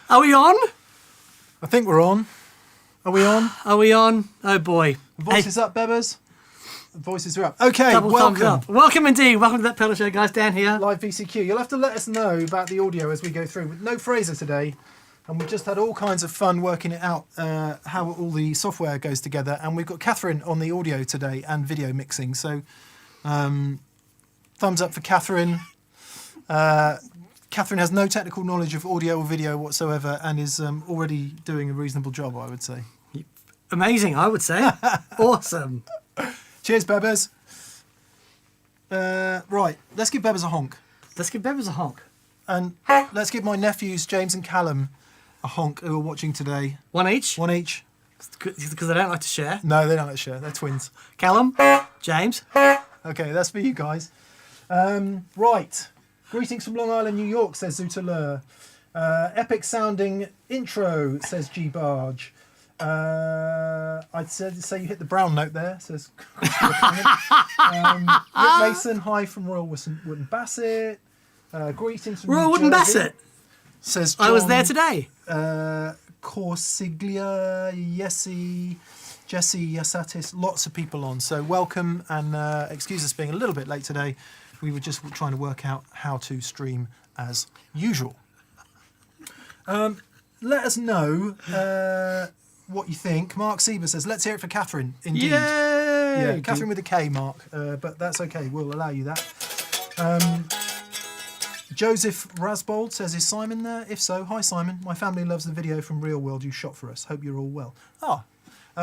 Are we on? I think we're on. Are we on? Are we on? Oh boy. Voices up, Bebbers. Voices are up. Okay, Double thumbs welcome. up. Welcome indeed. Welcome to That Pedal Show, guys. Dan here. Live VCQ. You'll have to let us know about the audio as we go through. With no Fraser today, and we've just had all kinds of fun working it out, how all the software goes together. And we've got Catherine on the audio today and video mixing. So, thumbs up for Catherine. Catherine has no technical knowledge of audio or video whatsoever and is already doing a reasonable job, I would say. Amazing, I would say. Awesome. Cheers, Bebbers. Right, let's give Bebbers a honk. Let's give Bebbers a honk. And let's give my nephews, James and Callum, a honk who are watching today. One each? One each. Because they don't like to share. No, they don't like to share. They're twins. Callum, James. Okay, that's for you guys. Right. Greetings from Long Island, New York, says Zootalur. Epic sounding intro, says G Barge. I'd say you hit the brown note there, says Rick Mason, hi from Royal Wootton Bassett. Greetings from Royal Wootton Bassett, says John, I was there today. Corsiglia, Jesse, Yasatis, lots of people on. So welcome, and excuse us being a little bit late today. We were just trying to work out how to stream as usual. Let us know what you think. Mark Sieber says, let's hear it for Catherine. Indeed. Yay! Yeah, Catherine with a K, Mark. But that's okay. We'll allow you that. Joseph Rasbold says, is Simon there? If so, hi Simon. My family loves the video from Real World you shot for us. Hope you're all well.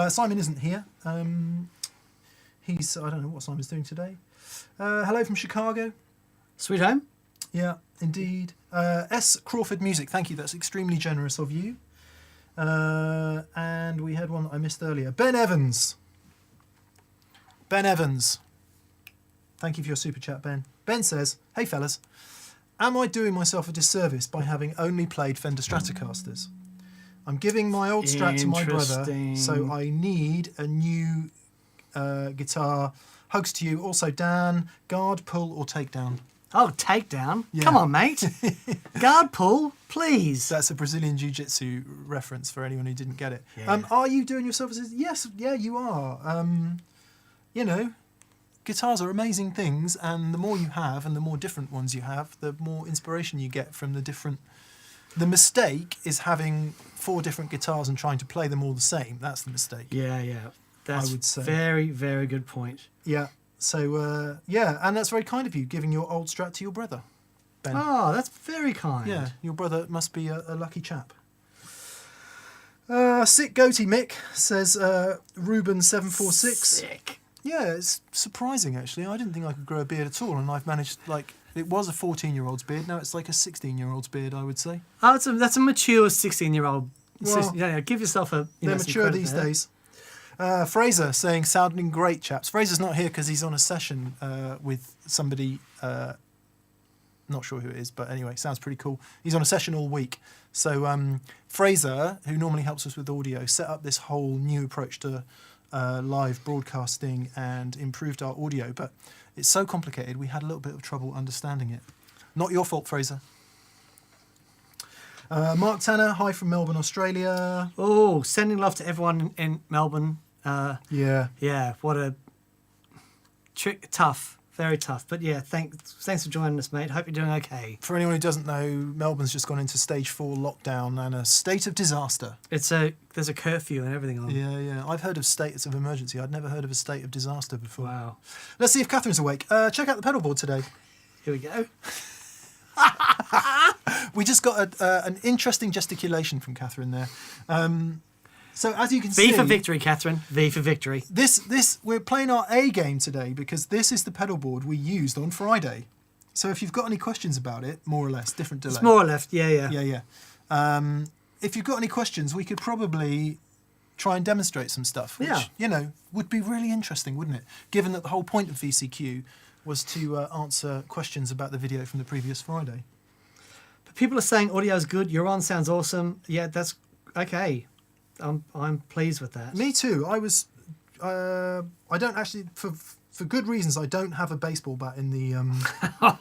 Simon isn't here. I don't know what Simon's doing today. Hello from Chicago. Sweet home? Yeah, indeed. S. Crawford Music, thank you. That's extremely generous of you. And we had one that I missed earlier. Ben Evans. Ben Evans. Thank you for your super chat, Ben. Ben says, hey fellas, am I doing myself a disservice by having only played Fender Stratocasters? I'm giving my old Strat to my brother, so I need a new guitar. Hugs to you. Also, Dan, guard, pull, or takedown? Oh, takedown? Yeah. Come on, mate. Guard pull, please. That's a Brazilian Jiu-Jitsu reference for anyone who didn't get it. Yeah. Are you doing yourself as... Yes, yeah, you are. You know, guitars are amazing things, and the more you have and the more different ones you have, the more inspiration you get from the different... The mistake is having 4 different guitars and trying to play them all the same. That's the mistake. Yeah. That's I would say. Very, very good point. Yeah. So, yeah, and that's very kind of you, giving your old Strat to your brother, Ben. Oh, that's very kind. Yeah, your brother must be a lucky chap. Sick Goatee Mick says Ruben746. Sick. Yeah, it's surprising, actually. I didn't think I could grow a beard at all, and I've managed, it was a 14-year-old's beard, now it's like a 16-year-old's beard, I would say. Oh, that's a mature 16-year-old. Well, yeah, give yourself a... They're mature these days. Fraser saying, sounding great, chaps. Fraser's not here because he's on a session with somebody, not sure who it is, but anyway, sounds pretty cool. He's on a session all week. So Fraser, who normally helps us with audio, set up this whole new approach to live broadcasting and improved our audio. But it's so complicated, we had a little bit of trouble understanding it. Not your fault, Fraser. Mark Tanner, hi from Melbourne, Australia. Oh, sending love to everyone in Melbourne. Yeah, what a trick. Tough, very tough. But yeah, thanks for joining us, mate. Hope you're doing okay. For anyone who doesn't know, Melbourne's just gone into stage 4 lockdown and a state of disaster. There's a curfew and everything on. Yeah. I've heard of states of emergency. I'd never heard of a state of disaster before. Wow. Let's see if Catherine's awake. Check out the pedal board today. Here we go. We just got an interesting gesticulation from Catherine there. So as you can see... V for victory, Catherine. V for victory. This we're playing our A game today because this is the pedal board we used on Friday. So if you've got any questions about it, more or less, different delay. It's more or less, yeah. Yeah. If you've got any questions, we could probably try and demonstrate some stuff, which, would be really interesting, wouldn't it? Given that the whole point of VCQ was to answer questions about the video from the previous Friday. But people are saying audio's good, you're on, sounds awesome. Yeah, that's okay. I'm pleased with that. Me too. I was. I don't actually, for good reasons, I don't have a baseball bat in the.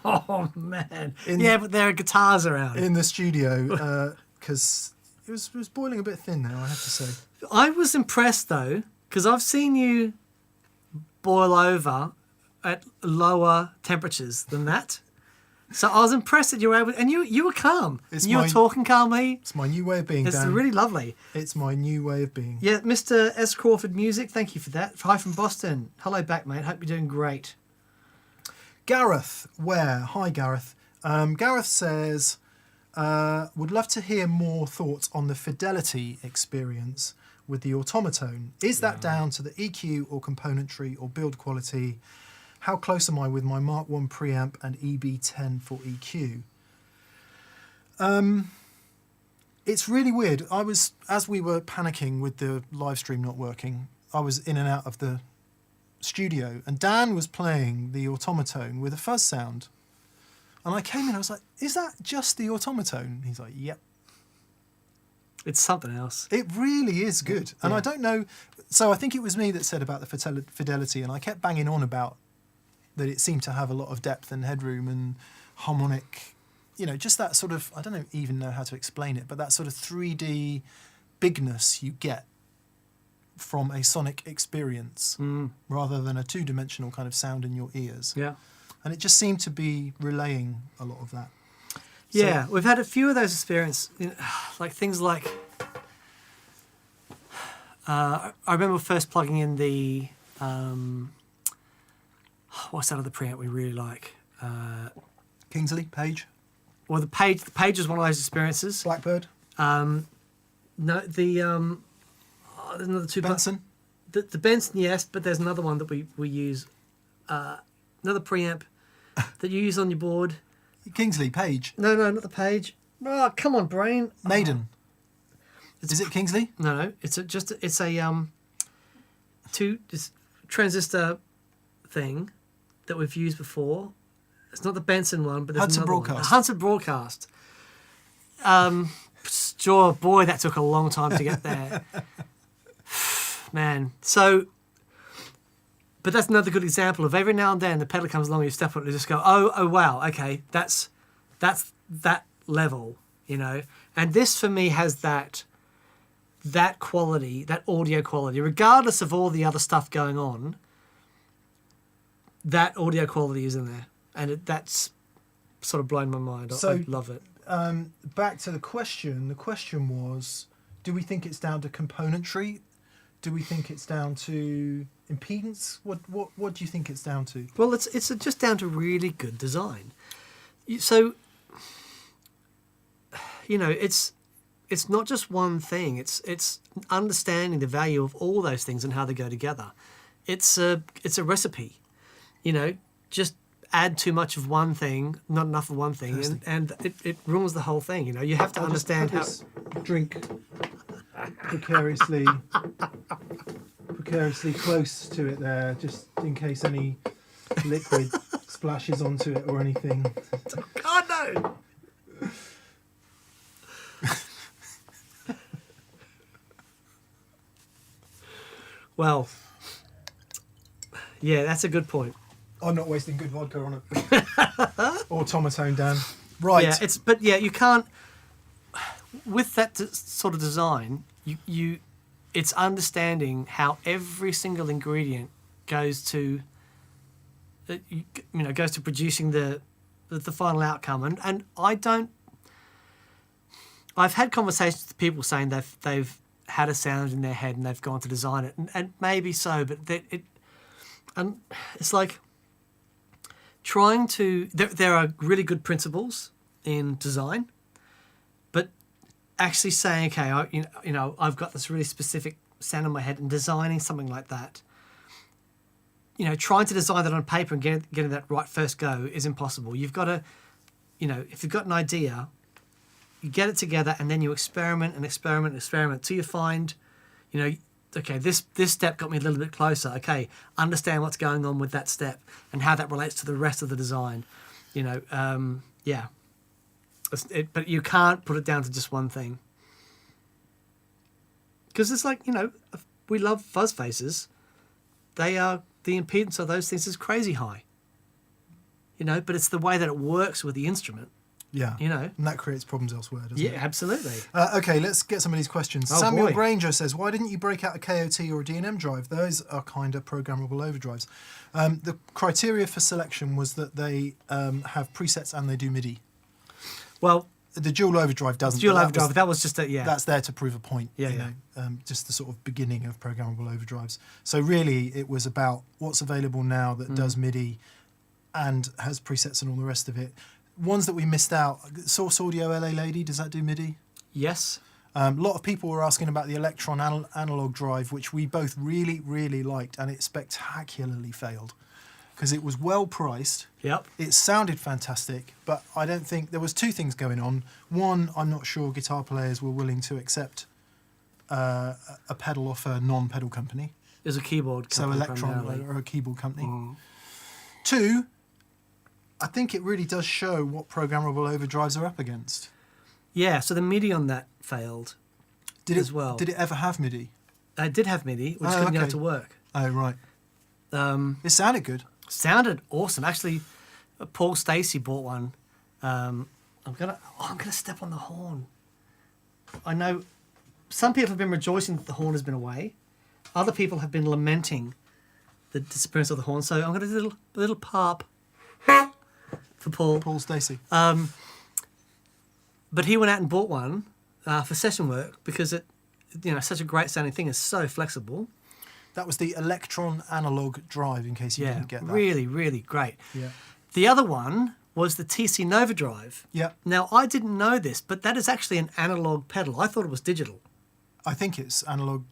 Oh man. But there are guitars around in the studio. because it was boiling a bit thin there, I have to say. I was impressed though, because I've seen you boil over at lower temperatures than that. So I was impressed that you were able, and you were calm. You were talking calmly. It's my new way of being, It's Dan. really lovely. It's my new way of being. Yeah, Mr. S. Crawford Music, thank you for that. Hi from Boston. Hello back, mate. Hope you're doing great. Gareth Ware. Hi, Gareth. Gareth says, would love to hear more thoughts on the fidelity experience with the Automaton. Is that down to the EQ or componentry or build quality? How close am I with my Mark 1 preamp and EB10 for EQ? It's really weird. As we were panicking with the live stream not working, I was in and out of the studio, and Dan was playing the Automaton with a fuzz sound. And I came in, I was like, is that just the Automaton? He's like, yep. It's something else. It really is good. And Yeah. I don't know, so I think it was me that said about the fidelity, and I kept banging on about that it seemed to have a lot of depth and headroom and harmonic, just that sort of, I don't even know how to explain it, but that sort of 3D bigness you get from a sonic experience rather than a two-dimensional kind of sound in your ears. Yeah. And it just seemed to be relaying a lot of that. Yeah, we've had a few of those experiences, like things like, I remember first plugging in the, what's that other preamp we really like? Kingsley, Page, Well, the Page was one of those experiences. Blackbird, No, there's another two. Benson. The Benson, yes, but there's another one that we use, another preamp that you use on your board. Kingsley, Page, No, not the Page. Oh, come on, brain. Maiden. Is it Kingsley? No, it's a two transistor thing that we've used before. It's not the Benson one, but there's Hudson another Broadcast. one. Hudson Broadcast. Sure, boy, that took a long time to get there. Man, so, but that's another good example of every now and then the pedal comes along, you step on it, and you just go, oh wow, okay, that's that level, And this for me has that quality, that audio quality, regardless of all the other stuff going on. That audio quality is in there, and that's sort of blown my mind. So, I love it. Back to the question. The question was, do we think it's down to componentry? Do we think it's down to impedance? What do you think it's down to? Well, it's just down to really good design. So, it's not just one thing. It's understanding the value of all those things and how they go together. It's a recipe. Just add too much of one thing, not enough of one thing, and it ruins the whole thing. You have to understand how. Drink precariously close to it there, just in case any liquid splashes onto it or anything. God no! Well, yeah, that's a good point. I'm not wasting good vodka on it. Automaton, Dan. Right. Yeah, you can't. With that sort of design, it's understanding how every single ingredient goes to producing the final outcome. And I've had conversations with people saying they've had a sound in their head and they've gone to design it, and maybe so, but it's like trying to. There are really good principles in design, but actually saying, okay, I've got this really specific sound in my head, and designing something like that. Trying to design that on paper and getting that right first go is impossible. You've got to, if you've got an idea, you get it together and then you experiment till you find, okay, this step got me a little bit closer. Okay, understand what's going on with that step and how that relates to the rest of the design. Yeah. But you can't put it down to just one thing. Because it's like, we love fuzz faces. The impedance of those things is crazy high. But it's the way that it works with the instrument. Yeah. You know. And that creates problems elsewhere, doesn't Yeah, it? absolutely. Okay, let's get some of these questions. Oh, Samuel boy. Granger says, why didn't you break out a KOT or a D&M drive? Those are kind of programmable overdrives. The criteria for selection was that they have presets and they do MIDI. Well, The dual overdrive doesn't. dual but that overdrive, was- that was just a, yeah. That's there to prove a point. Yeah, you know, just the sort of beginning of programmable overdrives. So really, it was about what's available now that does MIDI and has presets and all the rest of it. Ones that we missed out, Source Audio LA Lady, does that do MIDI? Yes. A lot of people were asking about the Electron analog drive, which we both really, really liked, and it spectacularly failed because it was well priced. Yep. It sounded fantastic, but I don't think there was two things going on. One, I'm not sure guitar players were willing to accept a pedal off a non-pedal company, There's a keyboard so company Electron primarily. or a keyboard company. Two, I think it really does show what programmable overdrives are up against. Yeah, so the MIDI on that failed Did as it? well. Did it ever have MIDI? It did have MIDI, which Oh, couldn't get okay. it to work. Oh right, it sounded good. Sounded awesome. Actually, Paul Stacey bought one. I'm gonna step on the horn. I know some people have been rejoicing that the horn has been away. Other people have been lamenting the disappearance of the horn. So I'm gonna do a little pop for Paul. Paul Stacey. But he went out and bought one for session work because it, such a great sounding thing. It's so flexible. That was the Electron analog drive, in case you Yeah, didn't get that. really, really great. Yeah. The other one was the TC Nova drive. Yeah. Now, I didn't know this, but that is actually an analog pedal. I thought it was digital. I think it's analog.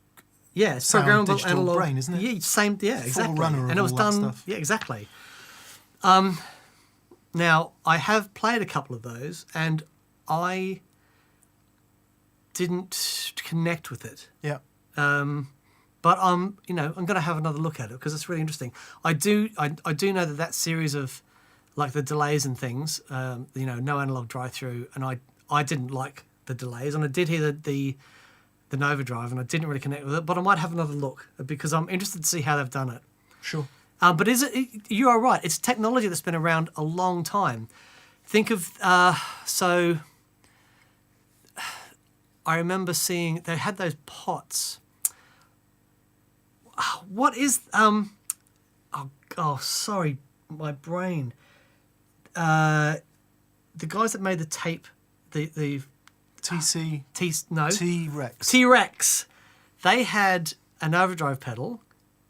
Yeah, it's Sound programmable digital analog. brain, isn't it? Yeah, same. Yeah, exactly. Forerunner of And it was all that done. stuff. Yeah, exactly. Now I have played a couple of those, and I didn't connect with it. Yeah. But I'm going to have another look at it because it's really interesting. I do know that series of like the delays and things, no analog drive through, and I didn't like the delays, and I did hear the Nova drive, and I didn't really connect with it. But I might have another look because I'm interested to see how they've done it. Sure. But you are right. It's technology that's been around a long time. Think of so. I remember seeing they had those pots. What is sorry, my brain. The guys that made the tape, the TC. T-Rex. T-Rex. They had an overdrive pedal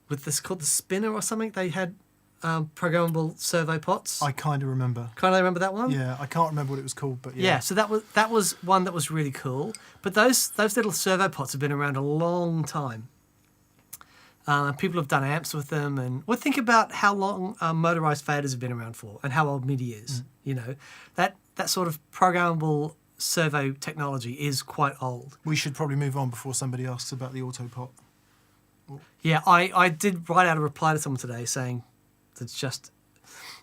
with this called the spinner or something. They had programmable servo pots. I kind of remember. Kind of remember that one? Yeah, I can't remember what it was called, but yeah. Yeah, so that was one that was really cool. But those little servo pots have been around a long time. People have done amps with them, and think about how long motorized faders have been around for, and how old MIDI is. That sort of programmable servo technology is quite old. We should probably move on before somebody asks about the Autopot. Yeah, I did write out a reply to someone today saying that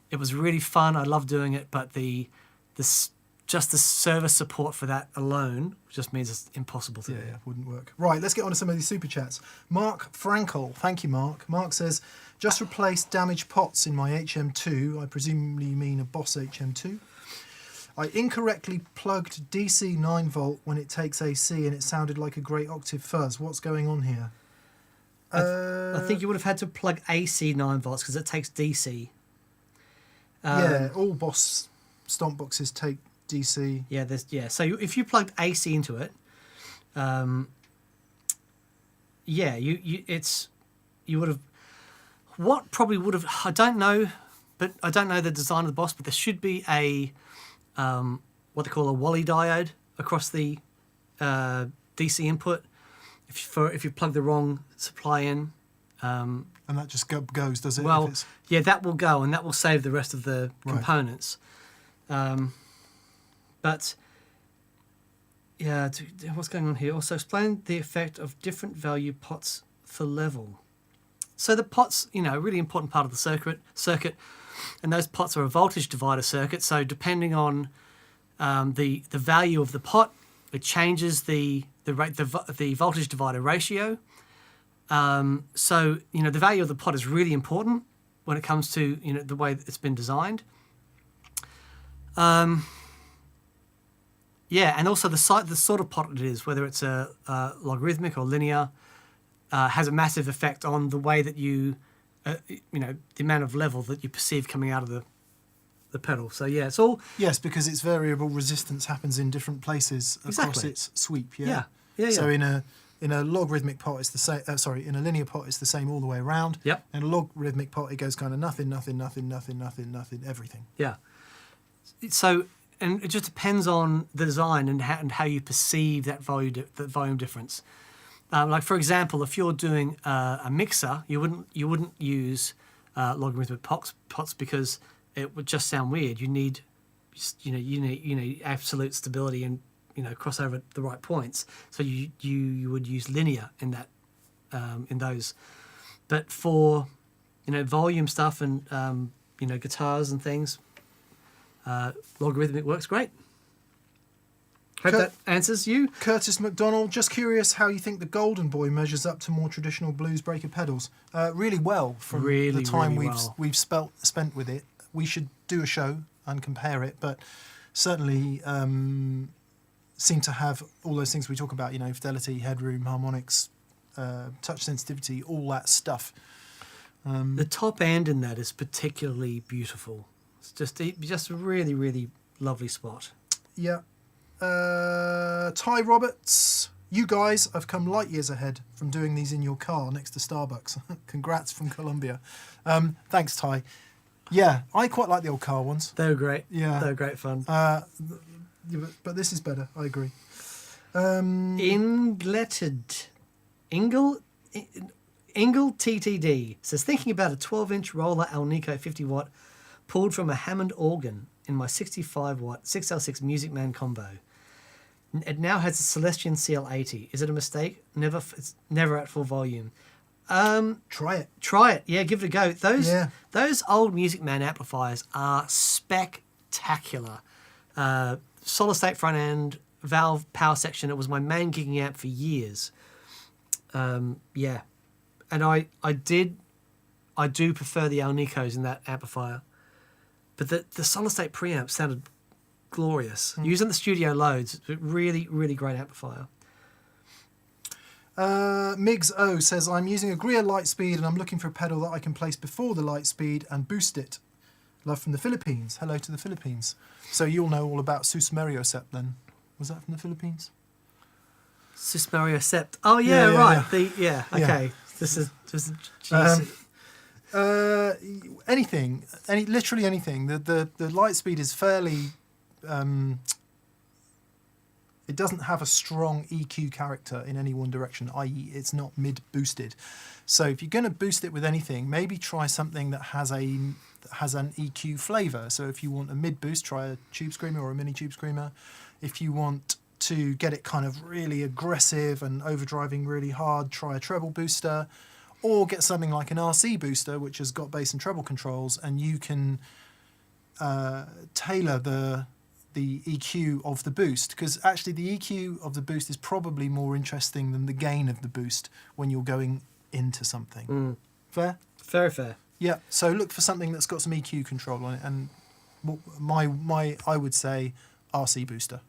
it was really fun. I love doing it, but the server support for that alone just means it's impossible to do. Yeah, wouldn't work. Right, let's get on to some of these super chats. Mark Frankel, thank you, Mark. Mark says, just replaced damaged pots in my HM2. I presumably mean a Boss HM2. I incorrectly plugged DC 9 volt when it takes AC and it sounded like a great octave fuzz. What's going on here? I think you would have had to plug AC 9 volts because it takes DC. Yeah, all Boss stomp boxes take DC. Yeah, so if you plugged AC into it, you would have. What probably would have, I don't know the design of the Boss, but there should be a what they call a Wally diode across the DC input. If you plug the wrong supply in. And that just goes, does it? Well, if it's... yeah, that will go, and that will save the rest of the components. But yeah, what's going on here? Also, explain the effect of different value pots for level. So the pots, a really important part of the circuit, and those pots are a voltage divider circuit. So depending on the value of the pot, it changes the voltage divider ratio. So the value of the pot is really important when it comes to the way that it's been designed. Yeah, and also the sort of pot it is, whether it's a logarithmic or linear, has a massive effect on the way that you the amount of level that you perceive coming out of the pedal. So yeah, it's all Yes, because its variable resistance happens in different places across Exactly. its sweep. yeah, yeah. So in a logarithmic pot, it's the same. In a linear pot, it's the same all the way around. Yep. In a logarithmic pot, it goes kind of nothing, everything. Yeah. So, and it just depends on the design and how you perceive that volume difference. Like for example, if you're doing a mixer, you wouldn't use logarithmic pots because it would just sound weird. You need absolute stability and cross over at the right points. So you would use linear in that in those. But for volume stuff and guitars and things, logarithmic works great. Hope that answers you. Curtis McDonald, just curious how you think the Golden Boy measures up to more traditional blues breaker pedals. Really well from the time we've spent with it. We should do a show and compare it, but certainly seem to have all those things we talk about, fidelity, headroom, harmonics, touch sensitivity, all that stuff. The top end in that is particularly beautiful. It's just a really, really lovely spot. Yeah. Ty Roberts, you guys have come light years ahead from doing these in your car next to Starbucks. Congrats from Colombia. Thanks, Ty. Yeah, I quite like the old car ones. They were great. Yeah. They were great fun. But this is better, I agree. Ingle TTD says, thinking about a 12-inch roller Alnico 50 watt pulled from a Hammond organ in my 65 watt 6L6 Music Man combo. It now has a Celestion CL80. Is it a mistake? It's never at full volume. Try it. Yeah, give it a go. Those old Music Man amplifiers are spectacular. Solid state front end, valve power section. It was my main gigging amp for years. Yeah, and I do prefer the Alnicos in that amplifier, but the solid state preamp sounded glorious. Using the studio loads, really, really great amplifier. Migs O says, I'm using a Greer Lightspeed and I'm looking for a pedal that I can place before the Lightspeed and boost it. Love from the Philippines. Hello to the Philippines. So you'll know all about Susmerio Sept then. Was that from the Philippines? Susmerio Sept. Oh yeah, Yeah, right. yeah. Okay. Yeah. This is anything, literally anything. The Lightspeed is fairly. It doesn't have a strong EQ character in any one direction, i.e. it's not mid-boosted. So if you're going to boost it with anything, maybe try something that has an EQ flavour. So if you want a mid-boost, try a Tube Screamer or a mini Tube Screamer. If you want to get it kind of really aggressive and overdriving really hard, try a treble booster. Or get something like an RC booster, which has got bass and treble controls, and you can tailor the EQ of the boost, because actually the EQ of the boost is probably more interesting than the gain of the boost when you're going into something. Fair? very fair. Yeah, so look for something that's got some EQ control on it, and I would say RC booster.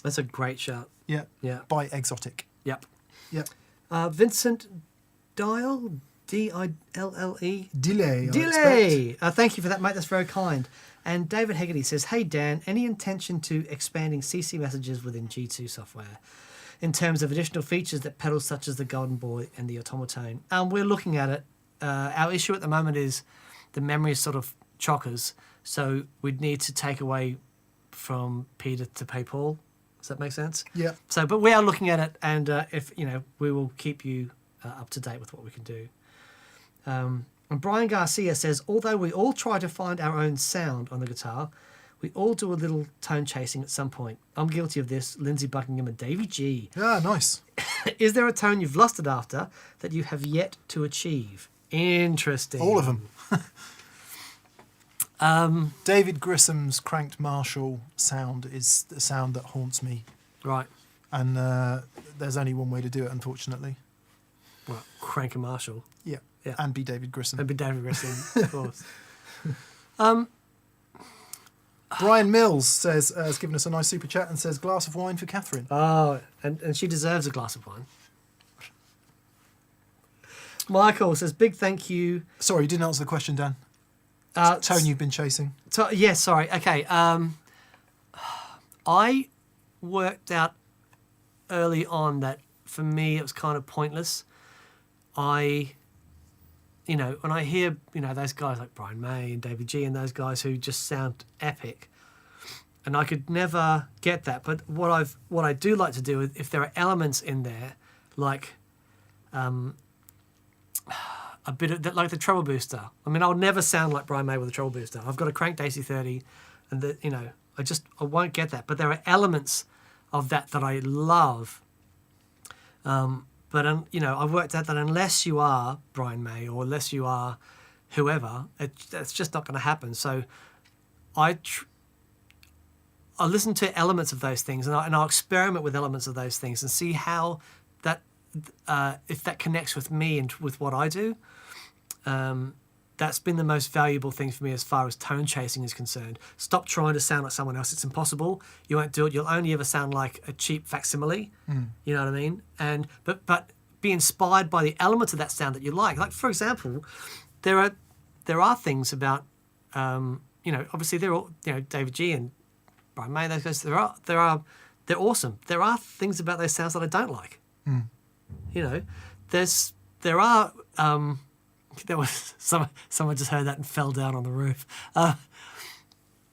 That's a great shout. Yeah. Yeah. By Exotic. Yep. Yep. Vincent Dial, Dille. Delay. Thank you for that, mate. That's very kind. And David Hegarty says, hey, Dan, any intention to expanding CC messages within G2 software in terms of additional features that pedals such as the Golden Boy and the Automaton? We're looking at it. Our issue at the moment is the memory is sort of chockers, so we'd need to take away from Peter to pay Paul. Does that make sense? Yeah. So, but we are looking at it, and if we will keep you up to date with what we can do. And Brian Garcia says, although we all try to find our own sound on the guitar, we all do a little tone chasing at some point. I'm guilty of this. Lindsey Buckingham and Davey G. Yeah, nice. Is there a tone you've lusted after that you have yet to achieve? Interesting. All of them. David Grissom's cranked Marshall sound is the sound that haunts me. Right. And there's only one way to do it, unfortunately. Well, crank a Marshall. Yeah. Yeah. And be David Grissom. That'd be David Grissom, of course. Brian Mills says has given us a nice super chat and says glass of wine for Catherine. Oh, and she deserves a glass of wine. Michael says, big thank you. Sorry, you didn't answer the question, Dan. Tone you've been chasing. Yes, sorry. Okay. I worked out early on that for me it was kind of pointless. When I hear, those guys like Brian May and David G and those guys who just sound epic, and I could never get that. But what I do like to do is if there are elements in there, like a bit of like the treble booster. I mean, I'll never sound like Brian May with a treble booster. I've got a cranked AC30, and I won't get that. But there are elements of that I love. But I've worked out that unless you are Brian May or unless you are whoever, that's just not going to happen. So I listen to elements of those things, and I'll experiment with elements of those things and see how that if that connects with me and with what I do. That's been the most valuable thing for me as far as tone chasing is concerned. Stop trying to sound like someone else. It's impossible. You won't do it. You'll only ever sound like a cheap facsimile. You know what I mean? But be inspired by the elements of that sound that you like. Like, for example, there are things about obviously they're all David G and Brian May. Those guys. They're awesome. There are things about those sounds that I don't like. There was someone just heard that and fell down on the roof.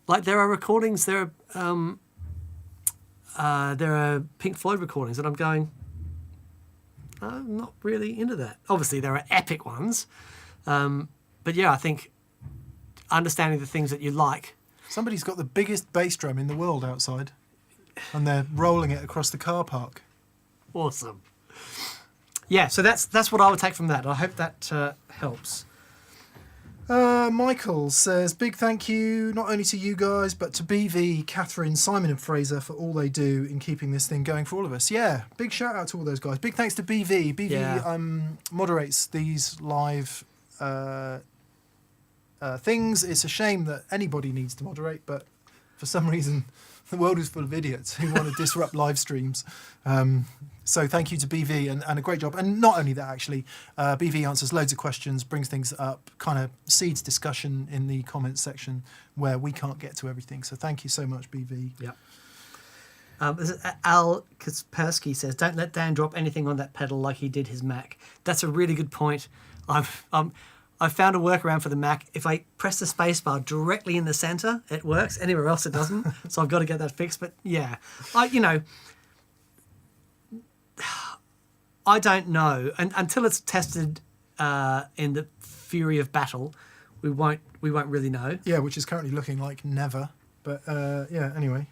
Like there are recordings, there are Pink Floyd recordings, and I'm going, I'm not really into that. Obviously, there are epic ones, but yeah, I think understanding the things that you like. Somebody's got the biggest bass drum in the world outside, and they're rolling it across the car park. Awesome. Yeah, so that's what I would take from that. I hope that helps. Michael says, big thank you not only to you guys, but to BV, Catherine, Simon and Fraser for all they do in keeping this thing going for all of us. Yeah, big shout out to all those guys. Big thanks to BV. BV moderates these live things. It's a shame that anybody needs to moderate, but for some reason the world is full of idiots who want to disrupt live streams. So thank you to BV and a great job. And not only that, actually, BV answers loads of questions, brings things up, kind of seeds discussion in the comments section where we can't get to everything. So thank you so much, BV. Yeah. Al Kaspersky says, don't let Dan drop anything on that pedal like he did his Mac. That's a really good point. I've found a workaround for the Mac. If I press the spacebar directly in the center, it works. Anywhere else, it doesn't. So I've got to get that fixed. But yeah, I don't know, and until it's tested in the fury of battle, we won't really know. Yeah, which is currently looking like never. But yeah, anyway.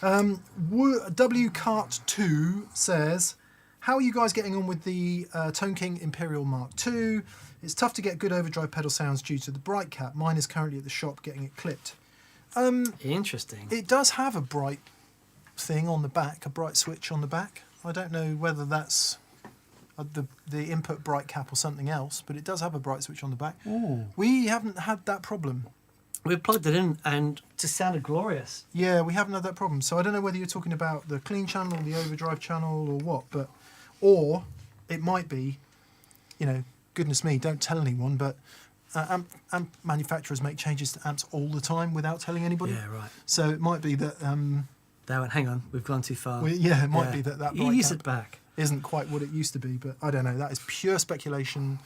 WCart2 says, how are you guys getting on with the Tone King Imperial Mark II? It's tough to get good overdrive pedal sounds due to the bright cap. Mine is currently at the shop getting it clipped. Interesting. It does have a bright thing on the back, a bright switch on the back. I don't know whether that's the input bright cap or something else, but it does have a bright switch on the back. Ooh. We haven't had that problem. We plugged it in and it just sounded glorious. Yeah, we haven't had that problem. So I don't know whether you're talking about the clean channel, the overdrive channel, or what. Or it might be, goodness me, don't tell anyone, but amp manufacturers make changes to amps all the time without telling anybody. Yeah, right. So it might be that... They went, hang on, we've gone too far. It might be that bright ease cap it back. Isn't quite what it used to be, but I don't know. That is pure speculation.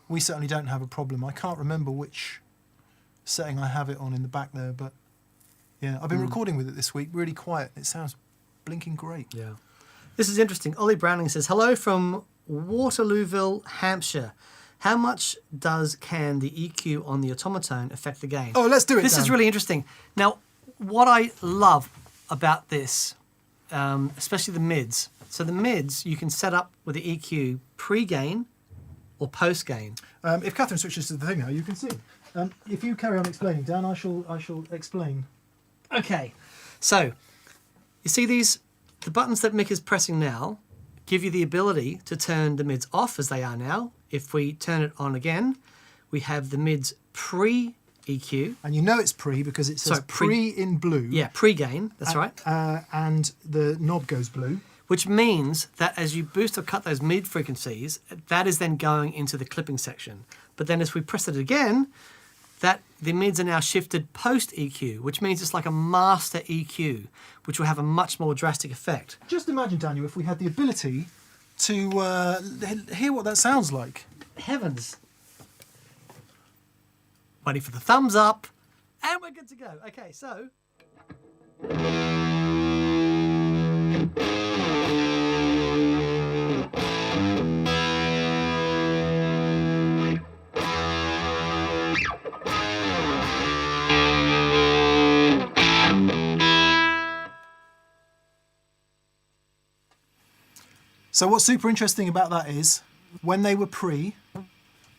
We certainly don't have a problem. I can't remember which setting I have it on in the back there, but yeah, I've been recording with it this week, really quiet. It sounds blinking great. Yeah. This is interesting. Ollie Browning says, hello from Waterlooville, Hampshire. How much can the EQ on the Automaton affect the gain? Oh, let's do it, This Dan. is really interesting. Now, what I love about this, especially the mids. So the mids, you can set up with the EQ pre-gain or post-gain. If Catherine switches to the thing now, you can see. If you carry on explaining, Dan, I shall explain. Okay, so you see the buttons that Mick is pressing now give you the ability to turn the mids off as they are now. If we turn it on again, we have the mids pre-EQ EQ. And you know it's pre because it says Sorry, pre in blue. Yeah, pre-gain, that's right. And the knob goes blue. Which means that as you boost or cut those mid frequencies, that is then going into the clipping section. But then as we press it again, that the mids are now shifted post EQ, which means it's like a master EQ, which will have a much more drastic effect. Just imagine, Daniel, if we had the ability to hear what that sounds like. Heavens. Waiting for the thumbs up, and we're good to go. Okay, so. So what's super interesting about that is when they were pre,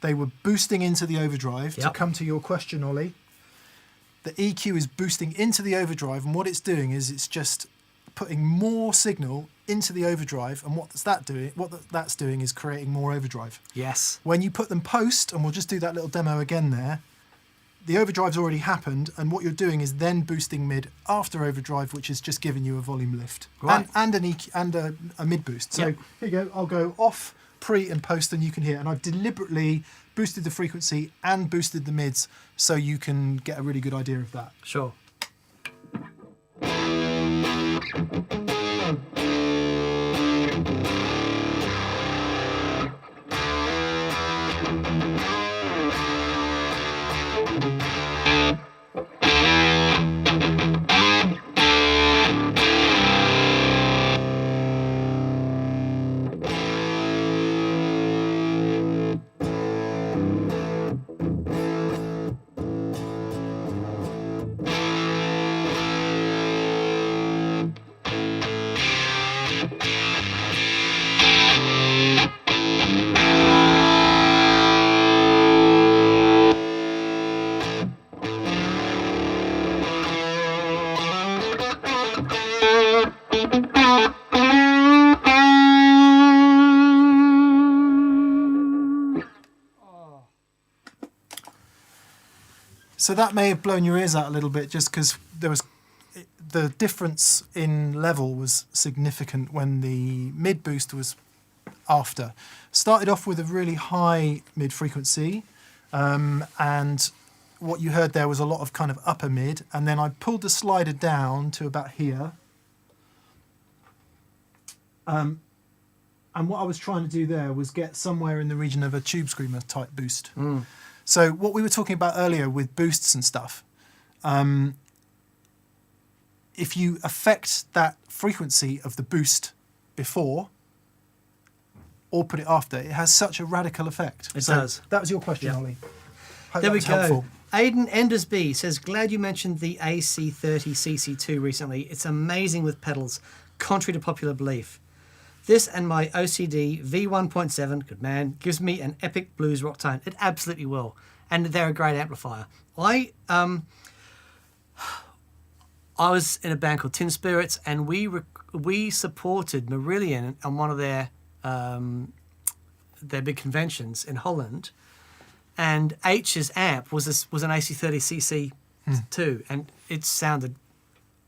they were boosting into the overdrive. To Yep. come to your question, Ollie, the EQ is boosting into the overdrive, and what it's doing is it's just putting more signal into the overdrive, and what that's doing is creating more overdrive. Yes. When you put them post, and we'll just do that little demo again there, the overdrive's already happened, and what you're doing is then boosting mid after overdrive, which is just giving you a volume lift. Right. And an EQ, and a mid boost. So Yep. here you go, I'll go off, pre and post, and you can hear. And I've deliberately boosted the frequency and boosted the mids so you can get a really good idea of that. Sure. So that may have blown your ears out a little bit, just because the difference in level was significant when the mid boost was after. Started off with a really high mid frequency, and what you heard there was a lot of kind of upper mid, and then I pulled the slider down to about here. And what I was trying to do there was get somewhere in the region of a tube screamer type boost. So what we were talking about earlier with boosts and stuff, if you affect that frequency of the boost before or put it after, it has such a radical effect. It does. That was your question, Yeah. Ollie. Hope There that we was go. helpful. Aidan Endersby says, glad you mentioned the AC30 CC2 recently. It's amazing with pedals, contrary to popular belief. This and my OCD V1.7, good man, gives me an epic blues rock tone. It absolutely will. And they're a great amplifier. I was in a band called Tin Spirits, and we supported Marillion on one of their big conventions in Holland. And H's amp was an AC30 CC2, and it sounded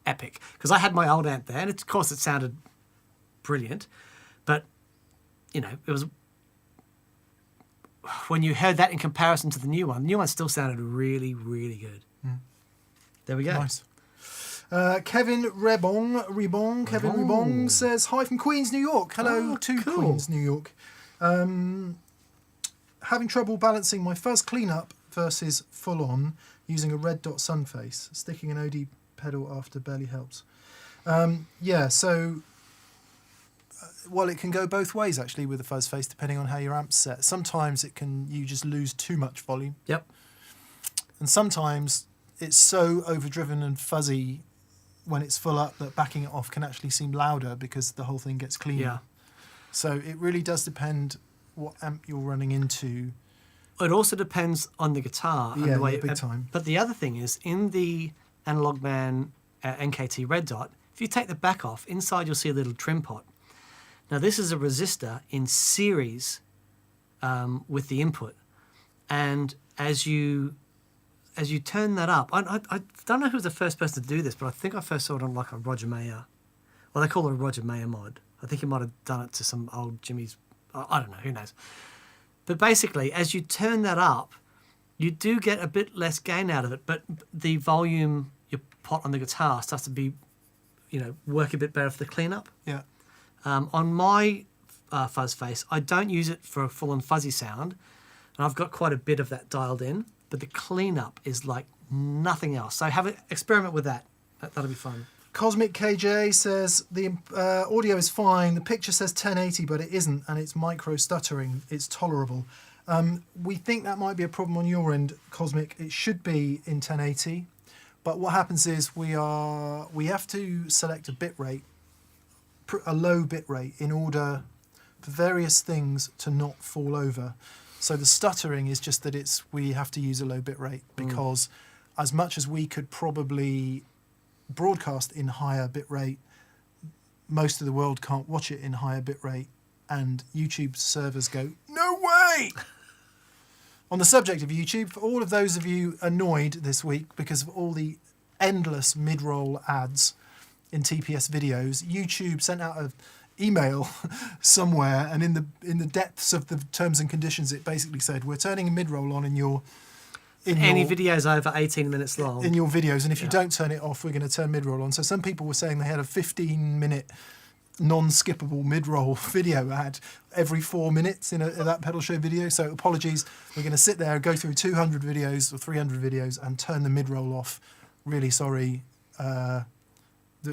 epic. Because I had my old amp there, and of course it sounded brilliant. But, you know, it was... When you heard that in comparison to the new one still sounded really, really good. There we go. Nice. Kevin Rebong says, hi from Queens, New York. Hello to cool. Queens, New York. Having trouble balancing my fuzz cleanup versus full on using a red dot sun face. Sticking an OD pedal after barely helps. Well, it can go both ways actually with the fuzz face, depending on how your amp's set. Sometimes you just lose too much volume. Yep. And sometimes it's so overdriven and fuzzy when it's full up that backing it off can actually seem louder because the whole thing gets cleaner. Yeah. So it really does depend what amp you're running into. It also depends on the guitar. And Yeah, the way, yeah, big time. But the other thing is, in the Analog Man NKT Red Dot, if you take the back off, inside you'll see a little trim pot. Now this is a resistor in series with the input. And as you as you turn that up, I don't know who was the first person to do this, but I think I first saw it on like a Roger Mayer. Well, they call it a Roger Mayer mod. I think he might have done it to some old Jimmy's. I don't know, who knows. But basically, as you turn that up, you do get a bit less gain out of it, but the volume you put on the guitar starts to be, work a bit better for the cleanup. Yeah. On my fuzz face, I don't use it for a full-on fuzzy sound, and I've got quite a bit of that dialed in, but the cleanup is like nothing else. So have an experiment with that. That'll be fun. Cosmic KJ says the audio is fine. The picture says 1080, but it isn't, and it's micro stuttering. It's tolerable. We think that might be a problem on your end, Cosmic. It should be in 1080, but what happens is we have to select a bit rate, a low bit rate, in order for various things to not fall over. So the stuttering is just that we have to use a low bit rate because as much as we could probably broadcast in higher bit rate, most of the world can't watch it in higher bit rate, and YouTube servers go, no way! On the subject of YouTube, for all of those of you annoyed this week because of all the endless mid-roll ads in TPS videos, YouTube sent out an email somewhere, and in the depths of the terms and conditions, it basically said, we're turning a mid-roll on any videos over 18 minutes long in your videos, and if you don't turn it off, we're going to turn mid-roll on. So some people were saying they had a 15-minute non-skippable mid-roll video ad every 4 minutes in that pedal show video. So apologies, we're going to sit there and go through 200 videos or 300 videos and turn the mid-roll off. Really sorry.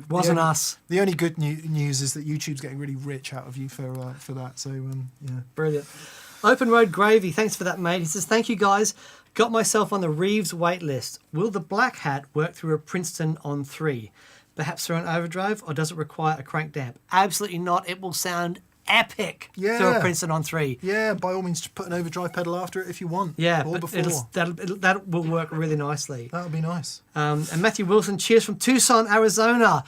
Wasn't us. The only good news is that YouTube's getting really rich out of you for that. So yeah, brilliant. Open Road Gravy, thanks for that, mate. He says, thank you guys. Got myself on the Reeves wait list. Will the Black Hat work through a Princeton on 3? Perhaps through an overdrive, or does it require a cranked amp? Absolutely not. It will sound epic through a Princeton on 3. Yeah, by all means, put an overdrive pedal after it if you want. Yeah, or but before. that will work really nicely. That would be nice. And Matthew Wilson, cheers from Tucson, Arizona.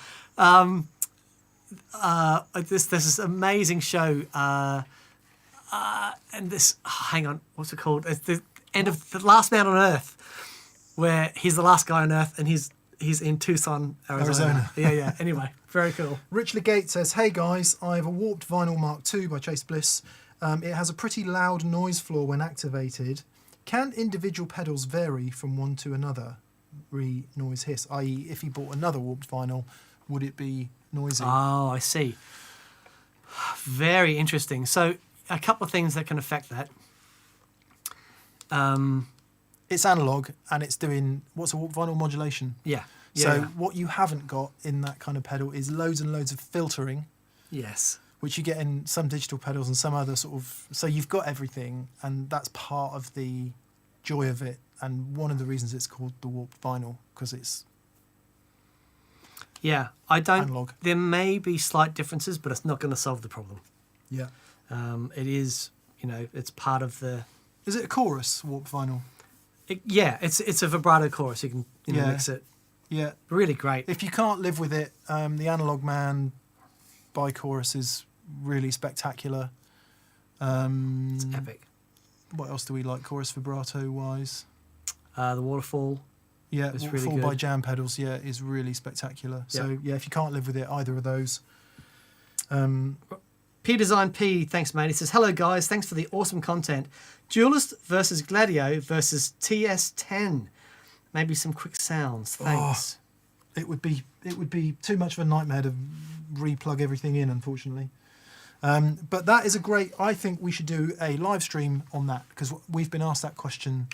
This is an amazing show. And this, hang on, what's it called? It's the end of The Last Man on Earth, where he's the last guy on Earth, and he's in Tucson, Arizona. Yeah. Anyway, very cool. Rich Legate says, hey guys, I have a warped vinyl Mark II by Chase Bliss. It has a pretty loud noise floor when activated. Can individual pedals vary from one to another? Noise hiss, i.e. if he bought another warped vinyl, would it be noisy? Oh, I see. Very interesting. So a couple of things that can affect that. It's analog, and it's doing, what's a warped vinyl modulation? Yeah. So what you haven't got in that kind of pedal is loads and loads of filtering. Yes. Which you get in some digital pedals and some other sort of... So you've got everything, and that's part of the joy of it. And one of the reasons it's called the warped vinyl, because it's... Yeah, I don't... Analog. There may be slight differences, but it's not going to solve the problem. Yeah. It is, it's part of the... Is it a chorus, warped vinyl? It's a vibrato chorus. You can mix it. Yeah. Really great. If you can't live with it, the Analog Man bi-chorus is really spectacular. It's epic. What else do we like chorus vibrato-wise? The Waterfall. Yeah, it's Waterfall really good. by Jam Pedals, is really spectacular. So, if you can't live with it, either of those. P Design P, thanks, mate. He says, hello, guys. Thanks for the awesome content. Duelist versus Gladio versus TS10. Maybe some quick sounds. Thanks. It would be too much of a nightmare to re-plug everything in, unfortunately. But that is a great... I think we should do a live stream on that, because we've been asked that question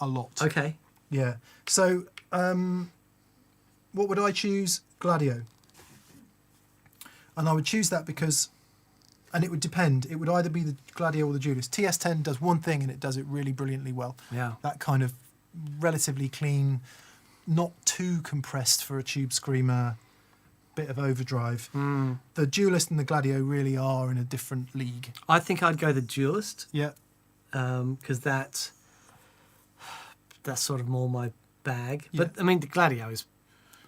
a lot. Okay. Yeah. So, what would I choose? Gladio. And I would choose that because... And it would depend. It would either be the Gladio or the Duelist. TS10 does one thing, and it does it really brilliantly well. Yeah. That kind of relatively clean, not too compressed for a tube screamer, bit of overdrive. The Duelist and the Gladio really are in a different league. I think I'd go the Duelist. Yeah. Because that's sort of more my bag. Yeah. But, I mean, the Gladio is...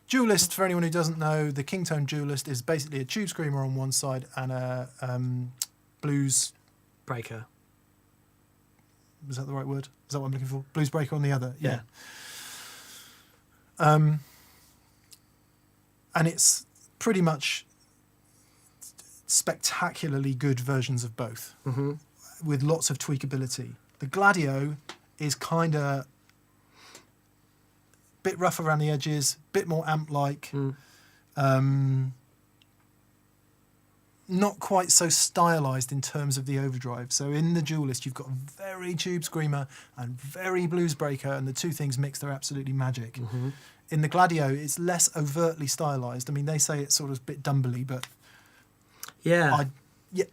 Duelist, for anyone who doesn't know, the Kingtone Duelist is basically a tube screamer on one side and a blues... breaker. Was that the right word? Is that what I'm looking for? Blues breaker on the other. Yeah. And it's pretty much spectacularly good versions of both, with lots of tweakability. The Gladio is kind of bit rough around the edges, bit more amp-like, not quite so stylized in terms of the overdrive. So in the Duelist, you've got very Tube Screamer and very Blues Breaker, and the two things mixed are absolutely magic. In the Gladio, it's less overtly stylized. I mean, they say it's sort of a bit dumbly, but Yeah.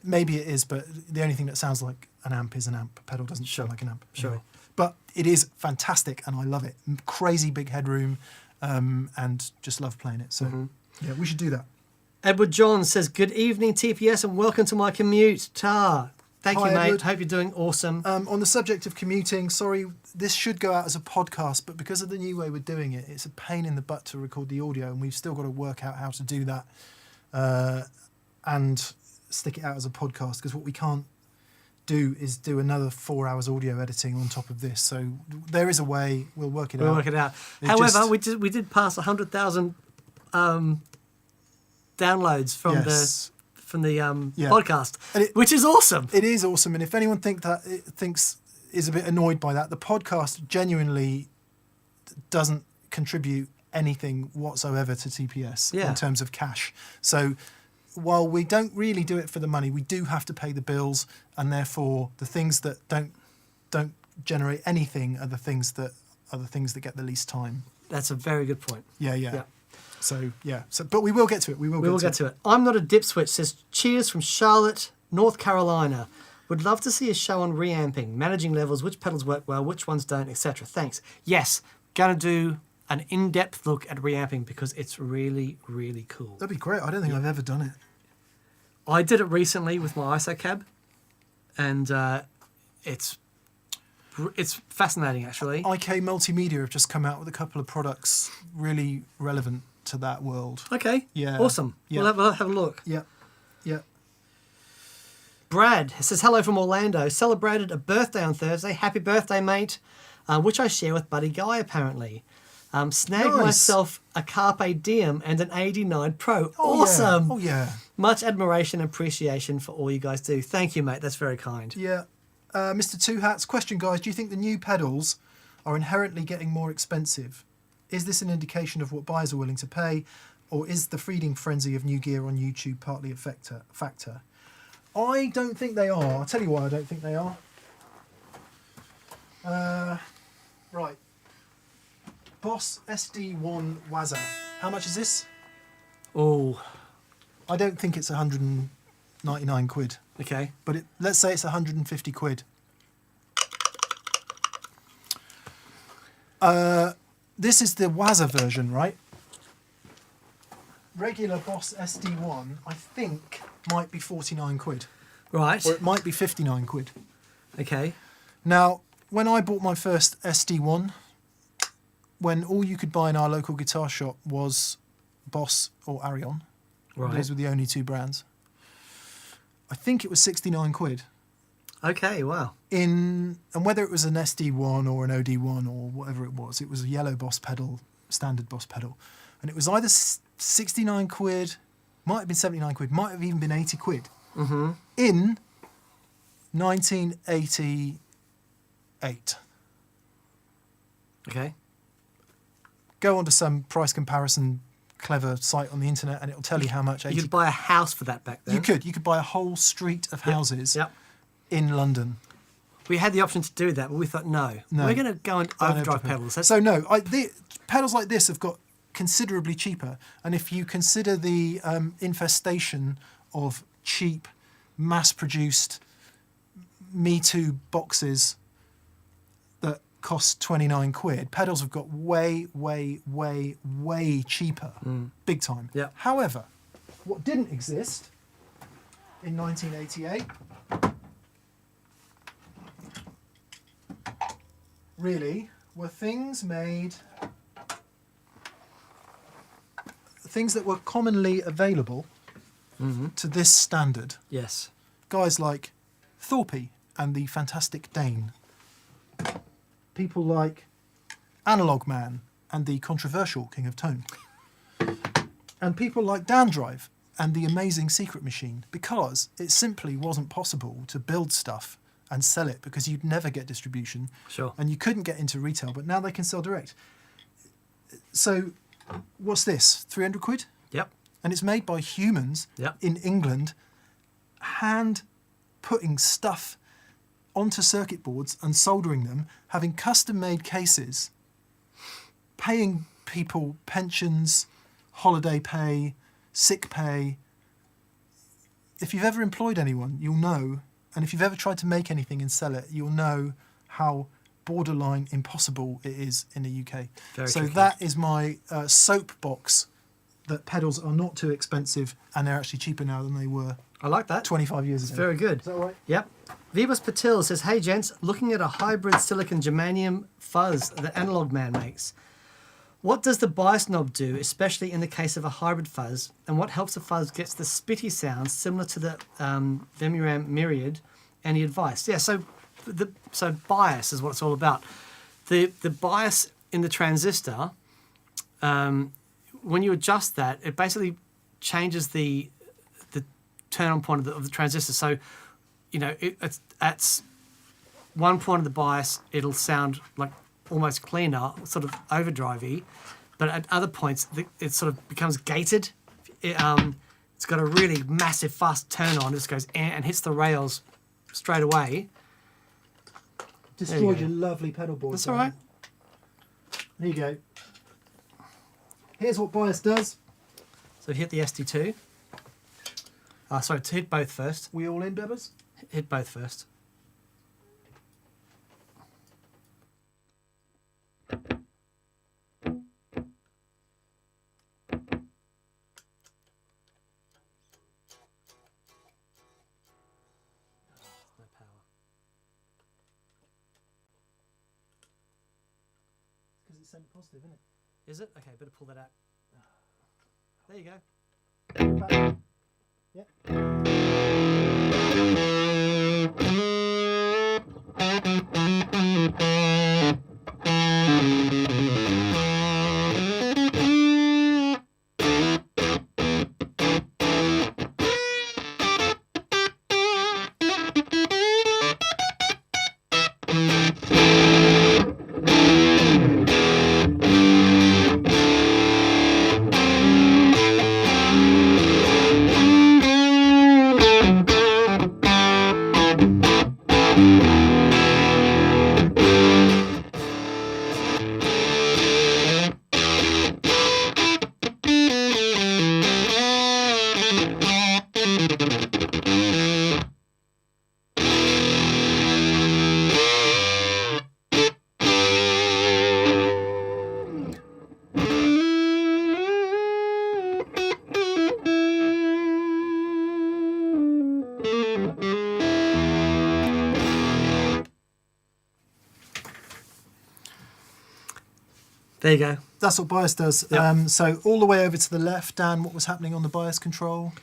maybe it is, but the only thing that sounds like an amp is an amp. A pedal doesn't sound like an amp. Sure. Anyway. But it is fantastic, and I love it. Crazy big headroom, and just love playing it. So, yeah, we should do that. Edward John says, good evening, TPS, and welcome to my commute. Ta. Thank Hi, you, mate. Edward. Hope you're doing awesome. On the subject of commuting, sorry, this should go out as a podcast, but because of the new way we're doing it, it's a pain in the butt to record the audio, and we've still got to work out how to do that and stick it out as a podcast, because what we can't do is do another 4 hours audio editing on top of this. So there is a way. We'll work it out. We'll work it out. It However, just- we did pass 100,000 downloads from Yes. the Yeah. podcast, And which is awesome. It is awesome, and if anyone is a bit annoyed by that, the podcast genuinely doesn't contribute anything whatsoever to TPS Yeah. in terms of cash. So while we don't really do it for the money, we do have to pay the bills, and therefore the things that don't generate anything are the things that get the least time. That's a very good point. Yeah. So but we will get to it. We will get to it. I'm not a dip switch says, cheers from Charlotte, North Carolina. Would love to see a show on reamping, managing levels, which pedals work well, which ones don't, etc. Thanks. Yes, going to do an in-depth look at reamping because it's really, really cool. That'd be great. I don't think I've ever done it. I did it recently with my ISO cab, and it's fascinating, actually. IK Multimedia have just come out with a couple of products really relevant to that world. Okay. Yeah. Awesome. Yeah. We'll have a look. Yeah. Brad says, hello from Orlando. Celebrated a birthday on Thursday. Happy birthday, mate. Which I share with Buddy Guy, apparently. Snagged Nice. myself a Carpe Diem and an 89 Pro. Oh, Awesome. Yeah. Oh, yeah. Much admiration and appreciation for all you guys do. Thank you, mate. That's very kind. Yeah. Mr. Two Hats, question, guys. Do you think the new pedals are inherently getting more expensive? Is this an indication of what buyers are willing to pay, or is the feeding frenzy of new gear on YouTube partly a factor? I don't think they are. I'll tell you why I don't think they are. Right. Boss SD1 Wazza. How much is this? Oh, I don't think it's 199 quid. okay. But let's say it's 150 quid. This is the Wazza version, right? Regular Boss SD1, I think, might be 49 quid. Right. Or it might be 59 quid. Okay. Now, when I bought my first SD1, when all you could buy in our local guitar shop was Boss or Arion, Right. those were the only two brands, I think it was 69 quid. Okay, wow. And whether it was an SD1 or an OD1 or whatever it was a yellow Boss pedal, standard Boss pedal. And it was either 69 quid, might have been 79 quid, might have even been 80 quid. Mm-hmm. In 1988. Okay. Go onto some price comparison clever site on the internet and it'll tell you how much You could buy a house for that back then. You could buy a whole street of houses Yep. in London. We had the option to do that, but we thought, no. We're going to go and overdrive pedals. That's So no, the pedals like this have got considerably cheaper. And if you consider the infestation of cheap, mass-produced Me Too boxes that cost 29 quid, pedals have got way, way, way, way cheaper, big time. Yeah. However, what didn't exist in 1988 really were things that were commonly available to this standard. Yes. Guys like Thorpe and the Fantastic Dane. people like Analog Man and the controversial King of Tone. And people like Dan Drive and the amazing Secret Machine, because it simply wasn't possible to build stuff and sell it because you'd never get distribution. Sure. And you couldn't get into retail, but now they can sell direct. So what's this? 300 quid? Yep. And it's made by humans Yep. in England, hand putting stuff onto circuit boards and soldering them, having custom made cases, paying people pensions, holiday pay, sick pay. If you've ever employed anyone, you'll know, and if you've ever tried to make anything and sell it, you'll know how borderline impossible it is in the UK. Very so tricky. that is my soapbox, that pedals are not too expensive and they're actually cheaper now than they were I like that. 25 years It's ago. very good. Is that right? Yep. Vibus Patil says, hey gents, looking at a hybrid silicon germanium fuzz that Analog Man makes. What does the bias knob do, especially in the case of a hybrid fuzz, and what helps the fuzz gets the spitty sounds similar to the Vemuram Myriad? Any advice? Yeah, so bias is what it's all about. The bias in the transistor, when you adjust that, it basically changes the turn on point of the transistor. So, you know, it's at one point of the bias, it'll sound like almost cleaner, sort of overdrivey, but at other points, it sort of becomes gated. It's got a really massive fast turn on. It just goes and hits the rails straight away. Destroyed go. your lovely pedal board. That's all right. There you go. Here's what bias does. So hit the SD2. Sorry, to hit both first. We all in, Bebbers? Hit both first. No power. Because it's sending positive, isn't it? Is it? Okay, better pull that out. There you go. Back. Yep. There you go. That's what bias does. Yep. So all the way over to the left, Dan, what was happening on the bias control?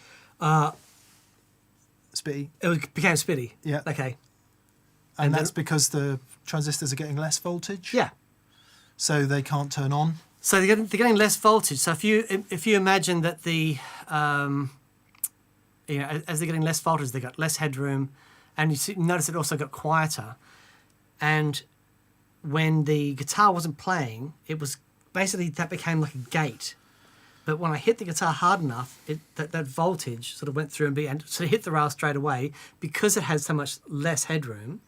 Spitty. Became spitty. Yeah. Okay. And And that's then- because the transistors are getting less voltage. Yeah. So they can't turn on. So they're getting less voltage. So if you imagine that the as they're getting less voltage, they got less headroom, and notice it also got quieter. And when the guitar wasn't playing, it was basically that became like a gate. But when I hit the guitar hard enough, that voltage sort of went through and so it hit the rail straight away because it had so much less headroom,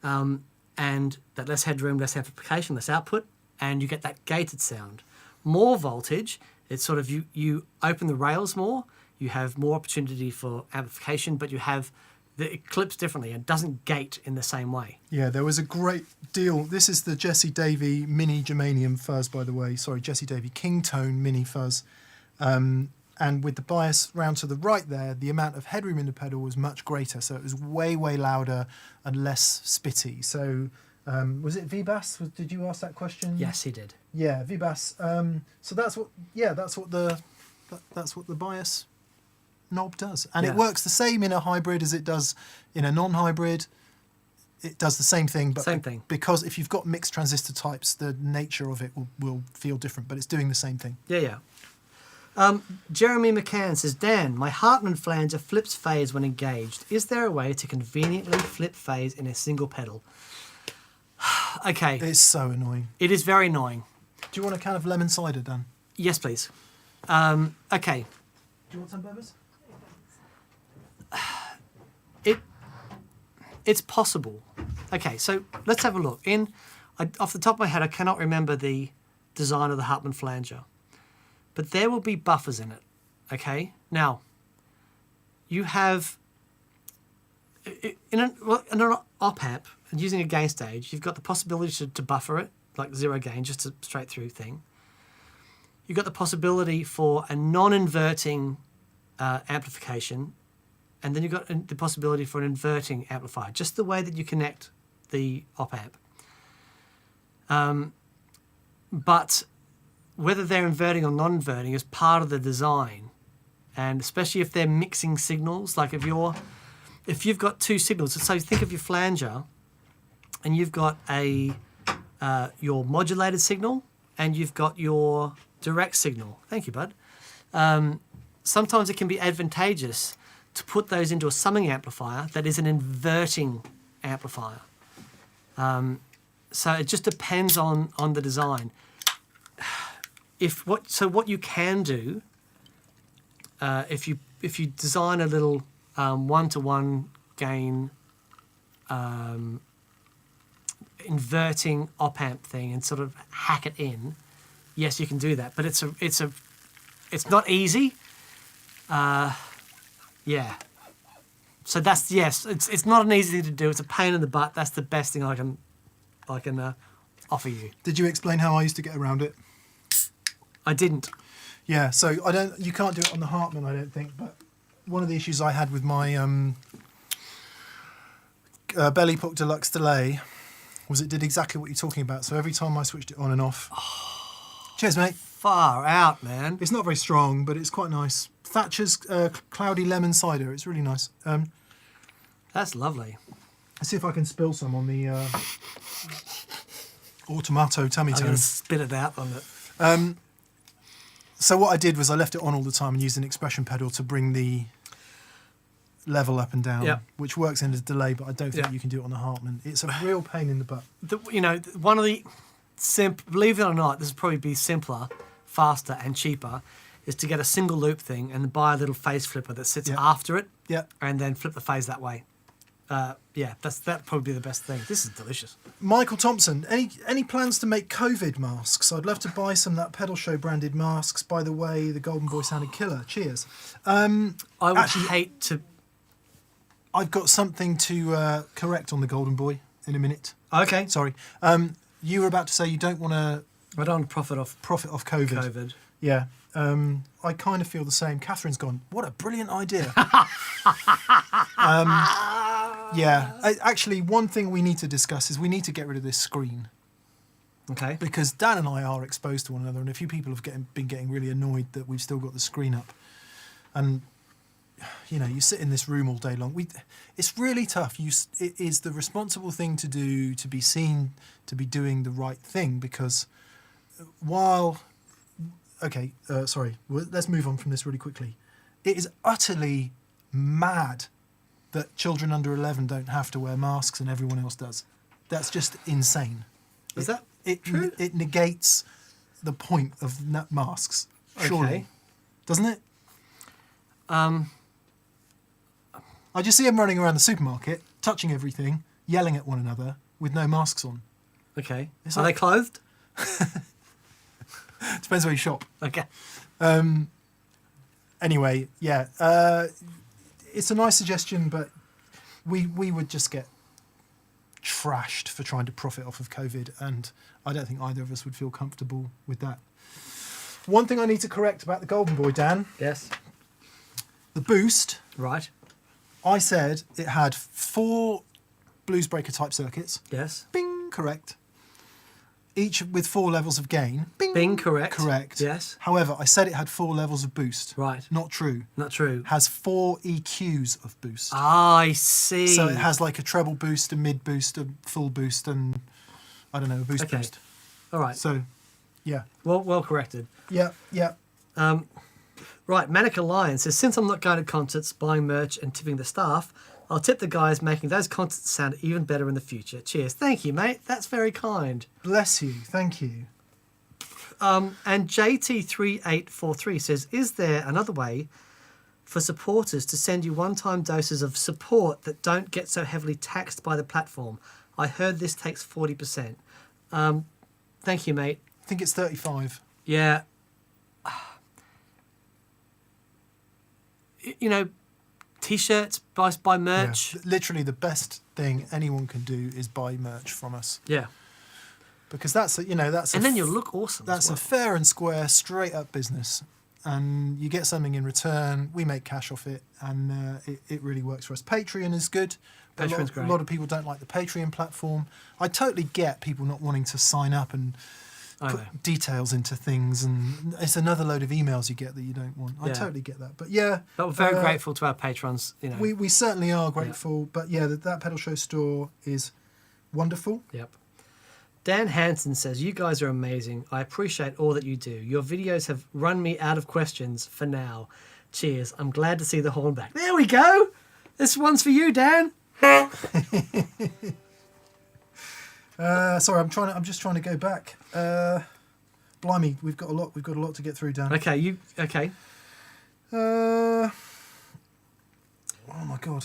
and that less headroom, less amplification, less output, and you get that gated sound. More voltage, it's sort of you open the rails more, you have more opportunity for amplification, but it clips differently and doesn't gate in the same way. Yeah, there was a great deal. This is the Jesse Davey Mini Germanium Fuzz, by the way. Sorry, Jesse Davey King Tone Mini Fuzz. And with the bias round to the right there, the amount of headroom in the pedal was much greater. So it was way, way louder and less spitty. So was it V-Bass? Did you ask that question? Yes, he did. Yeah, V-Bass. So that's what the bias knob does. And Yeah. it works the same in a hybrid as it does in a non-hybrid. it does the same thing, but Same thing. because if you've got mixed transistor types, the nature of it will feel different, but it's doing the same thing. Yeah. Jeremy McCann says, Dan, my Hartmann flanger flips phase when engaged. Is there a way to conveniently flip phase in a single pedal? Okay. It's so annoying. It is very annoying. Do you want a can of lemon cider, Dan? Yes, please. Okay. Do you want some Bevis? It's possible. Okay, so let's have a look. Off the top of my head, I cannot remember the design of the Hartmann flanger, but there will be buffers in it. Okay, now you have in an op amp and using a gain stage, you've got the possibility to buffer it like zero gain, just a straight through thing. You've got the possibility for a non-inverting amplification. And then you've got the possibility for an inverting amplifier, just the way that you connect the op amp. But whether they're inverting or non-inverting is part of the design, and especially if they're mixing signals. Like if you've got two signals, so think of your flanger, and you've got your modulated signal, and you've got your direct signal. Thank you, bud. Sometimes it can be advantageous to put those into a summing amplifier that is an inverting amplifier. So it just depends on the design. What you can do, if you design a little one-to-one gain inverting op amp thing and sort of hack it in, yes, you can do that. But it's not easy. Yeah. So yes, it's not an easy thing to do. It's a pain in the butt. That's the best thing I can offer you. Did you explain how I used to get around it? I didn't. Yeah, so you can't do it on the Hartmann, I don't think, but one of the issues I had with my Belly Puck Deluxe delay was it did exactly what you're talking about. So every time I switched it on and off. Cheers, mate. Far out, man. It's not very strong, but it's quite nice. Thatcher's cloudy lemon cider. It's really nice. That's lovely. Let's see if I can spill some on the Automato tummy I'm tone. going to spit it out on it. So what I did was I left it on all the time and used an expression pedal to bring the level up and down, which works in a delay, but I don't think you can do it on the Hartmann. It's a real pain in the butt. One of the believe it or not, this would probably be simpler, faster, and cheaper, is to get a single loop thing and buy a little phase flipper that sits after it, and then flip the phase that way. That'd probably be the best thing. This is delicious. Michael Thompson, any plans to make COVID masks? I'd love to buy some that Pedal Show branded masks. By the way, the Golden Boy sounded killer. Cheers. I would hate to. I've got something to correct on the Golden Boy in a minute. Okay. Sorry. You were about to say you don't want to. I don't want to profit off COVID. Yeah. I kind of feel the same. Catherine's gone, what a brilliant idea. Actually, one thing we need to discuss is we need to get rid of this screen. Okay. Because Dan and I are exposed to one another, and a few people have been getting really annoyed that we've still got the screen up. And, you sit in this room all day long. It's really tough. It is the responsible thing to do, to be seen, to be doing the right thing, because let's move on from this really quickly. It is utterly mad that children under 11 don't have to wear masks and everyone else does. That's just insane. Is that true? It negates the point of masks, surely. Okay. Doesn't it? I just see them running around the supermarket, touching everything, yelling at one another with no masks on. Okay. Are they clothed? Depends where you shop. Okay. Anyway, it's a nice suggestion, but we would just get trashed for trying to profit off of COVID, and I don't think either of us would feel comfortable with that. One thing I need to correct about the Golden Boy, Dan. Yes. The boost. Right. I said it had 4 blues breaker type circuits. Yes. Bing, correct. Each with 4 levels of gain. Bing. Bing, correct. Correct. Yes. However, I said it had 4 levels of boost. Right. Not true. Not true. Has 4 EQs of boost. Ah, I see. So it has like a treble boost, a mid boost, a full boost, and I don't know, a boost boost. All right. So, yeah. Well corrected. Yeah. Right, Manica Lion says, since I'm not going to concerts, buying merch and tipping the staff, I'll tip the guys making those concerts sound even better in the future. Cheers. Thank you, mate. That's very kind. Bless you. Thank you. And JT3843 says, is there another way for supporters to send you one-time doses of support that don't get so heavily taxed by the platform? I heard this takes 40%. Thank you, mate. I think it's 35. Yeah. You know, T-shirts, buy merch. Yeah. Literally, the best thing anyone can do is buy merch from us. Yeah. Because that's a, and then you'll look awesome. That's a fair and square, straight up business, and you get something in return. We make cash off it, and it really works for us. Patreon is good. Patreon's great. A lot of people don't like the Patreon platform. I totally get people not wanting to sign up and put details into things, and it's another load of emails you get that you don't want. I totally get that, but yeah. But we're very grateful to our patrons. You know, we certainly are grateful. But yeah, that Pedal Show store is wonderful. Yep. Dan Hansen says, you guys are amazing. I appreciate all that you do. Your videos have run me out of questions for now. Cheers. I'm glad to see the horn back. There we go. This one's for you, Dan. Sorry, I'm just trying to go back. Blimey, we've got a lot to get through, Dan. Okay, okay. Oh my god.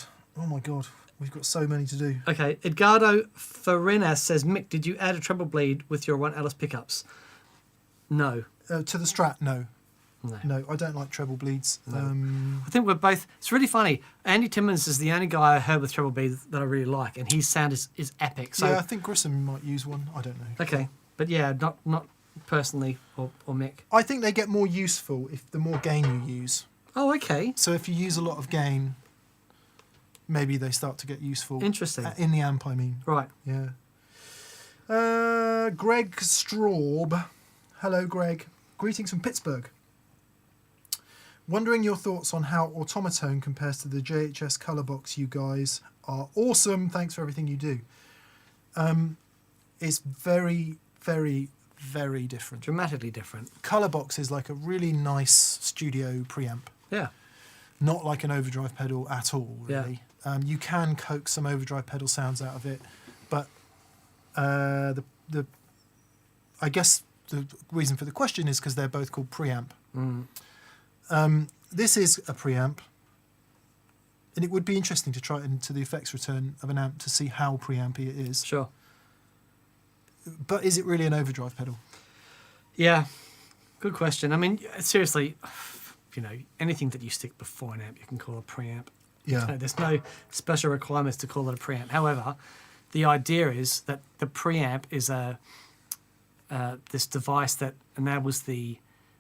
We've got so many to do. Okay, Edgardo Farinas says, Mick, did you add a treble bleed with your Ron Ellis pickups? No. To the Strat, no. No, I don't like treble bleeds. No. I think we're both... It's really funny. Andy Timmons is the only guy I heard with treble bleeds that I really like, and his sound is epic. So, yeah, I think Grissom might use one. I don't know. Okay, but yeah, not personally or Mick. I think they get more useful if the more gain you use. Oh, okay. So if you use a lot of gain, maybe they start to get useful. Interesting. In the amp, I mean. Right. Yeah. Greg Straub. Hello, Greg. Greetings from Pittsburgh. Wondering your thoughts on how Automaton compares to the JHS colour box. You guys are awesome. Thanks for everything you do. It's very, very, very different. Dramatically different. Colour box is like a really nice studio preamp. Yeah. Not like an overdrive pedal at all, really. Yeah. You can coax some overdrive pedal sounds out of it, but I guess the reason for the question is because they're both called preamp. This is a preamp, and it would be interesting to try it into the effects return of an amp to see how preampy it is. Sure. But is it really an overdrive pedal? Yeah, good question. I mean, seriously, anything that you stick before an amp, you can call a preamp. Yeah. There's no special requirements to call it a preamp. However, the idea is that the preamp is this device that enables the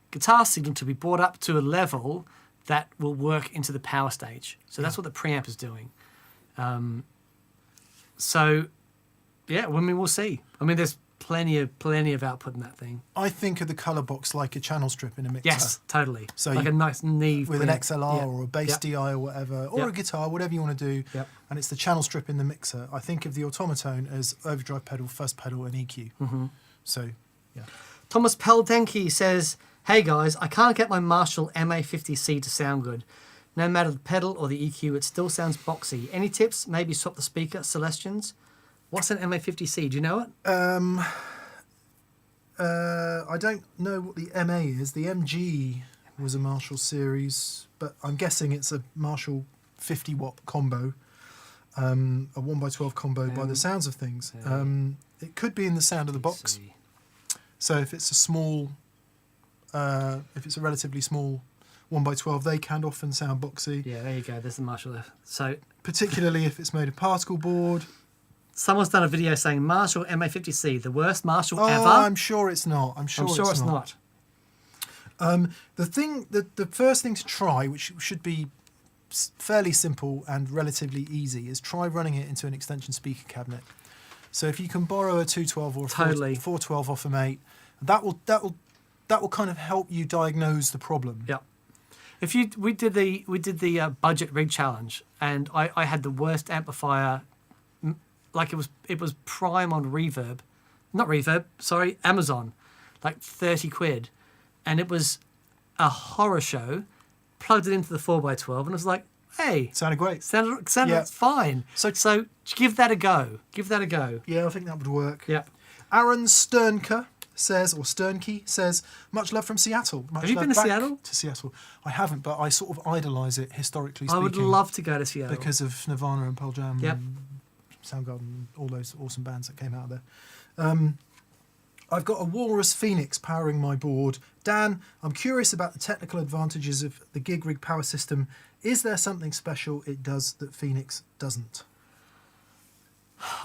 guitar signal to be brought up to a level that will work into the power stage. So that's what the preamp is doing. We'll see. I mean, there's plenty of output in that thing. I think of the colour box like a channel strip in a mixer. Yes, totally. So like a nice Neve with preamp. an XLR or a bass DI or whatever, or a guitar, whatever you want to do. Yep. And it's the channel strip in the mixer. I think of the Automaton as overdrive pedal, fuzz pedal, and EQ. Mm-hmm. So, yeah. Thomas Peldenki says, hey guys, I can't get my Marshall MA50C to sound good. No matter the pedal or the EQ, it still sounds boxy. Any tips? Maybe swap the speaker, Celestians? What's an MA50C? Do you know it? I don't know what the MA is. The MG was a Marshall series, but I'm guessing it's a Marshall 50-watt combo, a 1x12 combo by the sounds of things. It could be in the sound of the box. So if it's a relatively small 1x12, they can often sound boxy. Yeah, there you go. There's the Marshall there. So particularly if it's made of particle board. Someone's done a video saying Marshall MA50C, the worst Marshall ever. I'm sure it's not. I'm sure it's not. The first thing to try, which should be fairly simple and relatively easy, is try running it into an extension speaker cabinet. So if you can borrow a 212 or a Totally. 412 off a mate, that will kind of help you diagnose the problem. Yeah. We did the budget rig challenge, and I had the worst amplifier. Like it was prime on Amazon, like 30 quid, and it was a horror show. Plugged it into the 4x12, and it was like, hey, Sounded great. sounded Yeah. fine. So Give that a go. Give that a go. yeah, I think that would work. Yeah. Aaron Sternke says, much love from Seattle. Much Have you love been to back Seattle? To Seattle. I haven't, but I sort of idolise it historically speaking. I would love to go to Seattle. because of Nirvana and Pearl Jam Yep. and Soundgarden and all those awesome bands that came out of there. I've got a Walrus Phoenix powering my board. Dan, I'm curious about the technical advantages of the gig rig power system. Is there something special it does that Phoenix doesn't?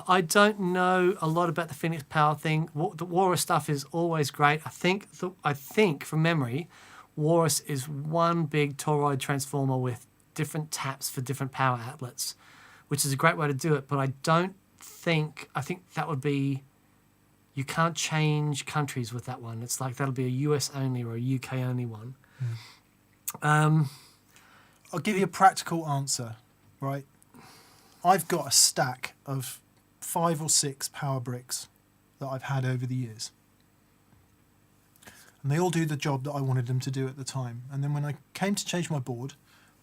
I don't know a lot about the Phoenix Power thing. The Walrus stuff is always great. I think from memory, Walrus is one big toroid transformer with different taps for different power outlets, which is a great way to do it. But I think that would be, you can't change countries with that one. It's like that'll be a US only or a UK only one. I'll give you a practical answer, right? I've got a stack of 5 or 6 power bricks that I've had over the years. And they all do the job that I wanted them to do at the time. And then when I came to change my board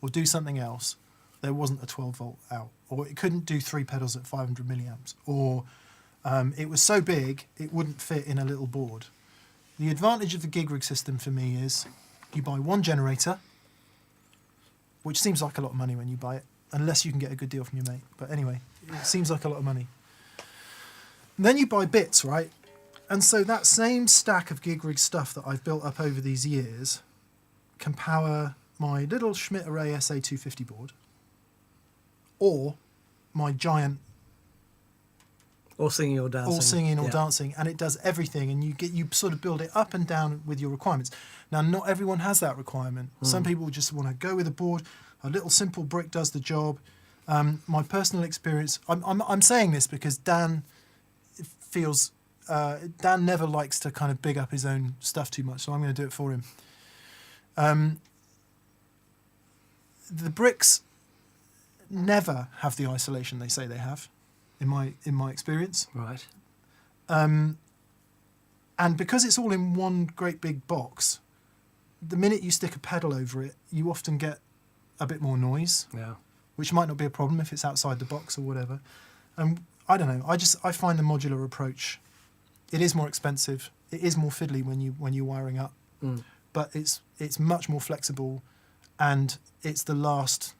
or do something else, there wasn't a 12 volt out, or it couldn't do 3 pedals at 500 milliamps, or it was so big it wouldn't fit in a little board. The advantage of the gig rig system for me is you buy one generator, which seems like a lot of money when you buy it, unless you can get a good deal from your mate. But anyway, it seems like a lot of money. And then you buy bits, right? And so that same stack of gig rig stuff that I've built up over these years can power my little Schmidt Array SA250 board, or my giant All singing or dancing. all singing or Yeah. dancing, and it does everything, and you sort of build it up and down with your requirements. Now, not everyone has that requirement. Some people just want to go with a board. A little simple brick does the job. My personal experience, I'm saying this because Dan feels Dan never likes to kind of big up his own stuff too much, so I'm going to do it for him. The bricks never have the isolation they say they have, in my experience. Right. And because it's all in one great big box, the minute you stick a pedal over it, you often get a bit more noise, Yeah. which might not be a problem if it's outside the box or whatever. And I don't know. I find the modular approach, it is more expensive. It is more fiddly when you're wiring up, but it's much more flexible, and it's the last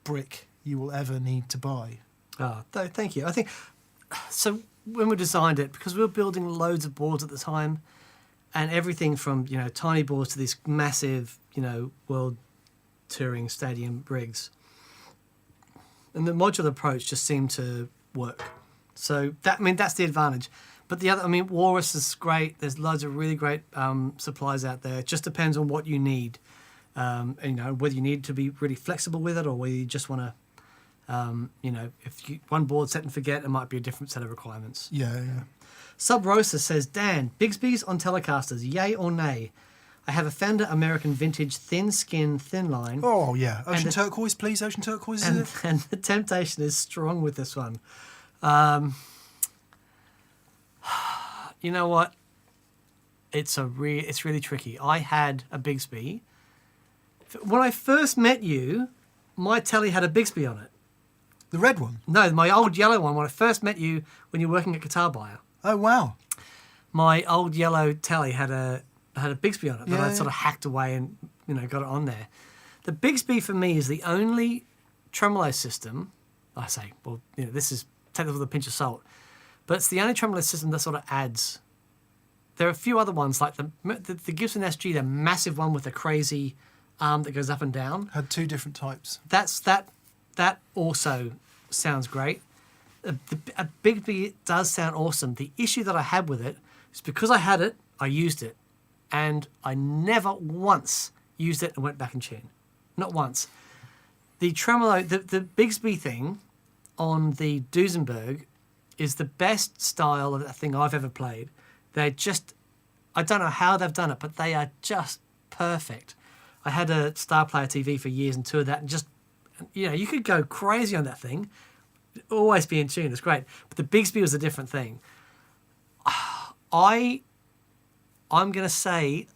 brick you will ever need to buy. Thank you. I think so. When we designed it, because we were building loads of boards at the time, and everything from tiny boards to these massive world touring stadium rigs, and the modular approach just seemed to work. So that's the advantage. But the other, Walrus is great. There's loads of really great supplies out there. It just depends on what you need. Whether you need to be really flexible with it, or whether you just want to. If you one board set and forget, it might be a different set of requirements. Yeah. Sub Rosa says, Dan, Bigsby's on Telecasters, yay or nay? I have a Fender American Vintage thin skin, thin line. Oh, yeah. Ocean turquoise, please. Ocean turquoise, is it? And the temptation is strong with this one. You know what? It's really tricky. I had a Bigsby. When I first met you, my telly had a Bigsby on it. The red one? No, my old yellow one. When I first met you, when you were working at Guitar Buyer, Oh, wow. my old yellow telly had a Bigsby on it that Yeah, I sort of hacked away and got it on there. The Bigsby for me is the only tremolo system. I say, well, this is technical with a pinch of salt, but it's the only tremolo system that sort of adds. There are a few other ones like the Gibson SG, the massive one with the crazy arm that goes up and down. Had 2 different types. That also sounds great. A Bigsby does sound awesome. The issue that I had with it is because I had it, I used it, and I never once used it and went back and tuned. Not once. The tremolo, the Bigsby thing on the Duesenberg is the best style of thing I've ever played. They're just, I don't know how they've done it, but they are just perfect. I had a Star Player TV for years and toured that, and just, you know, you could go crazy on that thing. Always be in tune. It's great. But the Bigsby was a different thing. I'm going to say,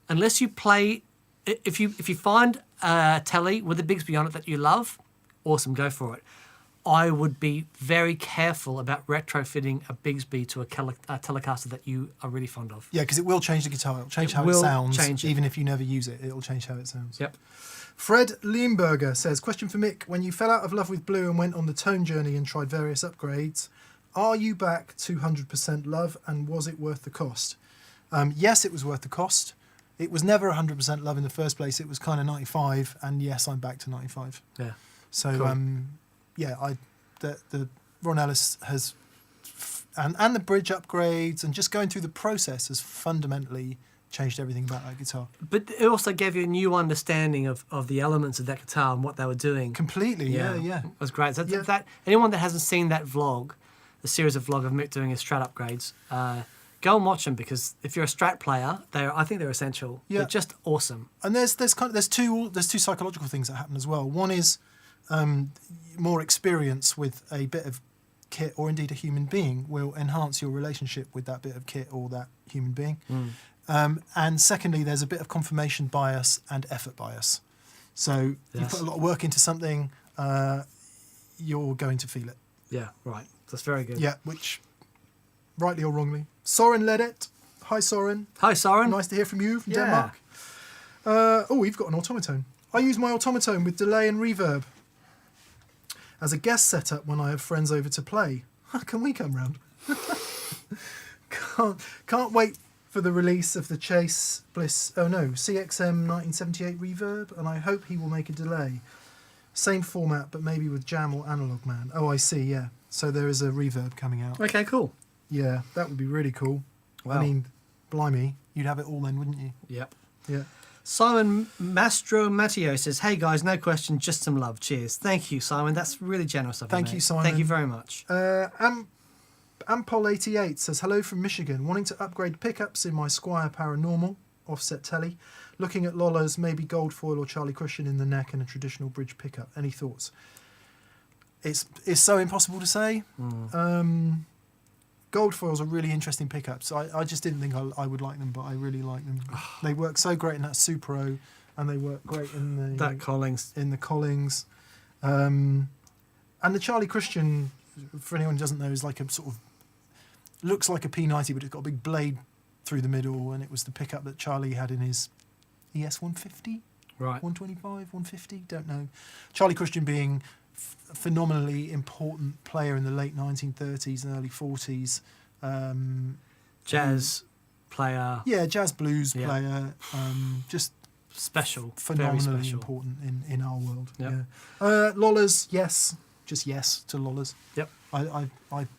unless you play, if you find a telly with a Bigsby on it that you love, awesome, go for it. I would be very careful about retrofitting a Bigsby to a Telecaster that you are really fond of. Yeah, because it will change the guitar. It'll change how it sounds. Even if you never use it, it'll change how it sounds. Yep. Fred Lienberger says, question for Mick. When you fell out of love with Blue and went on the tone journey and tried various upgrades, are you back to 100% love, and was it worth the cost? Yes, it was worth the cost. It was never 100% love in the first place. It was kind of 95, and yes, I'm back to 95. Yeah. So, cool. The Ron Ellis has, and the bridge upgrades and just going through the process has fundamentally changed everything about that guitar. But it also gave you a new understanding of the elements of that guitar and what they were doing. Completely, yeah. It was great. So that anyone that hasn't seen that vlog, the series of vlog of Mick doing his Strat upgrades, go and watch them, because if you're a Strat player, I think they're essential. Yeah. They're just awesome. And there's two psychological things that happen as well. One is more experience with a bit of kit, or indeed a human being, will enhance your relationship with that bit of kit or that human being. And secondly, there's a bit of confirmation bias and effort bias. So you put a lot of work into something, you're going to feel it. Yeah, right. That's very good. Yeah, which, rightly or wrongly. Soren led it. Hi, Soren. Hi, Soren. Nice to hear from you from Denmark. You've got an Automaton. I use my Automaton with delay and reverb as a guest setup when I have friends over to play. Can we come round? Can't wait for the release of the Chase Bliss, CXM 1978 reverb, and I hope he will make a delay. Same format, but maybe with Jam or Analog Man. Oh, I see, yeah. So there is a reverb coming out. Okay, cool. Yeah, that would be really cool. Wow. I mean, blimey, you'd have it all then, wouldn't you? Yep. Yeah. Simon Mastro Matteo says, hey guys, no question, just some love. Cheers. Thank you, Simon. That's really generous of you. Thank you, Simon. Thank you very much. Ampol88 says, hello from Michigan. Wanting to upgrade pickups in my Squier Paranormal offset telly. Looking at Lola's, maybe gold foil or Charlie Christian in the neck and a traditional bridge pickup. Any thoughts? It's so impossible to say. Gold foils are really interesting pickups. I just didn't think I would like them, but I really like them. They work so great in that Supro, and they work great in the Collings. In the Collings, and the Charlie Christian, for anyone who doesn't know, is like a sort of, looks like a P90, but it's got a big blade through the middle, and it was the pickup that Charlie had in his ES 150, right? 125, 150, don't know. Charlie Christian being phenomenally important player in the late 1930s and early 40s. Jazz player. Yeah, jazz blues player. Just special. Phenomenally very special. important in our world. Yep. Yeah. Lollas, yes. Just yes to Lollas. Yep. I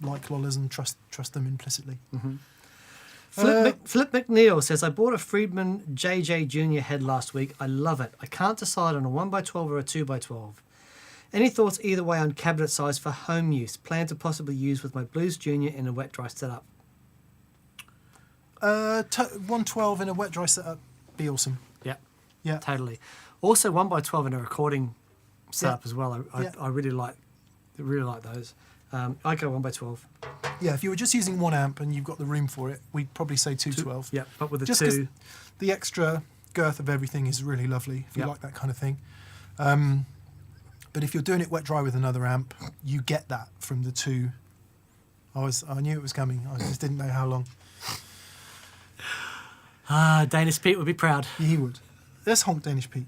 like Lollas and trust them implicitly. Mm-hmm. Flip McNeil says, I bought a Friedman JJ Junior head last week. I love it. I can't decide on a 1x12 or a 2x12. Any thoughts either way on cabinet size for home use? Plan to possibly use with my Blues Junior in a wet dry setup. 112 in a wet dry setup, be awesome. Yeah, totally. Also 1x12 in a recording setup as well. I really like those. I go 1x12. Yeah, if you were just using one amp and you've got the room for it, we'd probably say 212. Yeah, but with the just two, the extra girth of everything is really lovely. If you like that kind of thing. But if you're doing it wet dry with another amp, you get that from the two. I knew it was coming. I just didn't know how long. Danish Pete would be proud. He would. Let's honk Danish Pete.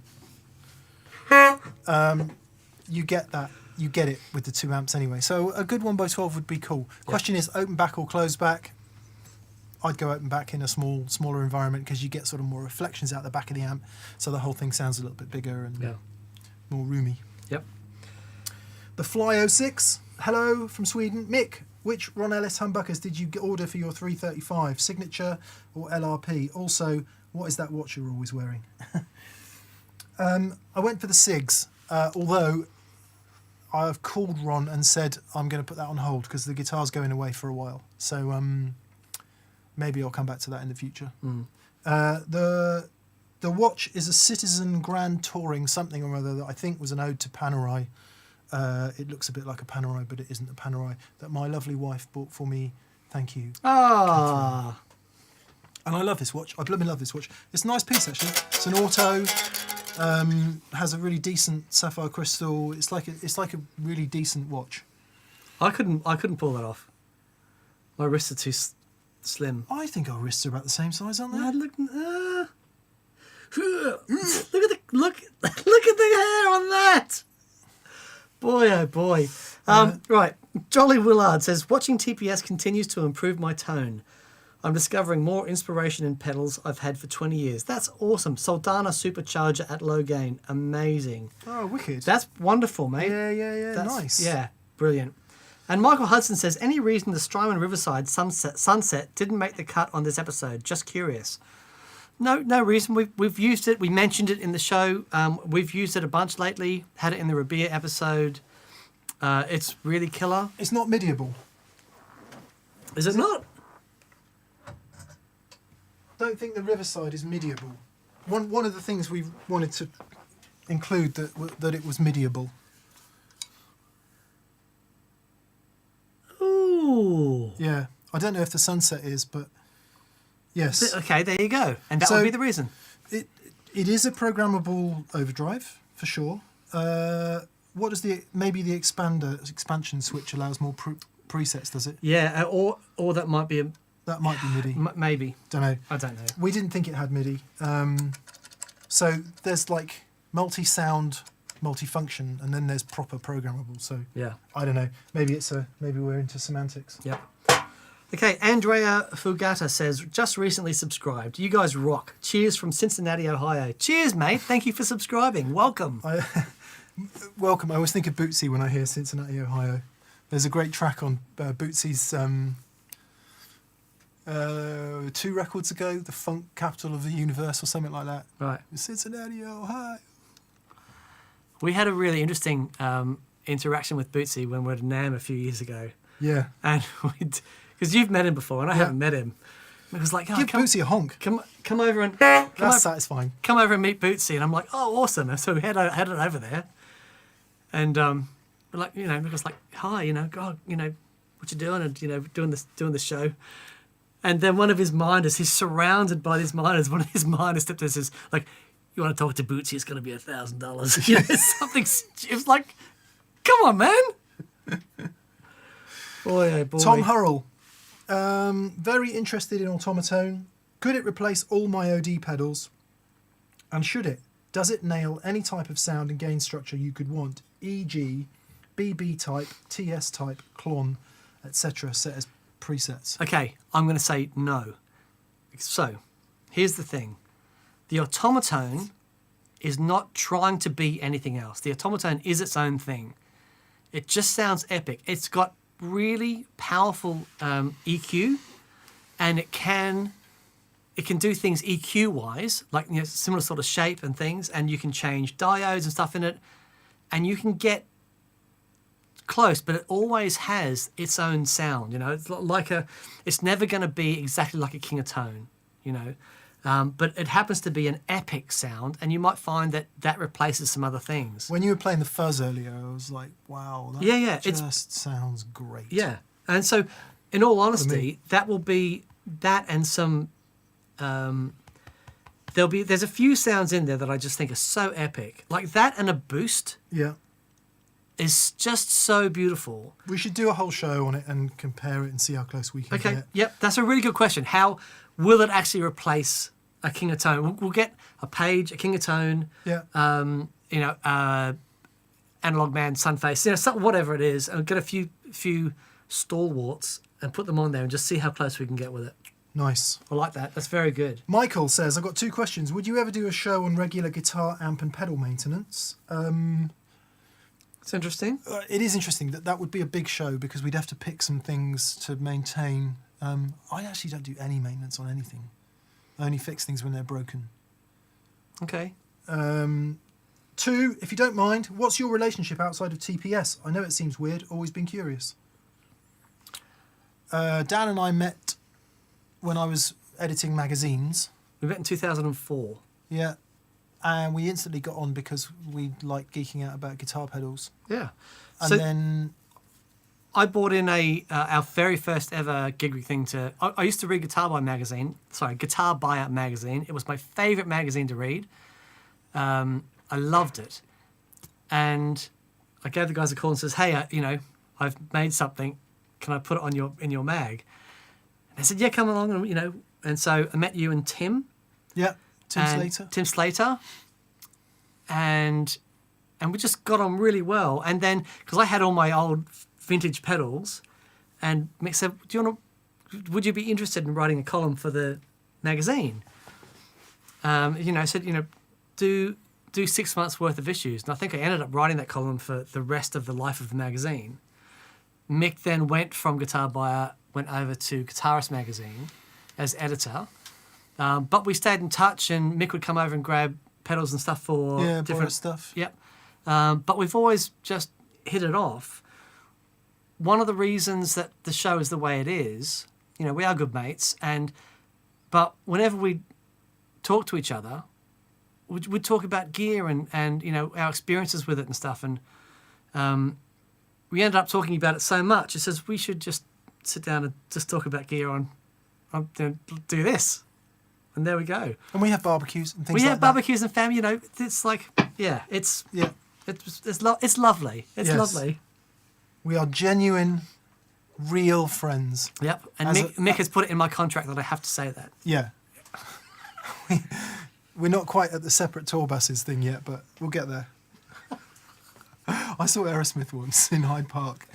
You get that. You get it with the two amps anyway. So a good 1x12 would be cool. Question is open back or closed back? I'd go open back in a smaller environment because you get sort of more reflections out the back of the amp. So the whole thing sounds a little bit bigger and more roomy. Yep. The Fly 06, hello from Sweden. Mick, which Ron Ellis humbuckers did you order for your 335? Signature or LRP? Also, what is that watch you're always wearing? I went for the SIGs, although I've called Ron and said I'm going to put that on hold because the guitar's going away for a while. So maybe I'll come back to that in the future. The watch is a Citizen Grand Touring something or other that I think was an ode to Panerai. It looks a bit like a Panerai, but it isn't a Panerai, that my lovely wife bought for me. Thank you. Ah. And I love this watch. I blooming love this watch. It's a nice piece, actually. It's an auto. Has a really decent sapphire crystal. It's like a really decent watch. I couldn't pull that off. My wrists are too slim. I think our wrists are about the same size, aren't they? Look at the hair on that. Boy, oh boy. Right. Jolly Willard says, watching TPS continues to improve my tone. I'm discovering more inspiration in pedals I've had for 20 years. That's awesome. Soldana Supercharger at low gain. Amazing. Oh, wicked. That's wonderful, mate. Yeah. That's, nice. Yeah, brilliant. And Michael Hudson says, any reason the Strymon Riverside Sunset didn't make the cut on this episode? Just curious. No reason. We've used it. We mentioned it in the show. We've used it a bunch lately. Had it in the Rabia episode. It's really killer. It's not midiable. Is it not? Don't think the Riverside is midiable. One of the things we wanted to include that it was midiable. Ooh. Yeah. I don't know if the Sunset is, but yes. Okay, there you go. And that would be the reason. It is a programmable overdrive for sure. What does the expansion switch allows more presets? Does it? Yeah, or that might be that might be MIDI. Maybe. Don't know. I don't know. We didn't think it had MIDI. So there's like multi-sound, multi-function, and then there's proper programmable. So yeah, I don't know. Maybe we're into semantics. Yep. Okay, Andrea Fugata says, just recently subscribed. You guys rock. Cheers from Cincinnati, Ohio. Cheers, mate. Thank you for subscribing. Welcome. Welcome. I always think of Bootsy when I hear Cincinnati, Ohio. There's a great track on Bootsy's 2 records ago, The Funk Capital of the Universe or something like that. Right. Cincinnati, Ohio. We had a really interesting interaction with Bootsy when we were at NAMM a few years ago. Yeah. And because you've met him before and I haven't met him. It was like, give Bootsy a honk. Come over and That's satisfying. Come over and meet Bootsy, and I'm like, oh, awesome. And so we headed over there, and we're like, it was like, hi, God, what you doing, and doing the show. And then one of his minders, he's surrounded by these minders. One of his minders stepped in and says, like, you want to talk to Bootsy? It's going to be $1,000. Something. It was like, come on, man. Boy, oh boy. Tom Hurrell. Very interested in Automaton. Could it replace all my OD pedals? And should it? Does it nail any type of sound and gain structure you could want, e.g. BB type, TS type, clon, etc. set as presets? Okay, I'm going to say no. So, here's the thing. The Automaton is not trying to be anything else. The Automaton is its own thing. It just sounds epic. It's got really powerful EQ, and it can do things EQ wise, like similar sort of shape and things, and you can change diodes and stuff in it, and you can get close, but it always has its own sound. It's like it's never going to be exactly like a King of Tone, but it happens to be an epic sound, and you might find that replaces some other things. When you were playing the Fuzz earlier, I was like, wow, that just sounds great. Yeah, and so, in all honesty, that will be that and some. There's a few sounds in there that I just think are so epic, like that and a boost. Yeah. Is just so beautiful. We should do a whole show on it and compare it and see how close we can get. Okay, yep, that's a really good question. How will it actually replace a King of Tone? We'll get a Page, a King of Tone, Analog Man, Sunface, whatever it is, and get a few stalwarts and put them on there and just see how close we can get with it. Nice. I like that. That's very good. Michael says, I've got 2 questions. Would you ever do a show on regular guitar, amp and pedal maintenance? It's interesting. It is interesting. That would be a big show because we'd have to pick some things to maintain. I actually don't do any maintenance on anything. I only fix things when they're broken. Okay. 2, if you don't mind, what's your relationship outside of TPS? I know it seems weird, always been curious. Dan and I met when I was editing magazines. We met in 2004. Yeah. And we instantly got on because we liked geeking out about guitar pedals. Yeah. And So then... I bought in our very first ever gig thing to... I used to read Guitar Buyout magazine. It was my favourite magazine to read. I loved it. And I gave the guys a call and says, hey, I've made something. Can I put it on in your mag? And they said, yeah, come along. And, and so I met you and Tim. Yeah, Tim Slater. And we just got on really well. And then, because I had all my old vintage pedals, and Mick said, would you be interested in writing a column for the magazine? I said, do 6 months worth of issues. And I think I ended up writing that column for the rest of the life of the magazine. Mick then went from Guitar Buyer, went over to Guitarist magazine as editor. But we stayed in touch, and Mick would come over and grab pedals and stuff for different stuff. Yep. But we've always just hit it off. One of the reasons that the show is the way it is, we are good mates, but whenever we talk to each other, we'd talk about gear and our experiences with it and stuff, and we ended up talking about it so much. It says we should just sit down and just talk about gear on do this, and there we go. And we have barbecues and things. We like have barbecues and family. It's like it's lovely. It's lovely. We are genuine, real friends. Yep. And Mick has put it in my contract that I have to say that. Yeah. We're not quite at the separate tour buses thing yet, but we'll get there. I saw Aerosmith once in Hyde Park,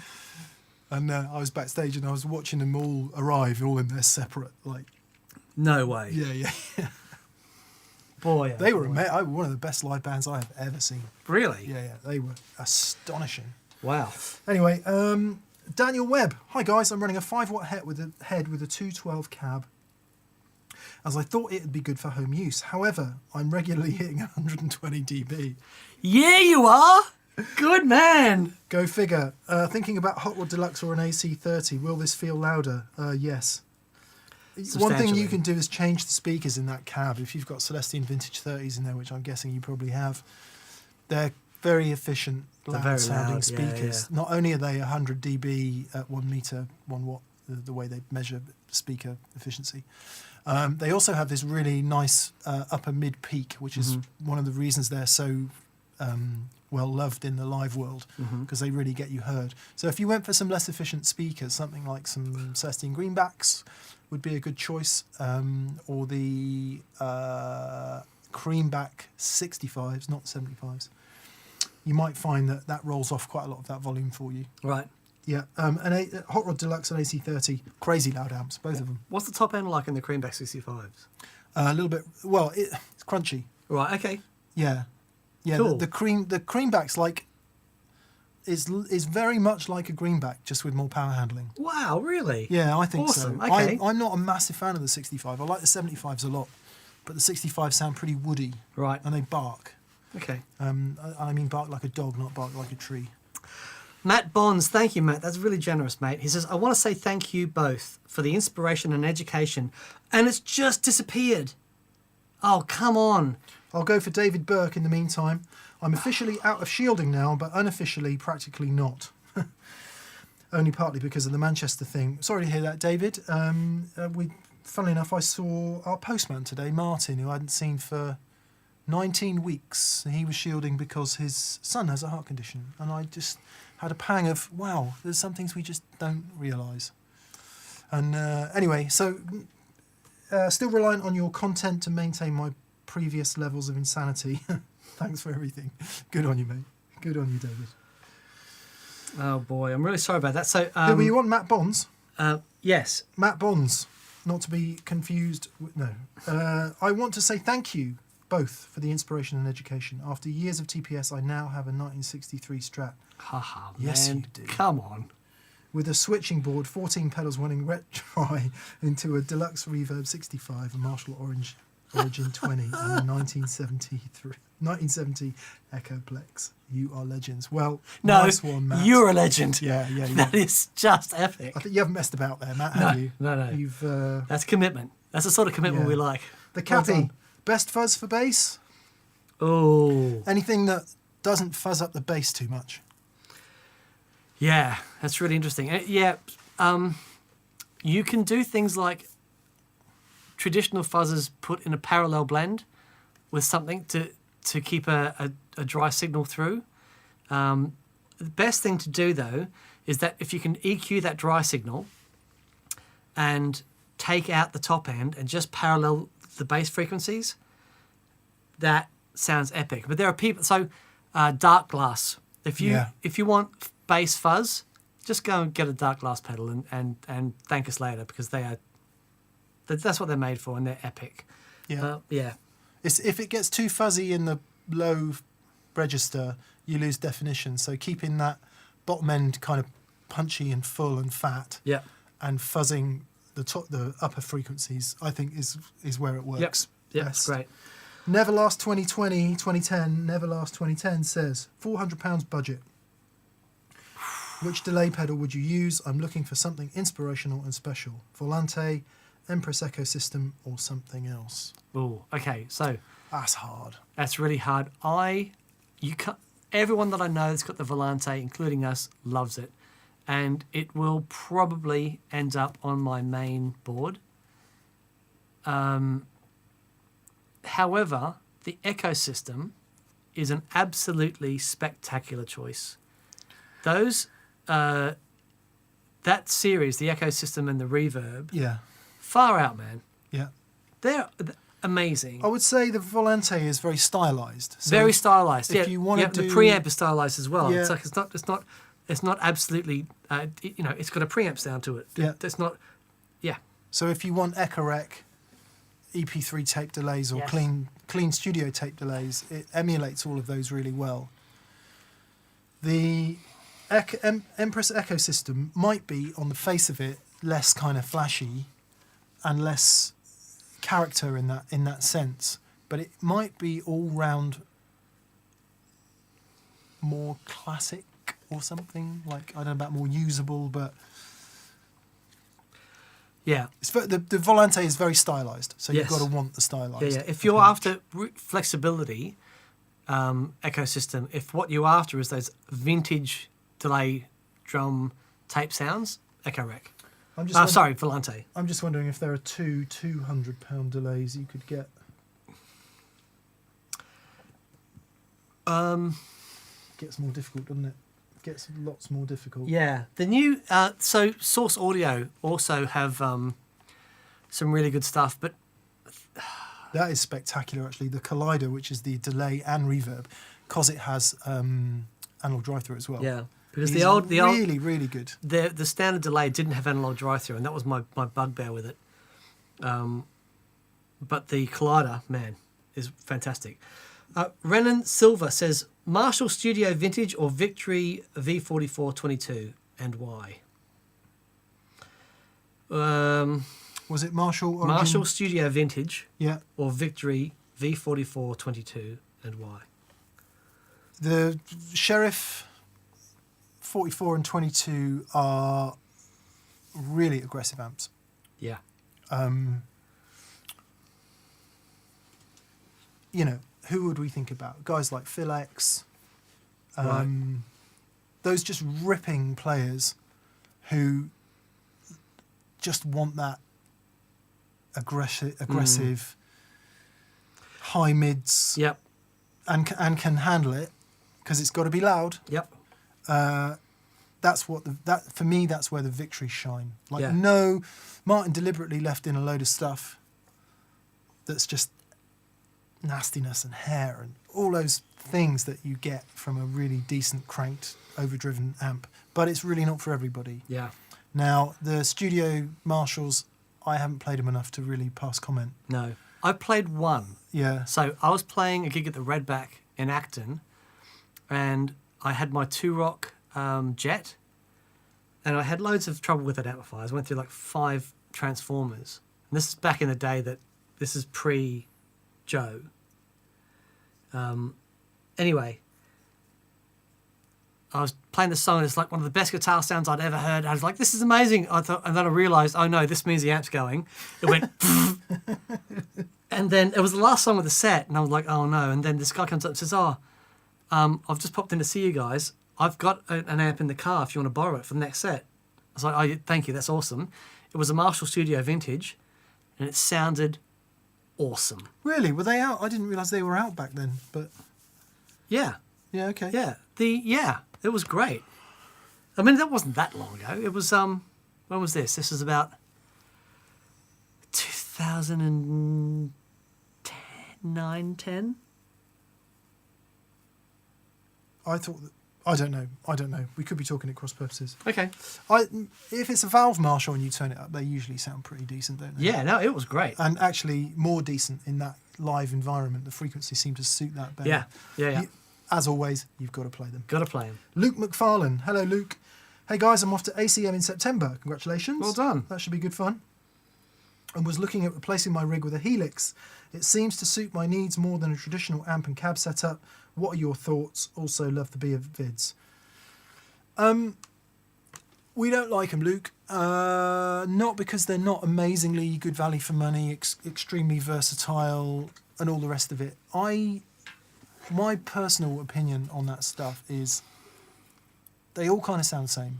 and I was backstage and I was watching them all arrive, all in their separate, No way. Yeah. Boy. They were one of the best live bands I have ever seen. Really? Yeah. They were astonishing. Wow. Anyway, Daniel Webb. Hi guys, I'm running a 5-watt head with a 212 cab, as I thought it would be good for home use. However, I'm regularly hitting 120 dB. Yeah, you are. Good man. Go figure. Thinking about Hot Rod Deluxe or an AC30. Will this feel louder? Yes. One thing you can do is change the speakers in that cab. If you've got Celestine Vintage 30s in there, which I'm guessing you probably have, they're very efficient, loud-sounding speakers. Yeah. Not only are they 100 dB at 1 meter, 1 watt, the way they measure speaker efficiency, they also have this really nice upper mid-peak, which is one of the reasons they're so well loved in the live world, because they really get you heard. So if you went for some less efficient speakers, something like some Celestine Greenbacks would be a good choice, or the Creamback 65s, not 75s. You might find that rolls off quite a lot of that volume for you. Right. Yeah, and a Hot Rod Deluxe and AC30, crazy loud amps, both of them. What's the top end like in the Creamback 65s? A little bit, well, it's crunchy. Right, okay. Yeah. Cool. The Creamback's is very much like a Greenback, just with more power handling. Wow, really? Yeah, I think awesome. so. Okay. I'm not a massive fan of the 65. I like the 75s a lot, but the 65s sound pretty woody. Right. And they bark. Okay. I mean bark like a dog, not bark like a tree. Matt Bonds, thank you, Matt. That's really generous, mate. He says, I want to say thank you both for the inspiration and education, and it's just disappeared. Oh, come on. I'll go for David Burke in the meantime. I'm officially out of shielding now, but unofficially practically not. Only partly because of the Manchester thing. Sorry to hear that, David. Funnily enough, I saw our postman today, Martin, who I hadn't seen for 19 weeks. He was shielding because his son has a heart condition. And I just had a pang of, wow, there's some things we just don't realise. And anyway, so still reliant on your content to maintain my previous levels of insanity. Thanks for everything. Good on you, mate. Good on you, David. Oh, boy. I'm really sorry about that. So, who were you on? Matt Bonds? Yes. Matt Bonds. Not to be confused with... No. I want to say thank you both for the inspiration and education. After years of TPS, I now have a 1963 Strat. Haha, yes, man. you do. Come on. With a switching board, 14 pedals running ret dry into a deluxe reverb 65, a Marshall Origin 20 and a 1970 Echoplex. You are legends. Well, No, nice one, Matt. you're a legend. Yeah. That is just epic. I think you haven't messed about there, Matt, have you? No. You've That's commitment. That's the sort of commitment Yeah. we like. the Well Cappy. done. Best fuzz for bass? Oh, Anything that doesn't fuzz up the bass too much. yeah, that's really interesting. You can do things like traditional fuzzers put in a parallel blend with something to keep a dry signal through. The best thing to do, though, is that if you can EQ that dry signal and take out the top end and just parallel the bass frequencies, that sounds epic. But there are people, so dark glass. If you want bass fuzz, just go and get a dark glass pedal and thank us later, because that's what they're made for, and they're epic. Yeah. If it gets too fuzzy in the low register, you lose definition. So keeping that bottom end kind of punchy and full and fat, Yeah. and fuzzing the upper frequencies, I think is where it works. Yeah, that's great. Neverlast 2010 Neverlast 2010 says £400 budget. Which delay pedal would you use? I'm looking for something inspirational and special. Volante, Empress Ecosystem, or something else. Oh, okay. So That's hard. that's really hard. Everyone that I know that's got the Volante, including us, loves it, and it will probably end up on my main board. However, the Ecosystem is an absolutely spectacular choice. Those, that series, the Ecosystem and the Reverb, Yeah. far out, man. Yeah. They're amazing. I would say the Volante is very stylized. So Very stylized. if you wanna the do- preamp is stylized as well. Yeah. It's like it's not absolutely. It's got a preamp sound to it. Yeah. It's not. Yeah. So if you want Echo-Rec EP3 tape delays or Yes. clean studio tape delays, it emulates all of those really well. The Empress Ecosystem might be, on the face of it, less kind of flashy and less character in that sense, but it might be all round more classic or something, like, I don't know about more usable, but Yeah. the Volante is very stylized, so Yes. you've got to want the stylized. Yeah. If you're approach. after flexibility, Ecosystem. If what you're after is those vintage delay drum tape sounds, Echo-Rec. I'm just Sorry, Volante. I'm just wondering if there are two £200 delays you could get. Gets more difficult, doesn't it? Gets lots more difficult. Yeah, the new so Source Audio also have some really good stuff, but That is spectacular, actually. The Collider, which is the delay and reverb, because it has analog drive-through as well. yeah, because He's the old really good. the standard delay didn't have analog drive-through, and that was my bugbear with it. But the Collider, man, is fantastic. Renan Silva says, Marshall Studio Vintage or Victory V4422, and why? Was it Marshall? Origin? Marshall Studio Vintage Yeah. or Victory V4422, and why? The Sheriff 44 and 22 are really aggressive amps. Yeah. Who would we think about? Guys like Phil X. Right. Those just ripping players who just want that aggressive high mids. Yep. And can handle it because it's got to be loud. Yep. That's for me. That's where the victories shine. Like, Yeah. no, Martin deliberately left in a load of stuff that's just nastiness and hair and all those things that you get from a really decent cranked overdriven amp, but it's really not for everybody. Yeah. Now the studio Marshalls, I haven't played them enough to really pass comment. No. I played one. Yeah. So I was playing a gig at the Redback in Acton, and I had my Two Rock Jet, and I had loads of trouble with that amplifier. I went through like 5 transformers. And this is back in the day this is pre Joe. Anyway, I was playing the song and it's like one of the best guitar sounds I'd ever heard. I was like, this is amazing. I thought, and then I realised, oh no, this means the amp's going. It went, and then it was the last song of the set, and I was like, oh no. And then this guy comes up and says, I've just popped in to see you guys. I've got an amp in the car if you want to borrow it for the next set. I was like, oh, thank you, that's awesome. It was a Marshall Studio Vintage, and it sounded awesome. Really? Were they out? I didn't realise they were out back then, but... Yeah. Yeah, okay. Yeah. It was great. I mean, that wasn't that long ago. It was, when was this? This was about 2009, 10? I thought that... I don't know. We could be talking at cross purposes. Okay. If it's a valve Marshall and you turn it up, they usually sound pretty decent, don't they? Yeah, no, it was great. And actually more decent in that live environment. The frequency seemed to suit that better. Yeah. As always, you've got to play them. Got to play them. Luke McFarlane. Hello, Luke. Hey, guys, I'm off to ACM in September. Congratulations. Well done. That should be good fun. And was looking at replacing my rig with a Helix. It seems to suit my needs more than a traditional amp and cab setup. What are your thoughts? Also love the beer vids. We don't like them, Luke. Not because they're not amazingly good value for money, extremely versatile, and all the rest of it. My personal opinion on that stuff is they all kind of sound the same.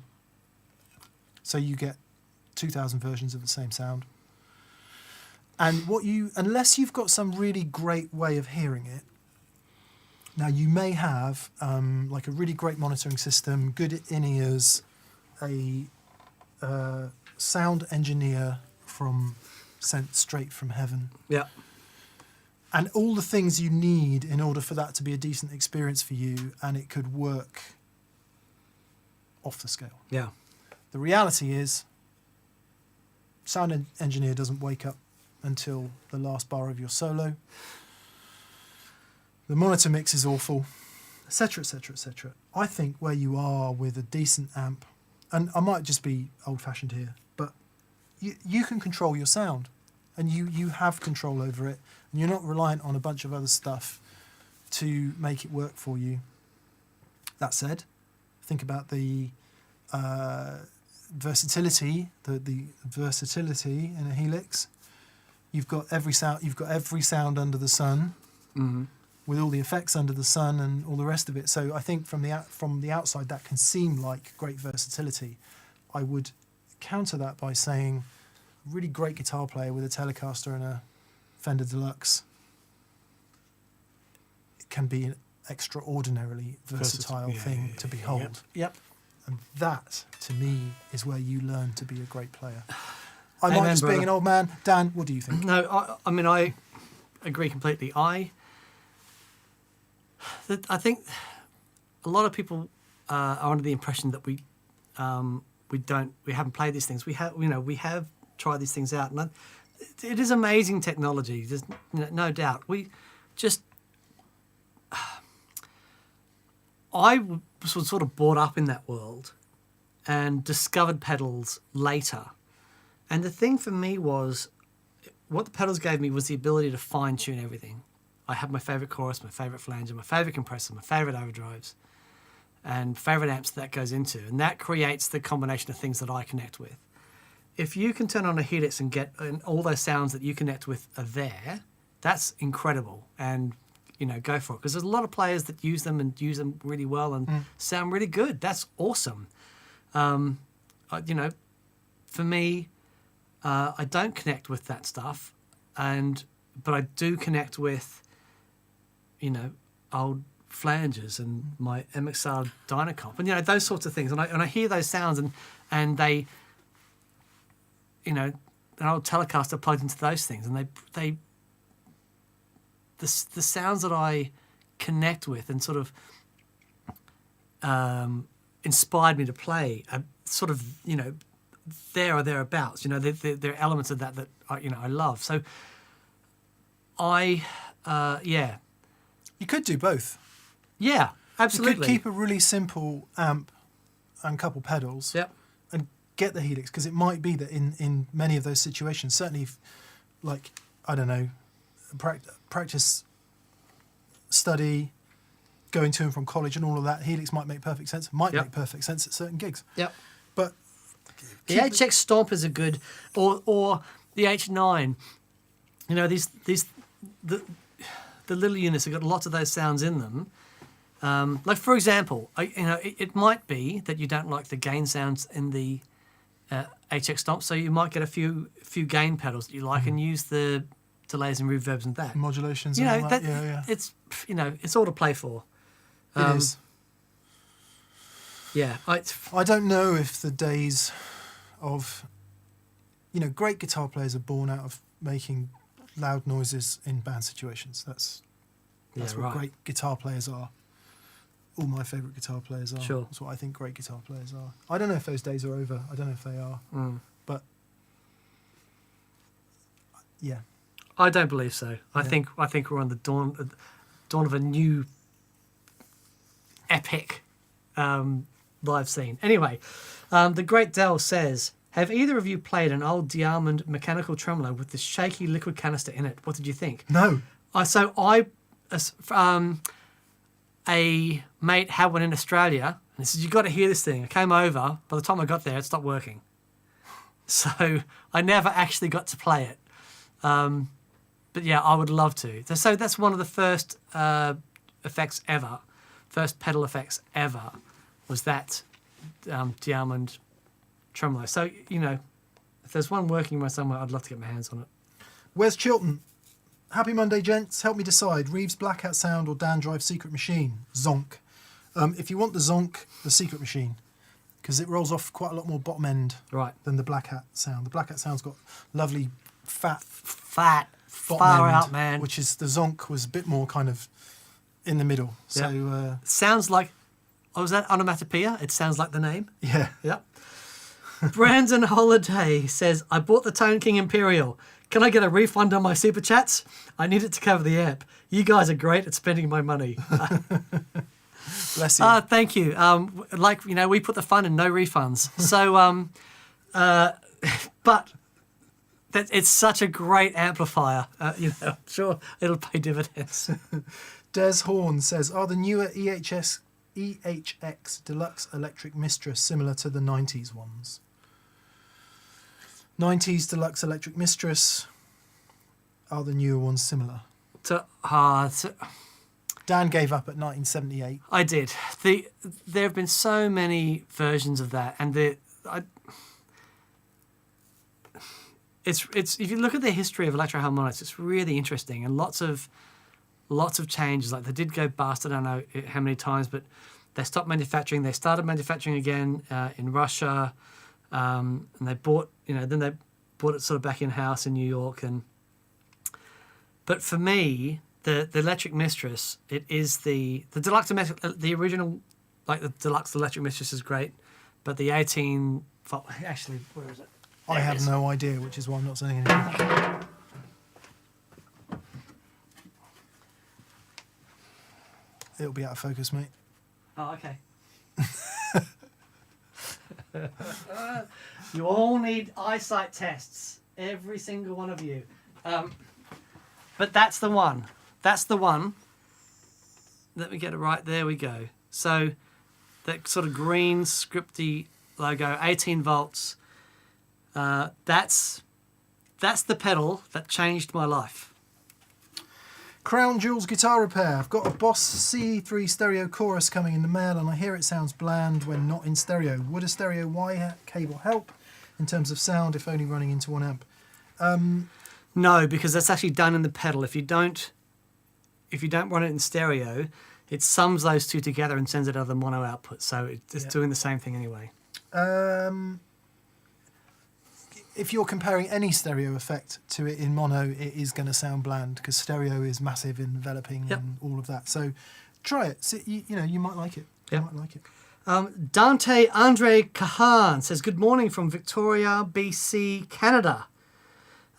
So you get 2,000 versions of the same sound. And unless you've got some really great way of hearing it, now you may have like a really great monitoring system, good in-ears, a sound engineer sent straight from heaven. Yeah. And all the things you need in order for that to be a decent experience for you, and it could work off the scale. Yeah. The reality is, sound engineer doesn't wake up until the last bar of your solo. The monitor mix is awful, etc., etc., etc. I think where you are with a decent amp, and I might just be old-fashioned here, but you can control your sound, and you have control over it, and you're not reliant on a bunch of other stuff to make it work for you. That said, think about the versatility, the versatility in a Helix. You've got every sound under the sun, with all the effects under the sun and all the rest of it. So I think from the outside that can seem like great versatility. I would counter that by saying, really great guitar player with a Telecaster and a Fender Deluxe, it can be an extraordinarily versatile thing to behold. Yep. And that, to me, is where you learn to be a great player. I Amen, might just brother. being an old man. Dan, what do you think? No, I mean, I agree completely. I think a lot of people are under the impression that we haven't played these things. We have tried these things out, and it is amazing technology. There's no doubt. I was sort of brought up in that world and discovered pedals later. And the thing for me was, what the pedals gave me was the ability to fine-tune everything. I have my favourite chorus, my favourite flanger, my favourite compressor, my favourite overdrives, and favourite amps that goes into. And that creates the combination of things that I connect with. If you can turn on a Helix and get all those sounds that you connect with are there, that's incredible. And, go for it. Because there's a lot of players that use them and use them really well and sound really good. That's awesome. For me, I don't connect with that stuff, but I do connect with, old flangers and my MXR Dynacomp and those sorts of things. And I hear those sounds and they, an old Telecaster plugged into those things, and the sounds that I connect with and sort of inspired me to play are sort of there or thereabouts. There are elements of that I love. So You could do both. Yeah, absolutely. You could keep a really simple amp and couple pedals. Yep. And get the Helix, because it might be that in many of those situations, certainly if, I don't know, practice, study, going to and from college and all of that, Helix might make perfect sense. Might Yep. make perfect sense at certain gigs. Yep. But The HX Stomp is a good, or the H9. You know, the little units have got lots of those sounds in them. Like for example, it might be that you don't like the gain sounds in the HX Stomp, so you might get a few gain pedals that you like and use the delays and reverbs and that. modulations You and know, all that. Yeah. it's all to play for. It is. Yeah, I don't know if the days of, great guitar players are born out of making loud noises in band situations. That's what right. great guitar players are. All my favourite guitar players are. Sure. That's what I think great guitar players are. I don't know if those days are over. I don't know if they are. But yeah. I don't believe so. I think we're on the dawn of a new epic live scene. Anyway, the Great Dell says, have either of you played an old Diamond mechanical tremolo with the shaky liquid canister in it? What did you think? No. A mate had one in Australia, and he said, "You got to hear this thing." I came over. By the time I got there, it stopped working. So I never actually got to play it. But yeah, I would love to. So that's one of the first effects ever, first pedal effects ever, was that Diamond tremolo. So, if there's one working around somewhere, I'd love to get my hands on it. Where's Chilton? Happy Monday, gents. Help me decide. Reeves Blackout Sound or Dan Drive Secret Machine? Zonk. If you want the Zonk, the Secret Machine, because it rolls off quite a lot more bottom end Right. than the Black Hat Sound. The Black Hat Sound's got lovely fat bottom far end, out, man. which is the Zonk was a bit more kind of in the middle. So Sounds like, was that onomatopoeia? It sounds like the name. yeah. Yep. Brandon Holiday says, I bought the Tone King Imperial. Can I get a refund on my super chats? I need it to cover the amp. You guys are great at spending my money. Bless you. Thank you. We put the fun in no refunds. So, but it's such a great amplifier. I'm sure it'll pay dividends. Des Horn says, are the newer EHX Deluxe Electric Mistress similar to the 90s ones? 90s Deluxe Electric Mistress, are the newer ones similar? Dan gave up at 1978. I did. There have been so many versions of that, and it's if you look at the history of electroharmonics, it's really interesting, and lots of changes. Like they did go bust. I don't know how many times, but they stopped manufacturing. They started manufacturing again in Russia, and they bought. Then they brought it sort of back in house in New York. But for me, the Electric Mistress, it is the deluxe, the original, like the deluxe Electric Mistress is great, but the 18. Actually, where is it? I have no idea, which is why I'm not saying anything. It'll be out of focus, mate. Oh, okay. You all need eyesight tests, every single one of you. But that's the one. That's the one. Let me get it right. There we go. So that sort of green scripty logo, 18 volts. That's the pedal that changed my life. Crown Jewels Guitar Repair. I've got a Boss C3 stereo chorus coming in the mail and I hear it sounds bland when not in stereo. Would a stereo Y cable help in terms of sound if only running into one amp? No, because that's actually done in the pedal. If you don't run it in stereo, it sums those two together and sends it out the mono output. So it's doing the same thing anyway. If you're comparing any stereo effect to it in mono, it is going to sound bland because stereo is massive in enveloping and all of that. So try it. So, you might like it. Yep. You might like it. Dante Andre Kahan says, good morning from Victoria, BC, Canada.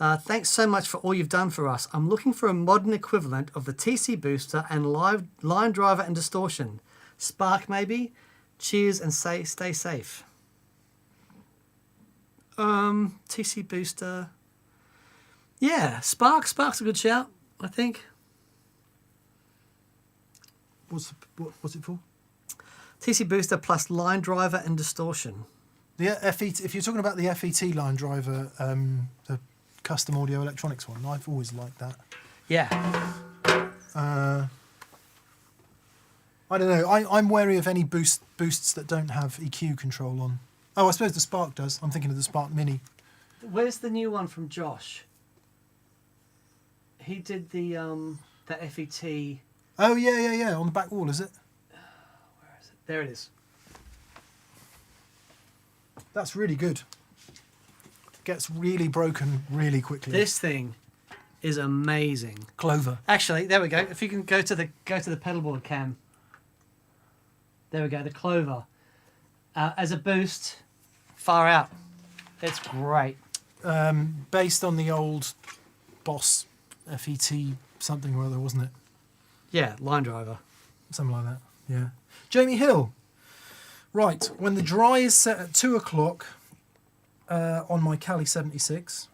Thanks so much for all you've done for us. I'm looking for a modern equivalent of the TC Booster and live line driver and distortion. Spark maybe? Cheers and stay safe. TC Booster. Yeah, Spark's a good shout. I think. What's it for? TC booster plus line driver and distortion. The FET. If you're talking about the FET line driver, the custom audio electronics one, I've always liked that. Yeah. I don't know. I'm wary of any boosts that don't have EQ control on. Oh, I suppose the Spark does. I'm thinking of the Spark Mini. Where's the new one from Josh? He did the FET. Oh yeah. On the back wall, is it? Where is it? There it is. That's really good. Gets really broken really quickly. This thing is amazing. Clover. Actually, there we go. If you can go to the pedalboard cam. There we go. The Clover as a boost, far out. It's great. Based on the old Boss FET something or other, wasn't it? Yeah, line driver. Something like that. Yeah. Jamie Hill. Right. When the dry is set at 2 o'clock on my Cali 76,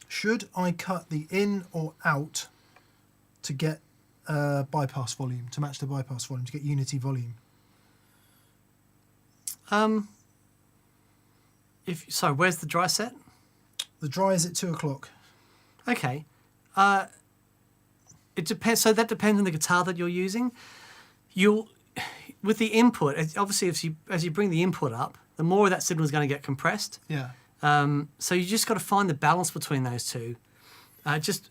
should I cut the in or out to get bypass volume, to match the bypass volume, to get unity volume? Sorry, where's the dry set? The dry is at 2 o'clock. Okay. It depends. So that depends on the guitar that you're using. With the input, obviously, as you bring the input up, the more of that signal is going to get compressed. Yeah. So you just got to find the balance between those two.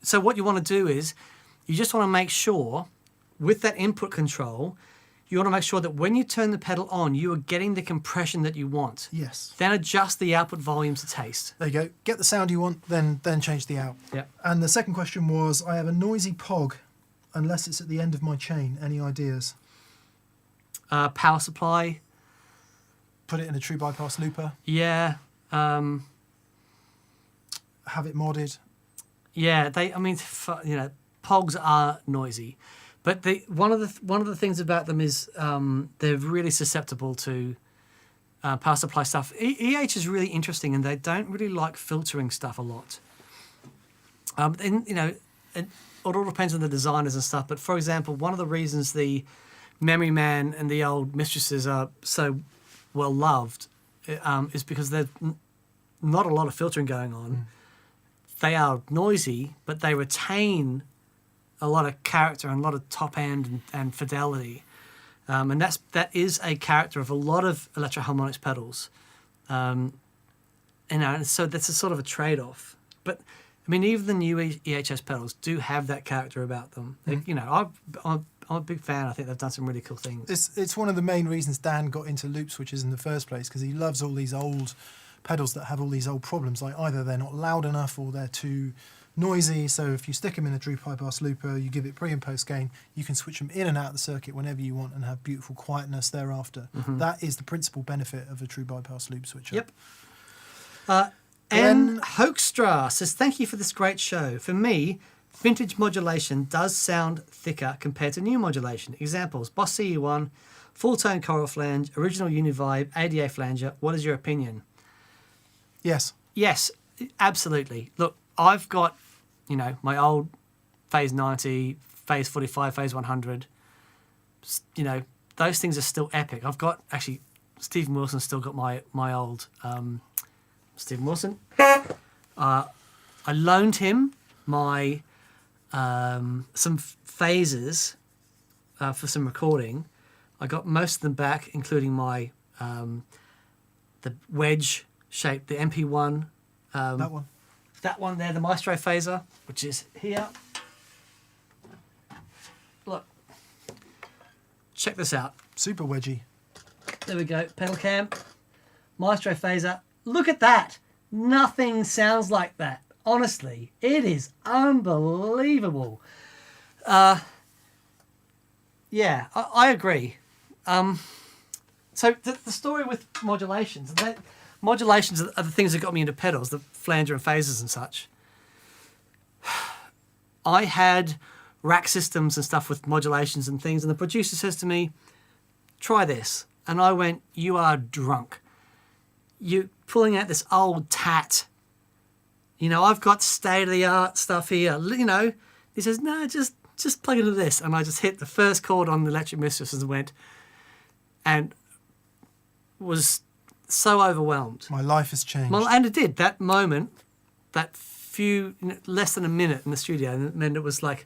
So what you want to do is, you just want to make sure, with that input control, you want to make sure that when you turn the pedal on, you are getting the compression that you want. Yes. Then adjust the output volume to taste. There you go. Get the sound you want, then change the out. Yep. And the second question was, I have a noisy Pog, unless it's at the end of my chain. Any ideas? Power supply. Put it in a true bypass looper. Yeah. Have it modded. Yeah. Pogs are noisy, but one of the things about them is they're really susceptible to power supply stuff. EH is really interesting, and they don't really like filtering stuff a lot. It all depends on the designers and stuff. But for example, one of the reasons the Memory Man and the old Mistresses are so well loved is because there's not a lot of filtering going on. They are noisy, but they retain a lot of character and a lot of top end and fidelity, and that is a character of a lot of electro-harmonics pedals. So that's a sort of a trade-off. But I mean, even the new EHS pedals do have that character about them. I'm a big fan. I think they've done some really cool things. It's one of the main reasons Dan got into loop switches in the first place, because he loves all these old pedals that have all these old problems, like either they're not loud enough or they're too noisy. So if you stick them in a true bypass looper, you give it pre and post gain, you can switch them in and out of the circuit whenever you want and have beautiful quietness thereafter. Mm-hmm. That is the principal benefit of a true bypass loop switcher. Yep. N. Hoekstra says, thank you for this great show. For me, vintage modulation does sound thicker compared to new modulation. Examples, Boss CE1, full-tone choral flange, original Univibe, ADA flanger. What is your opinion? Yes. Yes, absolutely. Look, I've got, my old Phase 90, Phase 45, Phase 100. Those things are still epic. I've got, actually, Stephen Wilson's still got my old Stephen Wilson. I loaned him my some phases for some recording. I got most of them back, including my the wedge shape, the MP1. That one. That one there, the Maestro phaser, which is here. Look. Check this out. Super wedgy. There we go. Pedal cam. Maestro phaser. Look at that. Nothing sounds like that. Honestly, it is unbelievable. Yeah, I agree. So the story with modulations, modulations are the things that got me into pedals, the flanger and phasers and such. I had rack systems and stuff with modulations and things, and the producer says to me, try this. And I went, you are drunk. You're pulling out this old tat. I've got state-of-the-art stuff here. He says, no, just plug into this. And I just hit the first chord on the Electric Mistress and went, and was so overwhelmed. My life has changed. Well, and it did. That moment, that less than a minute in the studio, and then it was like,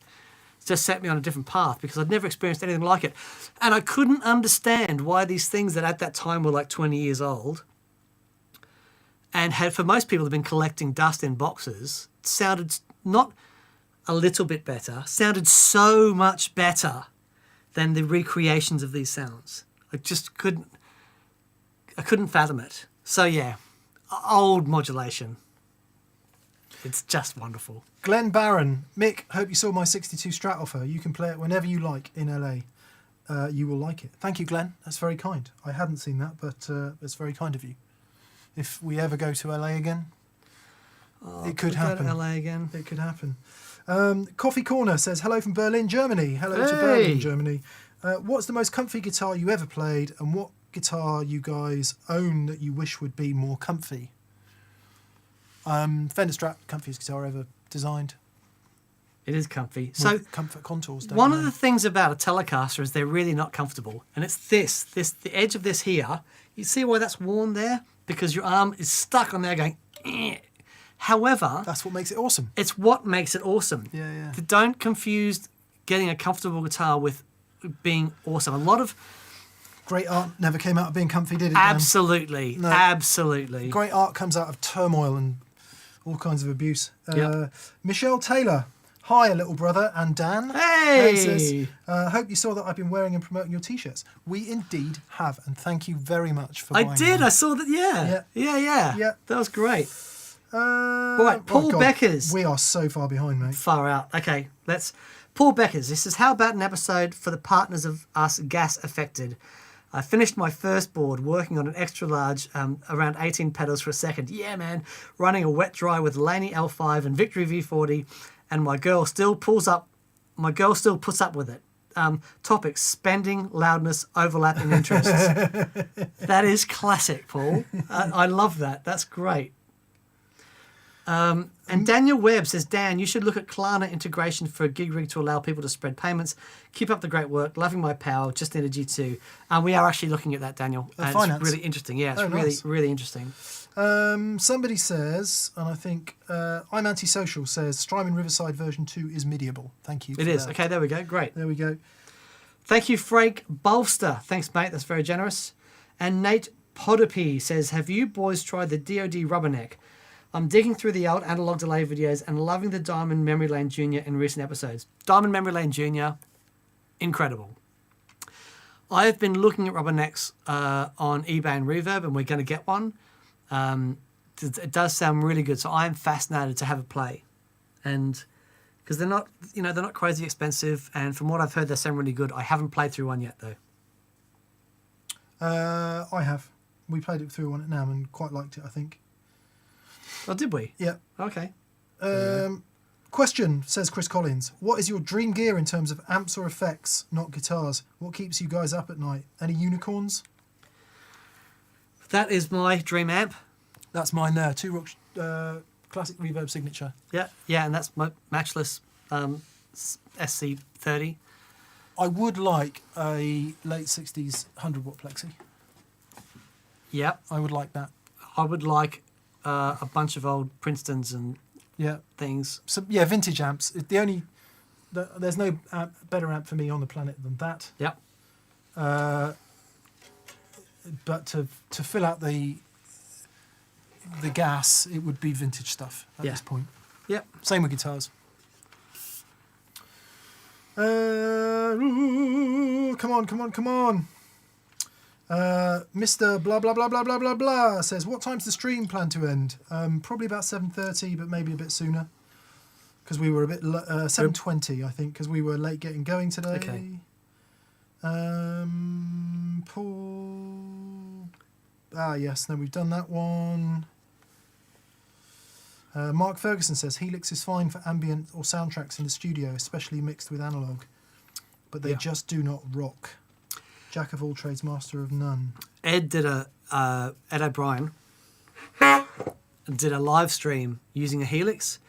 just set me on a different path because I'd never experienced anything like it. And I couldn't understand why these things that at that time were like 20 years old and had, for most people, have been collecting dust in boxes, sounded not a little bit better, sounded so much better than the recreations of these sounds. I just couldn't fathom it. So yeah, old modulation. It's just wonderful. Glenn Barron, Mick, hope you saw my 62 Strat offer. You can play it whenever you like in LA. You will like it. Thank you, Glenn. That's very kind. I hadn't seen that, but it's very kind of you. If we ever go to LA again, it could happen. Go to LA again. It could happen. Coffee Corner says, hello from Berlin, Germany. Hello to Hey. Berlin, Germany. What's the most comfy guitar you ever played, and what guitar you guys own that you wish would be more comfy? Fender Strat, comfiest guitar ever designed. It is comfy. So comfort contours. Don't one they? of the things about a Telecaster is they're really not comfortable, and it's the edge of this here. You see why that's worn there? Because your arm is stuck on there going. Eh. However, That's what makes it awesome. it's what makes it awesome. Yeah. Don't confuse getting a comfortable guitar with being awesome. A lot of Great art never came out of being comfy, did it, Dan? absolutely, No. absolutely. Great art comes out of turmoil and all kinds of abuse. Yep. Michelle Taylor. Hi, little brother and Dan. Hey! Sis. Hope you saw that I've been wearing and promoting your T-shirts. We indeed have, and thank you very much for buying I did. one. I saw that. Yeah. Yeah. That was great. Right, Paul Beckers. We are so far behind, mate. Far out. Okay, let's. Paul Beckers. This is how about an episode for the partners of us gas affected. I finished my first board working on an extra large, around 18 pedals for a second. Yeah, man. Running a wet dry with Laney L5 and Victory V40, and my girl still puts up with it. Topics: spending, loudness, overlapping interests. That is classic, Paul. I love that. That's great. And Daniel Webb says, Dan, you should look at Klarna integration for a gig rig to allow people to spread payments. Keep up the great work. Loving my power. Just needed you too. We are actually looking at that, Daniel. Finance. It's really interesting. Yeah, it's nice. really interesting. Somebody says, and I think I'm Antisocial says, Strymon Riverside version 2 is midiable. Thank you. It is. Okay, there we go. Great. There we go. Thank you, Frank Bolster. Thanks, mate. That's very generous. And Nate Podopy says, have you boys tried the DoD Rubberneck? I'm digging through the old analog delay videos and loving the Diamond Memory Lane Jr. in recent episodes. Diamond Memory Lane Jr., incredible. I have been looking at Rubbernecks on eBay and Reverb, and we're going to get one. It does sound really good, so I am fascinated to have a play, and because they're not crazy expensive, and from what I've heard, they sound really good. I haven't played through one yet though. I have. We played it through one at NAMM and quite liked it, I think. Oh, did we? Yeah. Okay. Question, says Chris Collins. What is your dream gear in terms of amps or effects, not guitars? What keeps you guys up at night? Any unicorns? That is my dream amp. That's mine there. Two Rock classic reverb signature. Yeah, and that's my matchless SC30. I would like a late 60s 100 watt plexi. Yep. I would like that. I would like a bunch of old Princetons and Yeah. things. So yeah, vintage amps. There's no better amp for me on the planet than that. Yep. But to fill out the gas, it would be vintage stuff at this point. Yep. Same with guitars. Come on. Mr. Blah blah blah blah blah blah blah says, what time's the stream planned to end? Probably about 7:30, but maybe a bit sooner, because we were a bit 7:20, I think, because we were late getting going today. Okay. Paul. Yes. No, we've done that one. Mark Ferguson says Helix is fine for ambient or soundtracks in the studio, especially mixed with analog, but they just do not rock. Jack of all trades, master of none. Ed O'Brien did a live stream using a Helix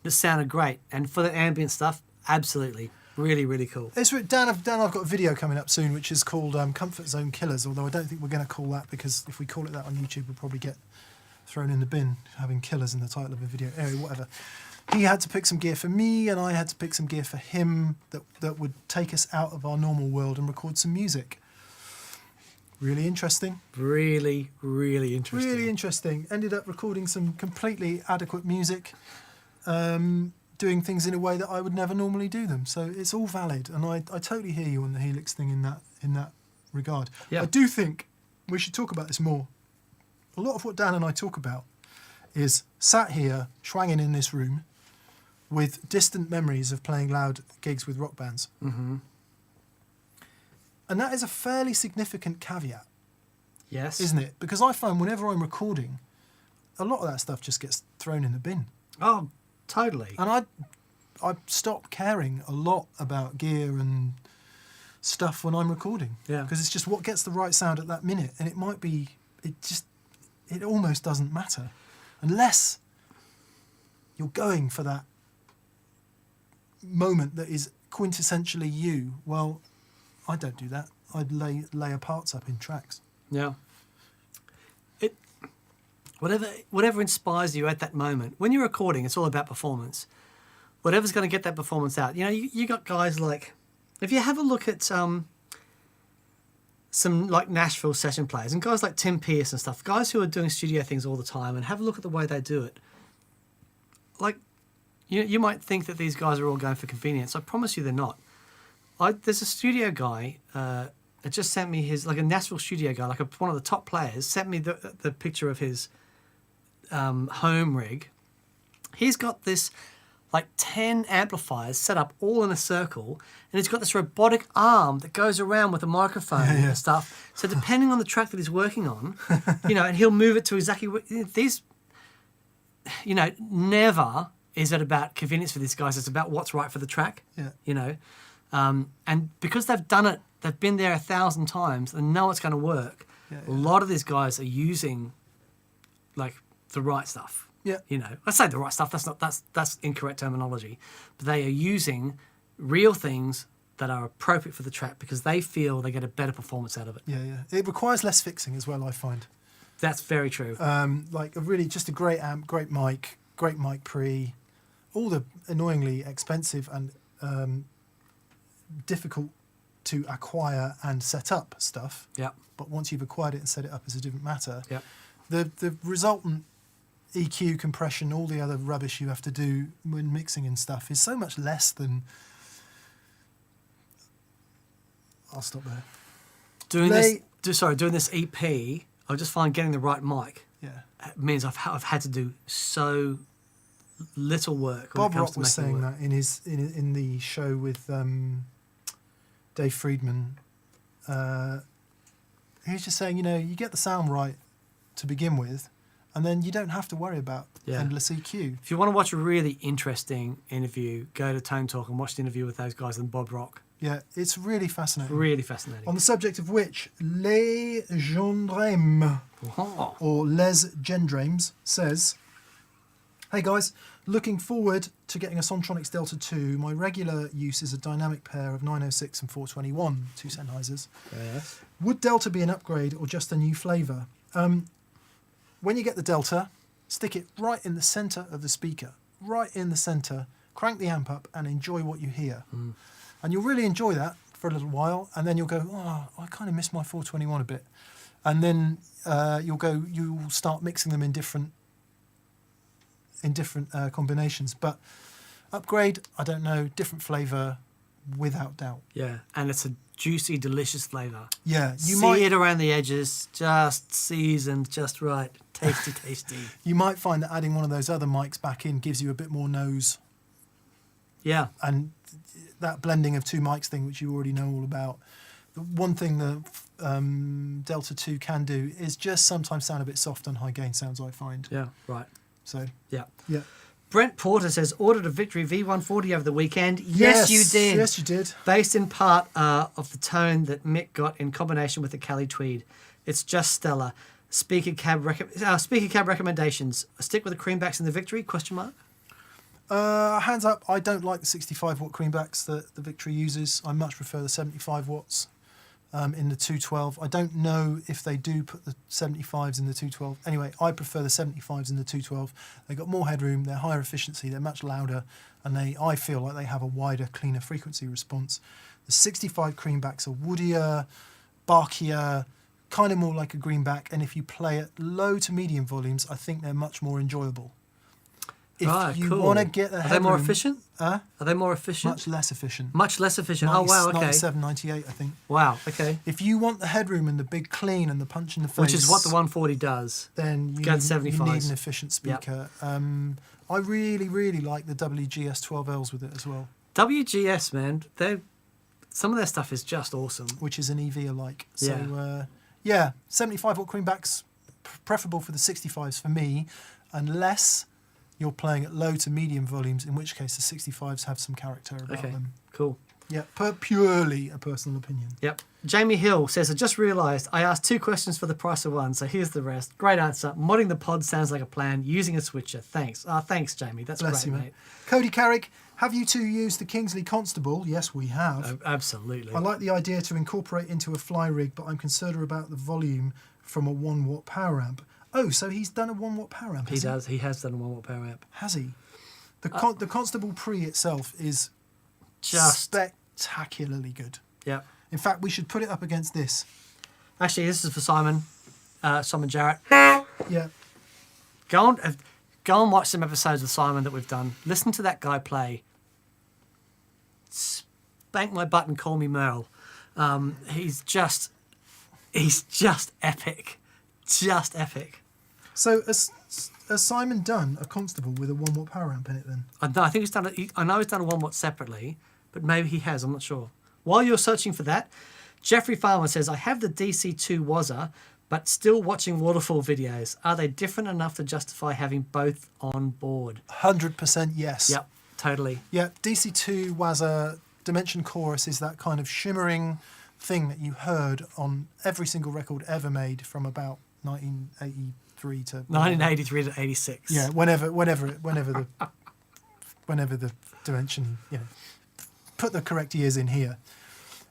that sounded great, and for the ambient stuff, absolutely. Really, really cool. It's Dan. I've got a video coming up soon, which is called Comfort Zone Killers. Although I don't think we're going to call that, because if we call it that on YouTube, we'll probably get thrown in the bin having killers in the title of a video. Anyway, whatever. He had to pick some gear for me, and I had to pick some gear for him that would take us out of our normal world and record some music. Really interesting. Really, really interesting. Really interesting. Ended up recording some completely adequate music. Doing things in a way that I would never normally do them. So it's all valid, and I totally hear you on the Helix thing in that regard. Yeah. I do think we should talk about this more. A lot of what Dan and I talk about is sat here, swanging in this room, with distant memories of playing loud gigs with rock bands. Mm-hmm. And that is a fairly significant caveat, Yes. isn't it? Because I find whenever I'm recording, a lot of that stuff just gets thrown in the bin. Oh, totally. And I stop caring a lot about gear and stuff when I'm recording. Yeah. Because it's just what gets the right sound at that minute. And it almost doesn't matter. Unless you're going for that moment that is quintessentially you. Well, I don't do that. I'd layer parts up in tracks. Yeah. Whatever inspires you at that moment. When you're recording, it's all about performance. Whatever's going to get that performance out. You know, you got guys like, if you have a look at some like Nashville session players and guys like Tim Pierce and stuff, guys who are doing studio things all the time, and have a look at the way they do it. Like, you might think that these guys are all going for convenience. I promise you they're not. There's a studio guy that just sent me like a Nashville studio guy, like one of the top players, sent me the picture of his home rig. He's got this like 10 amplifiers set up all in a circle, and he's got this robotic arm that goes around with a microphone and stuff. So depending on the track that he's working on, and he'll move it to exactly these. Never is it about convenience for these guys. It's about what's right for the track. Yeah. And because they've done it, they've been there 1,000 times and know it's going to work. Yeah. A lot of these guys are using like the right stuff. Yeah. I say the right stuff. That's incorrect terminology, but they are using real things that are appropriate for the track because they feel they get a better performance out of it. Yeah. It requires less fixing as well, I find. That's very true. Like just a great amp, great mic pre, all the annoyingly expensive and difficult to acquire and set up stuff. Yeah. But once you've acquired it and set it up, it's a different matter. Yeah. The resultant EQ, compression, all the other rubbish you have to do when mixing and stuff is so much less than. I'll stop there. Doing this EP, I just find getting the right mic. Yeah. Means I've had to do so little work. Bob Rock was saying that in the show with Dave Friedman. He was just saying, you get the sound right to begin with, and then you don't have to worry about endless EQ. If you want to watch a really interesting interview, go to Tone Talk and watch the interview with those guys and Bob Rock. Yeah, it's really fascinating. Really fascinating. On the subject of which, Les Gendrames, or Les Gendrames, says, "Hey guys, looking forward to getting a Sontronics Delta 2. My regular use is a dynamic pair of 906 and 421, two Sennheisers. Yes. Would Delta be an upgrade or just a new flavour? When you get the Delta, stick it right in the centre of the speaker. Right in the centre. Crank the amp up and enjoy what you hear. And you'll really enjoy that for a little while, and then you'll go, oh, I kind of miss my 421 a bit. And then you'll start mixing them in different combinations. But upgrade, I don't know, different flavour, without doubt. Yeah, and it's a juicy, delicious flavour. Yeah, you see it around the edges, just seasoned, just right, tasty, tasty. You might find that adding one of those other mics back in gives you a bit more nose. Yeah. And that blending of two mics thing, which you already know all about. The one thing the Delta 2 can do is just sometimes sound a bit soft on high gain sounds, I find. Yeah, right. So, yeah. Brent Porter says, ordered a Victory V140 over the weekend. Yes, you did. Yes, you did. Based in part of the tone that Mick got in combination with the Cali Tweed. It's just stellar. Speaker cab recommendations. Stick with the creambacks in the Victory? ? Hands up, I don't like the 65 watt greenbacks that the Victory uses. I much prefer the 75 watts in the 212. I don't know if they do put the 75s in the 212. Anyway, I prefer the 75s in the 212. They've got more headroom, they're higher efficiency, they're much louder, and I feel like they have a wider, cleaner frequency response. The 65 greenbacks are woodier, barkier, kind of more like a greenback, and if you play at low to medium volumes, I think they're much more enjoyable. If you want to get the headroom... Are they more efficient? Are they more efficient? Much less efficient. Much less efficient. Oh, wow, okay. 97, 98, I think. Wow, okay. If you want the headroom and the big clean and the punch in the face... Which is what the 140 does. Then you need an efficient speaker. Yep. I really, really like the WGS 12Ls with it as well. WGS, man, some of their stuff is just awesome. Which is an EV alike. So, yeah, 75 watt greenbacks, preferable for the 65s for me, unless you're playing at low to medium volumes, in which case the 65s have some character about them. Cool. Yeah, purely a personal opinion. Yep. Jamie Hill says, I just realised I asked 2 questions for the price of 1, so here's the rest. Great answer. Modding the pod sounds like a plan. Using a switcher. Thanks. Thanks, Jamie. That's Bless great, you, mate. Cody Carrick, have you two used the Kingsley Constable? Yes, we have. Absolutely. I like the idea to incorporate into a fly rig, but I'm concerned about the volume from a 1 watt power amp. Oh, so he's done a 1 watt power amp, He does. He has done a 1 watt power amp. Has he? The Constable Pre itself is just spectacularly good. Yeah. In fact, we should put it up against this. Actually, this is for Simon Jarrett. Yeah. Go and watch some episodes of Simon that we've done. Listen to that guy play. Spank my butt and call me Merle. He's just epic. Just epic. So has Simon done a Constable with a 1 watt power amp in it then? No, I think he's done it. I know he's done a 1 watt separately, but maybe he has. I'm not sure. While you're searching for that, Jeffrey Farmer says, I have the DC2 Wazza, but still watching waterfall videos. Are they different enough to justify having both on board? 100% yes. Yep, totally. Yeah, DC2 Wazza Dimension Chorus is that kind of shimmering thing that you heard on every single record ever made from about 1983 to 1983 to 86. Yeah, whenever the dimension, put the correct years in here,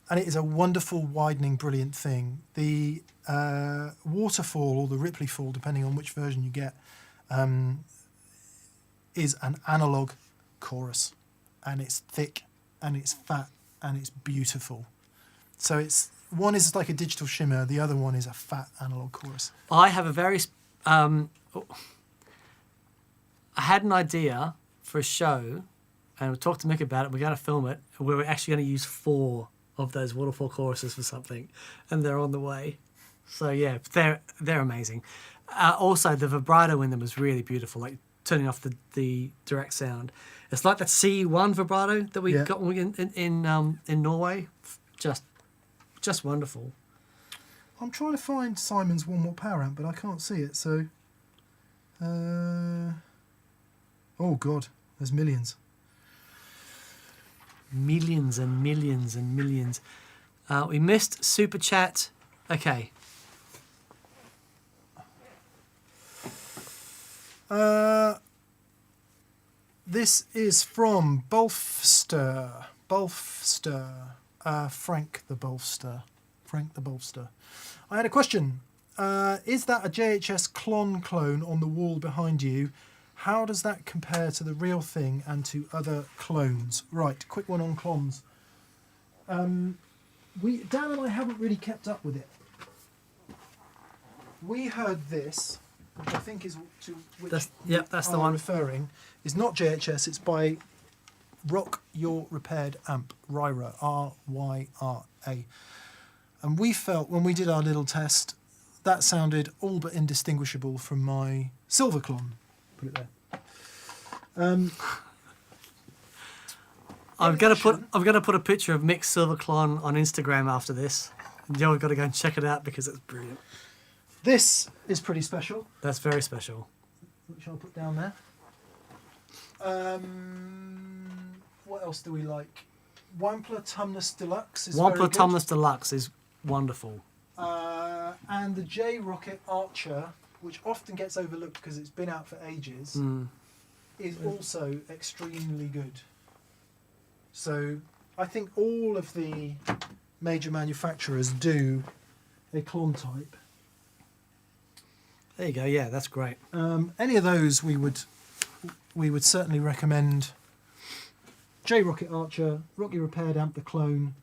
and it is a wonderful, widening, brilliant thing. The waterfall or the Ripley fall, depending on which version you get, is an analog chorus, and it's thick and it's fat and it's beautiful. So one is like a digital shimmer, the other one is a fat analog chorus. I have a very... I had an idea for a show, and we talked to Mick about it. We're going to film it, and we're actually going to use 4 of those waterfall choruses for something, and they're on the way. So yeah, they're amazing. Also, the vibrato in them is really beautiful, like turning off the direct sound. It's like that C1 vibrato that we got in Norway. Just wonderful. I'm trying to find Simon's 1 watt power amp, but I can't see it. So, oh god, there's millions. Millions and millions and millions. We missed Super Chat. Okay. This is from Bolfster. Frank the Bolfster. I had a question. Is that a JHS clone on the wall behind you? How does that compare to the real thing and to other clones? Right, quick one on clones. Dan and I haven't really kept up with it. We heard this, which I think is to which that's the one referring, is not JHS. It's by Rock Your Repaired Amp, Ryra, R-Y-R-A. And we felt when we did our little test, that sounded all but indistinguishable from my Silverclon. Put it there. I'm gonna put a picture of Mick's Silverclon on Instagram after this. You've got to go and check it out because it's brilliant. This is pretty special. That's very special. Which I'll put down there. What else do we like? Wampler Tumnus Deluxe is Wampler Tumnus Deluxe is wonderful. And the J Rocket Archer, which often gets overlooked because it's been out for ages, is also extremely good. So I think all of the major manufacturers do a clon type. There you go. Yeah, that's great. Any of those we would certainly recommend. J Rocket Archer, Rocky Repaired Amp the Clone,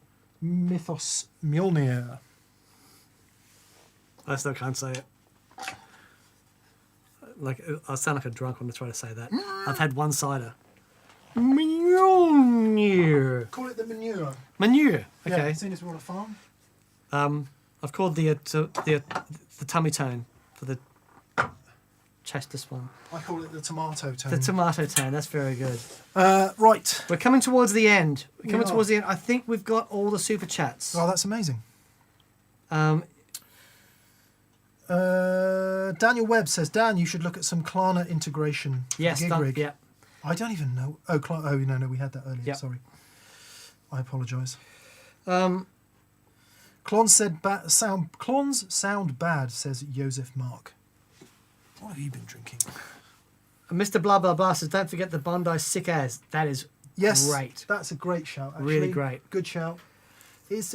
Mythos Mjolnir. I still can't say it. Like I sound like a drunk when I try to say that. I've had one cider. Mjolnir. Call it the manure. Manure. Okay. Yeah, seeing as we're on a farm. I've called the tummy tone for the Chestus one. I call it the tomato tone. The tomato tone. That's very good. Right. We're coming towards the end. We are. Towards the end. I think we've got all the super chats. Oh, that's amazing. Yes, Daniel Webb says, Dan, you should look at some Klarna integration. For the gig rig. yeah. I don't even know. Oh, no, we had that earlier. Yep. Sorry. I apologise. Um, Clons sound bad, says Joseph Mark. What have you been drinking? Mr. Blah Blah Blah says, don't forget the Bondi sick as. That is great. That's a great shout. Actually. Really great. Good shout. It's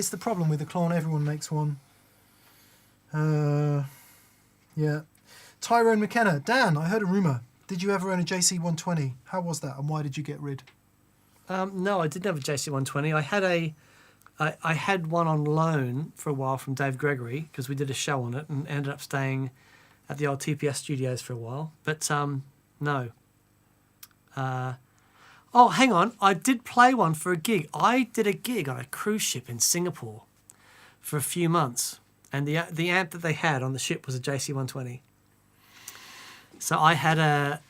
the problem with the Klon. Everyone makes one. Yeah. Tyrone McKenna. Dan, I heard a rumour. Did you ever own a JC120? How was that, and why did you get rid? No, I didn't have a JC120. I had one on loan for a while from Dave Gregory because we did a show on it and ended up staying at the old TPS studios for a while. But no. Oh, hang on. I did play one for a gig. I did a gig on a cruise ship in Singapore for a few months. And the amp that they had on the ship was a JC120. So I had a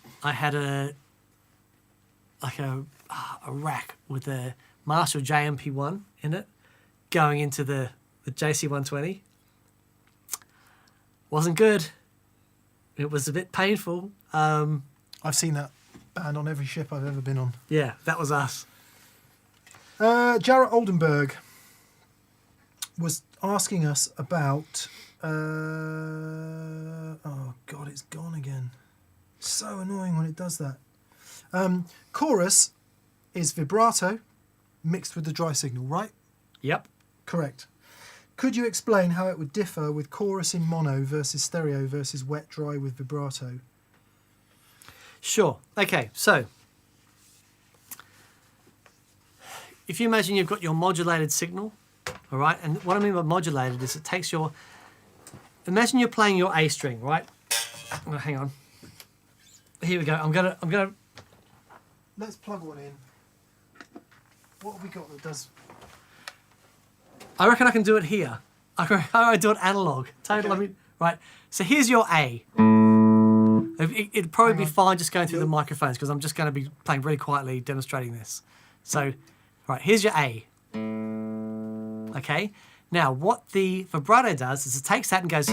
rack with a Marshall JMP1 in it going into the JC120. Wasn't good. It was a bit painful. I've seen that band on every ship I've ever been on. Yeah, that was us. Jarrett Oldenburg was asking us about... oh, God, it's gone again. So annoying when it does that. Chorus is vibrato mixed with the dry signal, right? Yep. Correct. Could you explain how it would differ with chorus in mono versus stereo versus wet dry with vibrato? Sure. Okay, so if you imagine you've got your modulated signal, all right, and what I mean by modulated is it takes your... Imagine you're playing your A string, right? Oh, hang on. Here we go. I'm gonna. Let's plug one in. What have we got that does? I reckon I can do it here. I do it analog. Total. Okay. I mean, right. So here's your A. It'd probably be fine just going through the microphones because I'm just going to be playing really quietly, demonstrating this. So, right, here's your A. Okay. Now, what the vibrato does is it takes that and goes.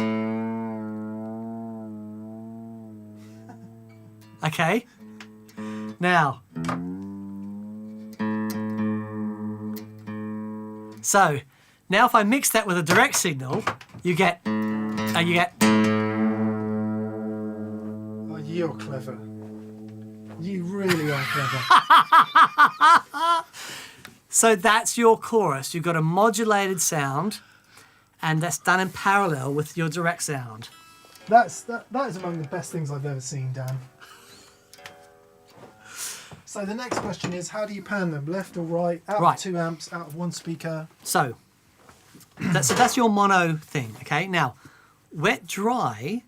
Okay. Now. So, now if I mix that with a direct signal, you get. Oh, you're clever. You really are clever. So that's your chorus. You've got a modulated sound, and that's done in parallel with your direct sound. That is among the best things I've ever seen, Dan. So the next question is, how do you pan them? Left or right? Out Right. of 2 amps, out of 1 speaker? So that's your mono thing, okay? Now, wet dry,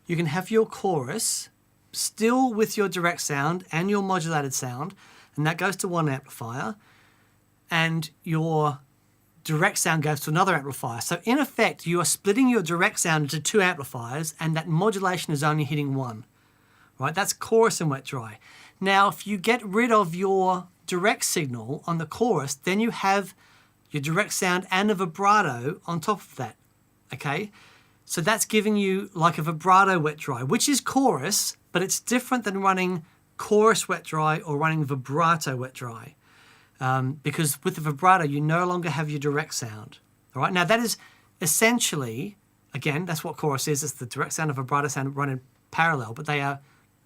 you can have your chorus still with your direct sound and your modulated sound, and that goes to one amplifier, and your direct sound goes to another amplifier. So in effect, you are splitting your direct sound into 2 amplifiers, and that modulation is only hitting one, right? That's chorus and wet dry. Now, if you get rid of your direct signal on the chorus, then you have your direct sound and a vibrato on top of that, okay? So that's giving you like a vibrato wet dry, which is chorus, but it's different than running chorus wet dry or running vibrato wet dry. Because with the vibrato, you no longer have your direct sound. All right. Now that is essentially, again, that's what chorus is. It's the direct sound and vibrato sound run in parallel, but they are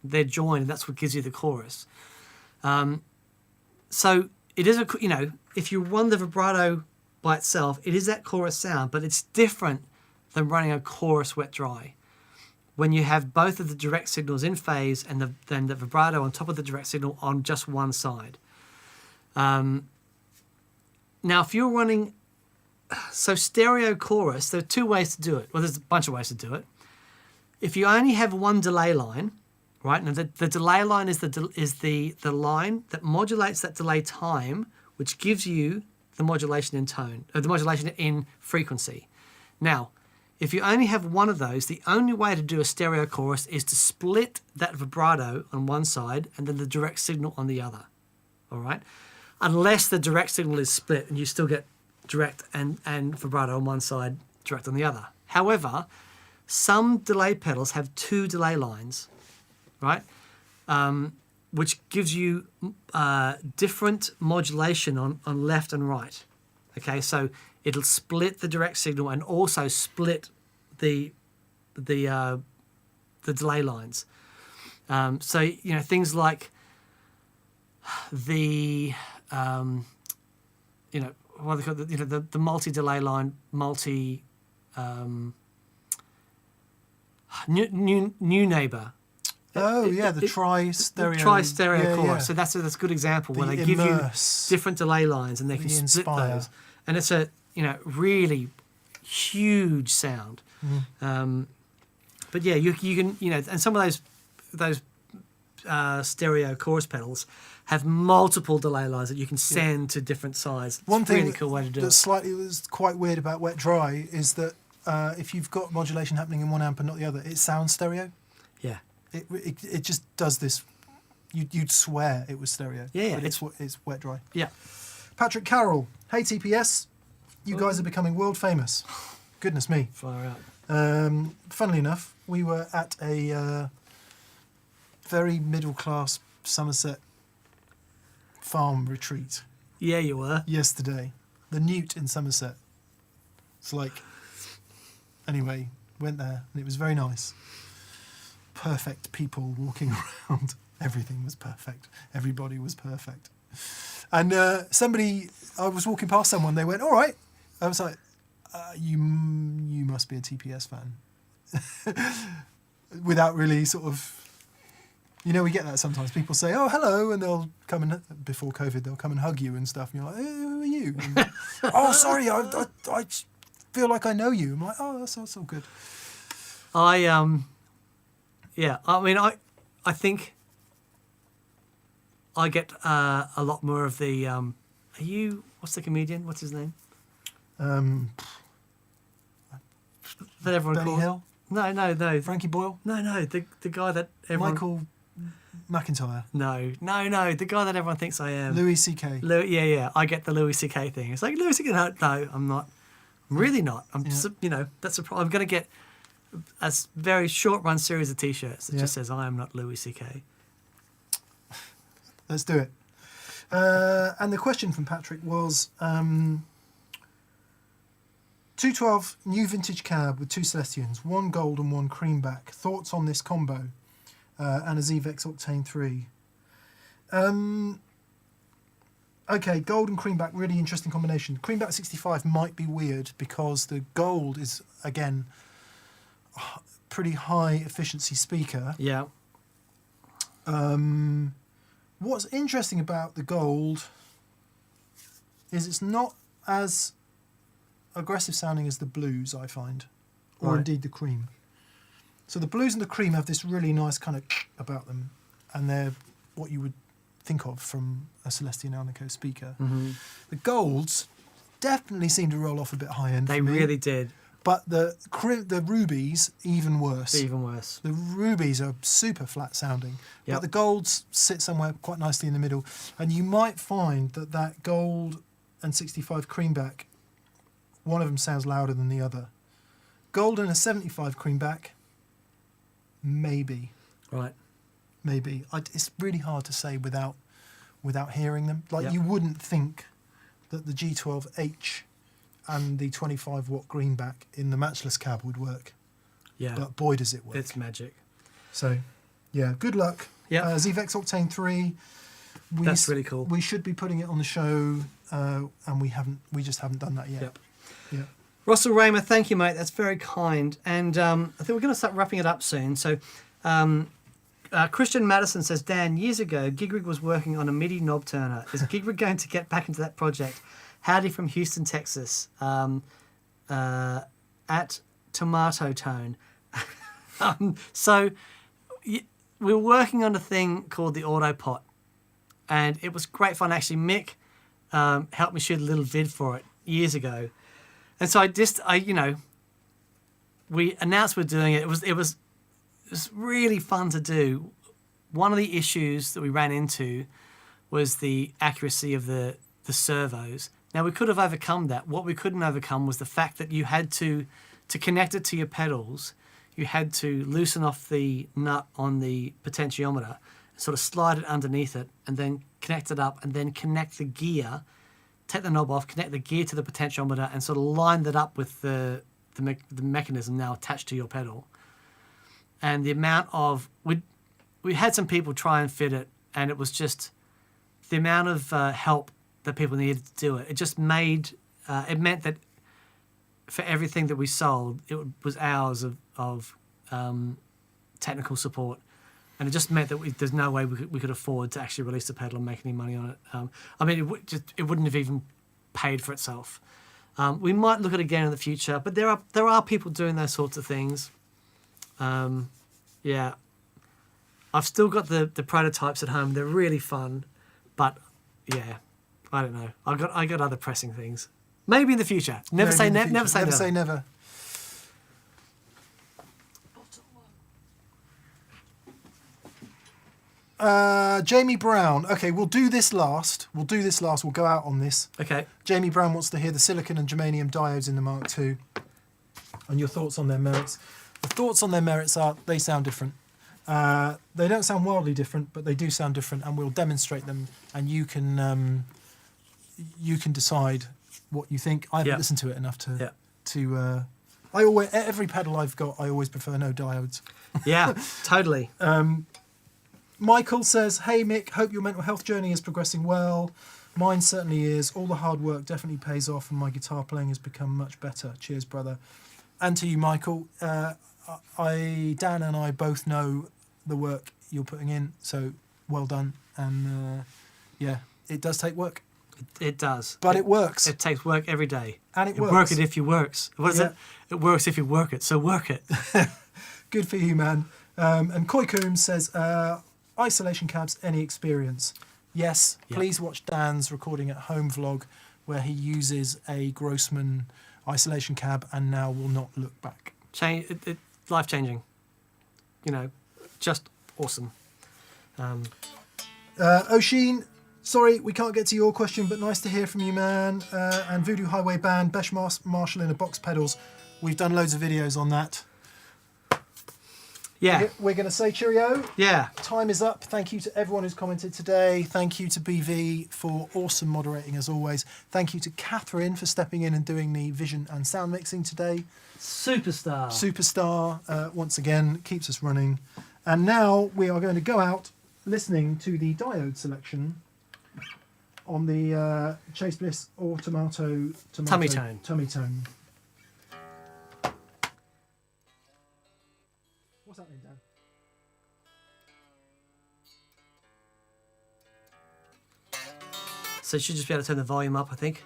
they're joined, and that's what gives you the chorus. So it is if you run the vibrato by itself, it is that chorus sound, but it's different than running a chorus wet dry. When you have both of the direct signals in phase and then the vibrato on top of the direct signal on just one side. Now, if you're running stereo chorus, there are two ways to do it. Well, there's a bunch of ways to do it. If you only have one delay line, right? Now, the delay line is the line that modulates that delay time, which gives you the modulation in tone, or the modulation in frequency. Now, if you only have one of those, the only way to do a stereo chorus is to split that vibrato on one side and then the direct signal on the other. All right? Unless the direct signal is split and you still get direct and vibrato on one side, direct on the other. However, some delay pedals have two delay lines, right? Which gives you different modulation on left and right. Okay, so it'll split the direct signal and also split the delay lines. So things like the what they call the multi delay line, new neighbor. The tri-stereo. Tri-stereo chorus. So that's a good example where they give you different delay lines and they can split those. And it's a really huge sound. But yeah, you can and some of those stereo chorus pedals have multiple delay lines that you can send to different sides. It's One thing really cool way to do that's it. slightly was quite weird about wet dry is that if you've got modulation happening in one amp and not the other, it sounds stereo. Yeah. It just does this. You'd swear it was stereo. Yeah. But it's wet dry. Yeah. Patrick Carroll, hey TPS, you guys are becoming world famous. Goodness me. Far out. Funnily enough, we were at a very middle class Somerset farm retreat Yeah, you were. yesterday. The Newt in Somerset. It's like, anyway, went there and it was very nice. Perfect people walking around. Everything was perfect. Everybody was perfect. And I was walking past someone, they went, all right. I was like, you must be a TPS fan. Without really sort of, we get that sometimes. People say, oh, hello, and they'll come and, before COVID, they'll come and hug you and stuff. And you're like, who are you? And, oh, sorry, I feel like I know you. I'm like, oh, that's all good. I think I get a lot more of the. What's the comedian? What's his name? That everyone Benny calls. Hill? No. Frankie Boyle? No. The guy that everyone. Michael McIntyre? No. The guy that everyone thinks I am. Louis C.K.? Yeah. I get the Louis C.K. thing. It's like Louis C.K. No, I'm not. I'm really not. I'm just, that's a problem. I'm going to get a very short run series of T-shirts that just says I am not Louis C.K. Let's do it. And the question from Patrick was 212 new vintage cab with two Celestians, one gold and one creamback. Thoughts on this combo? And a Zevex Octane 3. Okay, gold and creamback, really interesting combination. Creamback 65 might be weird because the gold is, again, pretty high efficiency speaker. Yeah. What's interesting about the gold is it's not as aggressive sounding as the blues, I find, or Right. indeed the cream. So the blues and the cream have this really nice kind of about them, and they're what you would think of from a Celestion Alnico speaker. Mm-hmm. The golds definitely seem to roll off a bit high end. They for me, really did. but the rubies even worse. Even worse. The rubies are super flat sounding, Yep. but the golds sit somewhere quite nicely in the middle. And you might find that gold and 65 creamback, one of them sounds louder than the other. Gold and a 75 creamback, maybe. Right. Maybe. It's really hard to say without hearing them. Like, Yep. you wouldn't think that the G12H and the 25 watt greenback in the matchless cab would work. Yeah. But boy, does it work. It's magic. So, Yeah, good luck. Yeah. Zvex Octane 3. That's really cool. We should be putting it on the show, and we just haven't done that yet. Yep. Yeah. Russell Raymer, thank you, mate. That's very kind. And I think we're going to start wrapping it up soon. So Christian Madison says, Dan, years ago, Gigrig was working on a MIDI knob turner. Is Gigrig going to get back into that project? Howdy from Houston, Texas. At Automaton. So we were working on a thing called the Autopot. And it was great fun. Actually, Mick helped me shoot a little vid for it years ago. And so we announced we're doing it. It was really fun to do. One of the issues that we ran into was the accuracy of the servos. Now, we could have overcome that. What we couldn't overcome was the fact that you had to connect it to your pedals, you had to loosen off the nut on the potentiometer, sort of slide it underneath it, and then connect it up, and then connect the gear, take the knob off, connect the gear to the potentiometer, and sort of line that up with the mechanism now attached to your pedal. And the amount of... We had some people try and fit it, and it was just the amount of help that people needed to do it. It just made... it meant that for everything that we sold, it was hours of technical support. And it just meant that there's no way we could afford to actually release the pedal and make any money on it. I mean, it wouldn't have even paid for itself. We might look at it again in the future, but there are people doing those sorts of things. Yeah, I've still got the prototypes at home. They're really fun, but yeah, I don't know. I got other pressing things. Maybe in the future. Never say never. Never say never. Jamie Brown. Okay, we'll do this last. We'll go out on this. Okay. Jamie Brown wants to hear the silicon and germanium diodes in the Mark II and your thoughts on their merits. The thoughts on their merits are they sound different. They don't sound wildly different, but they do sound different, and we'll demonstrate them, and you can decide what you think. I haven't listened to it enough to. I always, every pedal I've got, I always prefer no diodes. Yeah, totally. Michael says, hey Mick, hope your mental health journey is progressing well. Mine certainly is. All the hard work definitely pays off, and my guitar playing has become much better. Cheers, brother. And to you, Michael. Dan and I both know the work you're putting in, so well done. And yeah, it does take work. It does. But it works. It takes work every day. And it works. Work it if you works. What is it? It works if you work it, so work it. Good for you, man. And Koi Coombs says, isolation cabs, any experience? Yes. Yep. Please watch Dan's recording at home vlog where he uses a Grossman isolation cab and now will not look back. Life-changing. Just awesome. Oshin, sorry, we can't get to your question, but nice to hear from you, man. And Voodoo Highway Band, Besh Marshall in a box pedals. We've done loads of videos on that. Yeah. We're going to say cheerio. Yeah. Time is up. Thank you to everyone who's commented today. Thank you to BV for awesome moderating as always. Thank you to Catherine for stepping in and doing the vision and sound mixing today. Superstar. Once again, keeps us running. And now we are going to go out listening to the diode selection on the Chase Bliss Automaton Tummy Tone. What's happening, Dan? So you should just be able to turn the volume up, I think.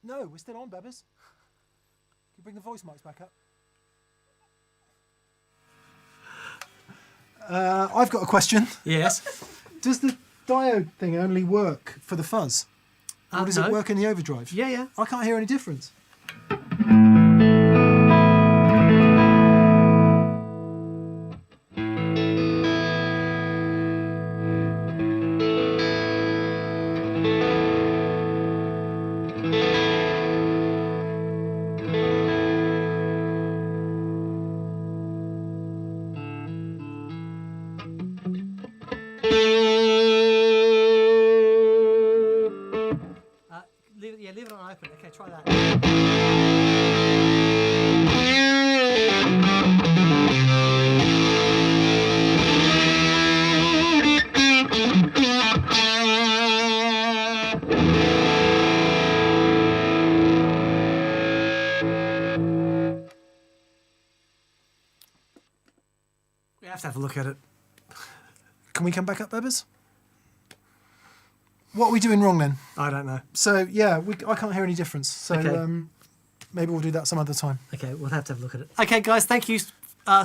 No, we're still on, Bebbers. Can you bring the voice mics back up? I've got a question. Yes. Does the diode thing only work for the fuzz? Or does it No. work in the overdrive? Yeah. I can't hear any difference. Leave it on open. Okay, try that. We have to have a look at it. Can we come back up, Bebbers? What are we doing wrong then? I don't know. So, yeah, I can't hear any difference. So, Okay. maybe we'll do that some other time. Okay, we'll have to have a look at it. Okay, guys, thank you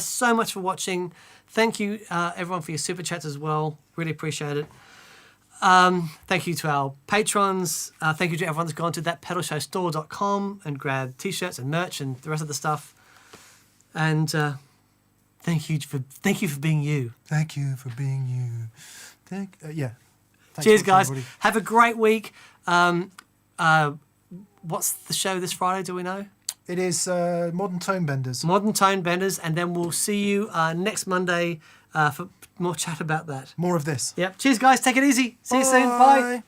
so much for watching. Thank you, everyone, for your super chats as well. Really appreciate it. Thank you to our patrons. Thank you to everyone that's gone to thatpedalshowstore.com and grabbed t-shirts and merch and the rest of the stuff. And thank you for being you. Thank you for being you. Yeah. Thanks Cheers, for guys. everybody. Have a great week. What's the show this Friday? Do we know? It is Modern Tone Benders. Modern Tone Benders, and then we'll see you next Monday for more chat about that. More of this. Yep. Cheers, guys. Take it easy. See you soon. Bye.